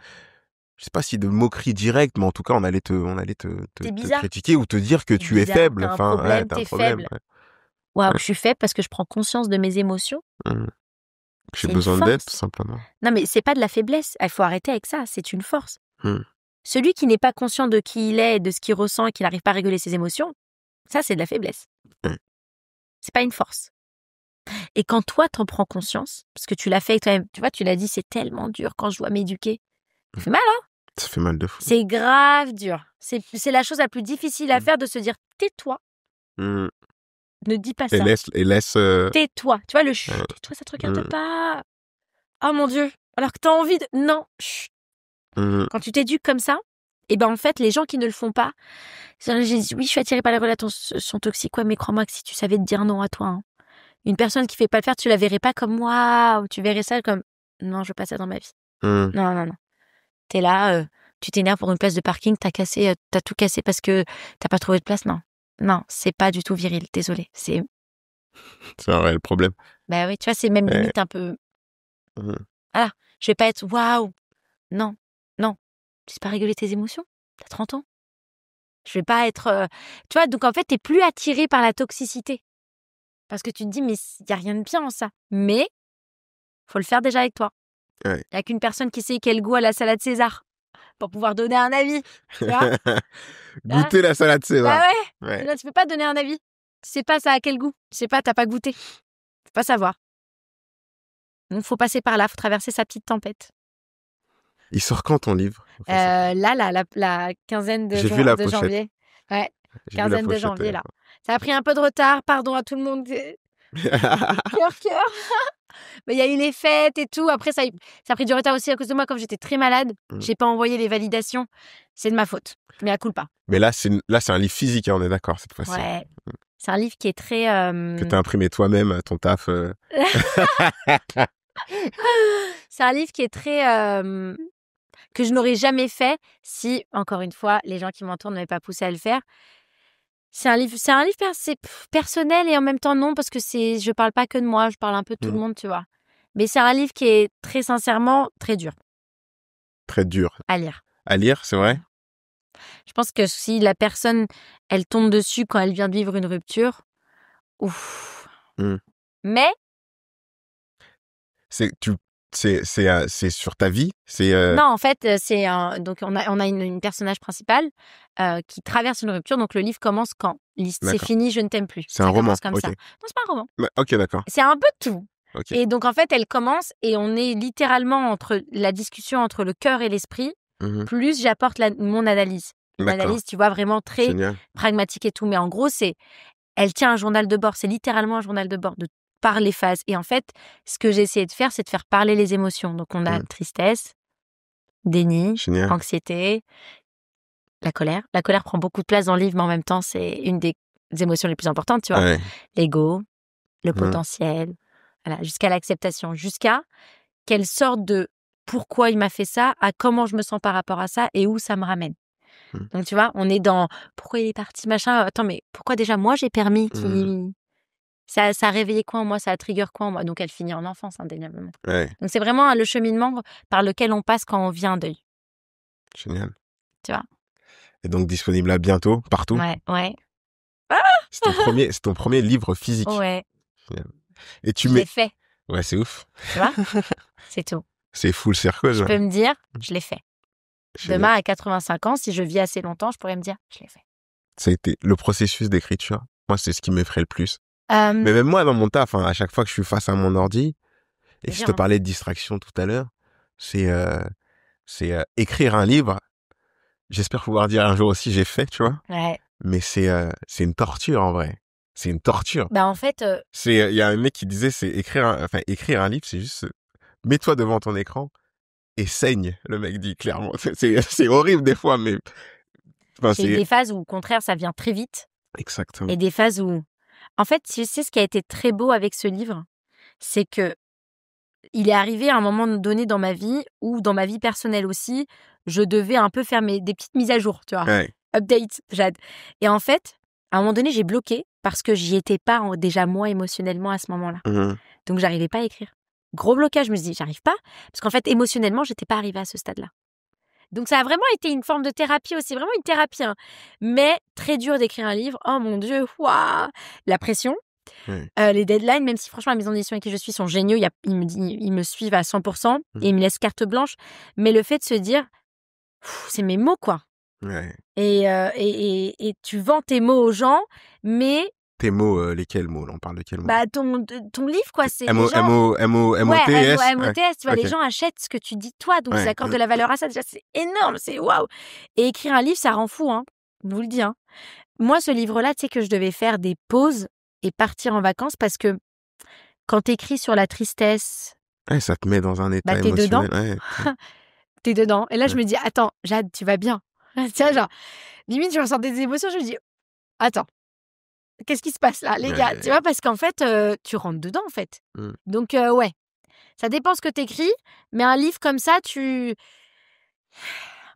je sais pas si de moquerie directe, mais en tout cas, on allait te T'es te bizarre. critiquer ou te dire que T'es tu es bizarre, faible. t'as un Enfin, ouais, problème, t'as un t'es problème. faible. Ouais. Ou alors Ouais. que je suis faible parce que je prends conscience de mes émotions. Mmh. J'ai C'est une besoin d'aide, tout force. simplement. Non, mais c'est pas de la faiblesse. Il faut arrêter avec ça. C'est une force. Mmh. Celui qui n'est pas conscient de qui il est, et de ce qu'il ressent et qui n'arrive pas à réguler ses émotions, ça, c'est de la faiblesse. Mmh. C'est pas une force. Et quand toi, t'en prends conscience, parce que tu l'as fait toi-même, tu vois, tu l'as dit, c'est tellement dur quand je dois m'éduquer. Ça fait mal, hein? Ça fait mal de fou. C'est grave dur. C'est la chose la plus difficile à faire, de se dire, tais-toi Mmh. Ne dis pas Et ça. laisse. Tais-toi. Tu vois, le chut, tais-toi, ça te regarde pas. Oh mon Dieu. Alors que t'as envie de... Non, chut. Quand tu t'éduques comme ça, et ben en fait, les gens qui ne le font pas, oui, je suis attirée par les relations toxiques, ouais, mais crois-moi que si tu savais te dire non à toi, hein, une personne qui fait pas le faire, tu la verrais pas comme waouh, tu verrais ça comme non, je veux pas ça dans ma vie. Non, non, non. T'es là, tu t'énerves pour une place de parking, t'as tout cassé parce que t'as pas trouvé de place, non. Non, c'est pas du tout viril, désolé. C'est un réel problème. Bah oui, tu vois, c'est même limite un peu... Ah, je vais pas être waouh. Non, non. Tu sais pas réguler tes émotions? T'as 30 ans. Je vais pas être... Tu vois, donc en fait, t'es plus attiré par la toxicité. Parce que tu te dis, mais il y a rien de bien en ça. Mais, faut le faire déjà avec toi. Il y a qu'une personne qui sait quel goût a la salade César pour pouvoir donner un avis. Tu vois? Goûter la salade César. Bah ouais. Là, tu peux pas donner un avis. Tu sais pas ça a quel goût. Tu sais pas, t'as pas goûté. Tu peux pas savoir. Donc, faut passer par là, faut traverser sa petite tempête. Il sort quand ton livre? La quinzaine de janvier. Ouais, quinzaine de janvier, là. Ça a pris un peu de retard, pardon à tout le monde. Cœur. Mais il y a eu les fêtes et tout. Après, ça a pris du retard aussi à cause de moi. Comme j'étais très malade, j'ai pas envoyé les validations. C'est de ma faute. Mais à coup pas. Mais là, c'est un livre physique, hein, on est d'accord, cette fois-ci. Ouais. C'est un livre qui est très... Que t'as imprimé toi-même à ton taf. C'est un livre qui est très... que je n'aurais jamais fait si, encore une fois, les gens qui m'entourent ne m'avaient pas poussé à le faire. C'est un livre c'est personnel et en même temps non, parce que je parle pas que de moi, je parle un peu de tout le monde, tu vois. Mais c'est un livre qui est très sincèrement très dur. Très dur. À lire. À lire, c'est vrai? Je pense que si la personne, elle tombe dessus quand elle vient de vivre une rupture, ouf. Mais c'est sur ta vie, Non, en fait, donc on a une personnage principale qui traverse une rupture. Donc le livre commence quand c'est fini, je ne t'aime plus. C'est un roman comme ça. Non, c'est pas un roman. Ok, d'accord. C'est un peu de tout. Et donc en fait, elle commence et on est littéralement entre la discussion entre le cœur et l'esprit. Plus j'apporte mon analyse. Une analyse, tu vois, vraiment très pragmatique et tout. Mais en gros, elle tient un journal de bord. C'est littéralement un journal de bord par les phases. Et en fait, ce que j'ai essayé de faire, c'est de faire parler les émotions. Donc, on a tristesse, déni, anxiété, la colère. La colère prend beaucoup de place dans le livre, mais en même temps, c'est une des émotions les plus importantes, tu vois. Ouais. L'ego, le potentiel, voilà, jusqu'à l'acceptation, jusqu'à qu'elle sorte de pourquoi il m'a fait ça, à comment je me sens par rapport à ça et où ça me ramène. Donc, tu vois, on est dans pourquoi il est parti, machin. Attends, mais pourquoi déjà moi j'ai permis qu'il... Ça a réveillé quoi en moi, ça a trigger quoi en moi. Donc, elle finit en enfance, indéniablement. Ouais. Donc, c'est vraiment le cheminement par lequel on passe quand on vit un deuil. Génial. Tu vois. Et donc, disponible à bientôt, partout. Ouais. Ah c'est ton premier livre physique. Ouais. Génial. Et je l'ai fait. Ouais, c'est ouf. Tu vois. C'est tout. C'est full circle. Je peux me dire, je l'ai fait. Génial. Demain, à 85 ans, si je vis assez longtemps, je pourrais me dire, je l'ai fait. Ça a été le processus d'écriture. Moi, c'est ce qui m'effraie le plus. Mais même moi, dans mon taf, à chaque fois que je suis face à mon ordi, et je te parlais de distraction tout à l'heure, c'est écrire un livre. J'espère pouvoir dire un jour aussi j'ai fait, tu vois. Ouais. Mais c'est une torture en vrai. C'est une torture. Bah en fait, il y a un mec qui disait c'est écrire un livre, c'est juste mets-toi devant ton écran et saigne. Le mec dit clairement. C'est horrible des fois, mais j'ai des phases où au contraire ça vient très vite. Exactement. Et des phases où en fait, tu sais ce qui a été très beau avec ce livre, c'est que il est arrivé à un moment donné dans ma vie ou dans ma vie personnelle aussi, je devais un peu faire des petites mises à jour, tu vois. Ouais. Update, Jade. Et en fait, à un moment donné, j'ai bloqué parce que j'y étais pas déjà moi émotionnellement à ce moment-là. Donc, j'arrivais pas à écrire. Gros blocage, je me suis dit, j'arrive pas parce qu'en fait, émotionnellement, j'étais pas arrivée à ce stade-là. Donc, ça a vraiment été une forme de thérapie aussi, vraiment une thérapie. Hein. Mais très dur d'écrire un livre. Oh mon Dieu, waouh, la pression. Les deadlines, même si franchement la maison d'édition avec qui je suis sont géniaux, ils me suivent à 100% et ils me laissent carte blanche, mais le fait de se dire c'est mes mots quoi. Ouais. Et tu vends tes mots aux gens, mais tes mots, lesquels mots là, on parle de quels mots? Bah ton livre quoi, c'est MOTS, tu vois, les gens achètent ce que tu dis toi, donc ils accordent de la valeur à ça, déjà c'est énorme, c'est waouh. Et écrire un livre ça rend fou hein. Je vous le dis, hein. Moi, ce livre-là, tu sais que je devais faire des pauses et partir en vacances parce que quand t'écris sur la tristesse, Ouais, ça te met dans un état t'es dedans. émotionnel. Ouais, T'es dedans. Et là, je ouais. me dis, attends, Jade, tu vas bien. Tiens, genre, limite, je ressens des émotions. Je me dis, attends, qu'est-ce qui se passe là, les gars? Ouais. Tu vois, parce qu'en fait, tu rentres dedans, en fait. Mmh. Donc, ouais, ça dépend ce que t'écris. Mais un livre comme ça,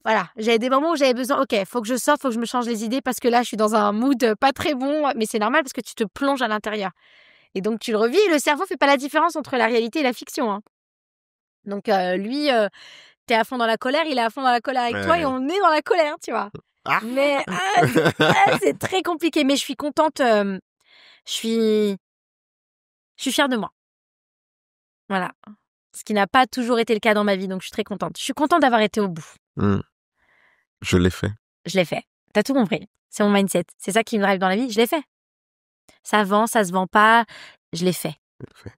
Voilà, j'avais des moments où j'avais besoin, ok, faut que je sorte, faut que je me change les idées parce que là, je suis dans un mood pas très bon. Mais c'est normal parce que tu te plonges à l'intérieur. Et donc, tu le revis et le cerveau fait pas la différence entre la réalité et la fiction, hein. Donc, lui, t'es à fond dans la colère, il est à fond dans la colère avec toi et Ouais. on est dans la colère, tu vois. Ah! Mais c'est très compliqué. Mais je suis contente. Je suis fière de moi. Voilà. Ce qui n'a pas toujours été le cas dans ma vie. Donc, je suis très contente. Je suis contente d'avoir été au bout. Je l'ai fait. Je l'ai fait. T'as tout compris. C'est mon mindset. C'est ça qui me drive dans la vie. Je l'ai fait. Ça vend, ça se vend pas. Je l'ai fait. Je l'ai fait.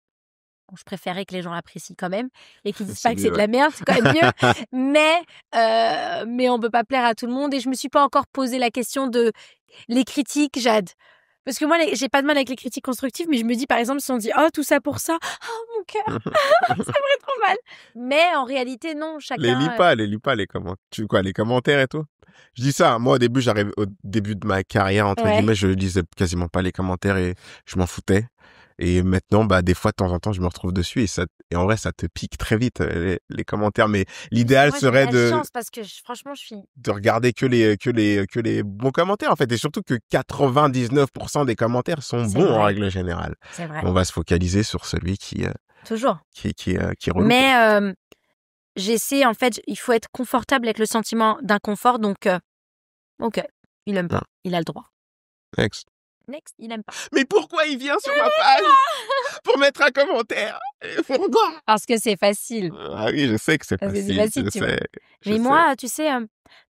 Je préférais que les gens l'apprécient quand même et qu'ils disent C'est pas que mieux, c'est de la merde, c'est quand même mieux. Mais on peut pas plaire à tout le monde et je me suis pas encore posé la question de les critiques, Jade. Parce que moi, j'ai pas de mal avec les critiques constructives, mais je me dis par exemple si on dit oh tout ça pour ça, oh mon cœur, ça me ferait trop mal. Mais en réalité non, chacun. Les lis pas les commentaires. Les commentaires et tout. Je dis ça. Moi au début, j'arrive au début de ma carrière entre guillemets, je lisais quasiment pas les commentaires et je m'en foutais. Et maintenant, des fois, de temps en temps, je me retrouve dessus et en vrai, ça te pique très vite, les commentaires. Mais l'idéal serait parce que franchement, de regarder que les bons commentaires, en fait. Et surtout que 99% des commentaires sont bons en règle générale. C'est vrai. On va se focaliser sur celui toujours. Qui relou. Mais, j'essaie, en fait, il faut être confortable avec le sentiment d'inconfort. Donc, ok, il aime pas. Il a le droit. Next, il aime pas. Mais pourquoi il vient sur ma page pour mettre un commentaire? Pourquoi? Parce que c'est facile. Ah oui, je sais que c'est facile. Mais moi, tu sais,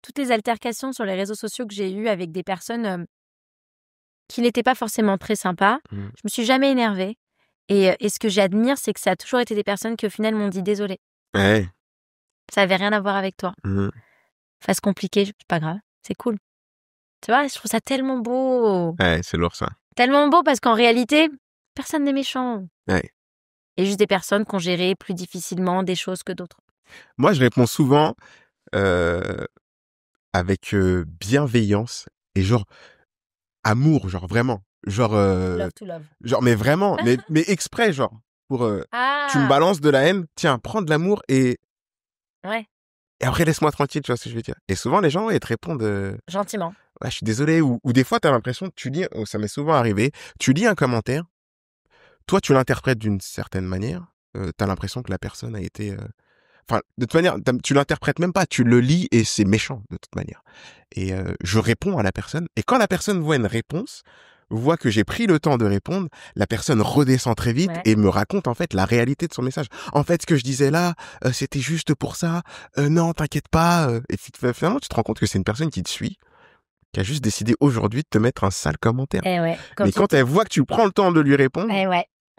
toutes les altercations sur les réseaux sociaux que j'ai eues avec des personnes qui n'étaient pas forcément très sympas, je me suis jamais énervée. Et ce que j'admire, c'est que ça a toujours été des personnes qui, au final, m'ont dit désolé. Ouais. Ça avait rien à voir avec toi. Phase compliquée, c'est pas grave, c'est cool. Tu vois, je trouve ça tellement beau. Ouais, c'est lourd ça. Tellement beau parce qu'en réalité, personne n'est méchant. Ouais. Et juste des personnes qui ont géré plus difficilement des choses que d'autres. Moi, je réponds souvent avec bienveillance et genre amour, genre vraiment. Genre, Love to love. Genre, mais vraiment, mais exprès, genre. Pour, tu me balances de la haine, tiens, prends de l'amour et... Ouais. Et après, laisse-moi tranquille, tu vois ce que je veux dire. Et souvent, les gens, ils te répondent... Gentiment. Ouais, je suis désolé. Ou des fois, t'as l'impression, tu lis, ça m'est souvent arrivé, tu lis un commentaire, toi, tu l'interprètes d'une certaine manière, t'as l'impression que la personne a été... Enfin, de toute manière, tu l'interprètes même pas, tu le lis et c'est méchant, de toute manière. Et je réponds à la personne, et quand la personne voit une réponse, voit que j'ai pris le temps de répondre, la personne redescend très vite et me raconte en fait la réalité de son message. En fait, ce que je disais là, c'était juste pour ça. Non, t'inquiète pas. Et finalement, tu te rends compte que c'est une personne qui te suit, qui a juste décidé aujourd'hui de te mettre un sale commentaire. Mais quand elle voit que tu prends le temps de lui répondre...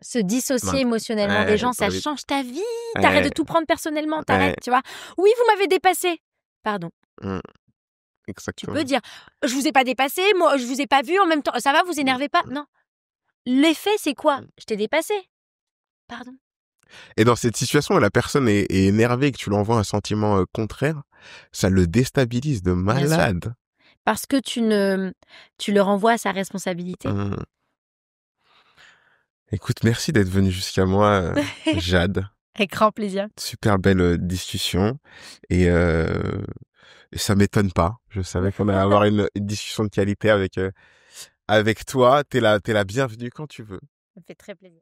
Se dissocier émotionnellement des gens, ça change ta vie. T'arrêtes de tout prendre personnellement, t'arrêtes, tu vois. Oui, vous m'avez dépassé. Pardon. Exactement. Tu peux dire, je vous ai pas dépassé, moi, je vous ai pas vu en même temps. Ça va, vous énervez pas? Non. L'effet, c'est quoi? Je t'ai dépassé. Pardon. Et dans cette situation où la personne est énervée et que tu lui envoies un sentiment contraire, ça le déstabilise de malade. Parce que tu le renvoies à sa responsabilité. Écoute, merci d'être venu jusqu'à moi, Jade. Avec grand plaisir. Super belle discussion. Et ça m'étonne pas. Je savais qu'on allait avoir une discussion de qualité avec toi. T'es la bienvenue quand tu veux. Ça me fait très plaisir.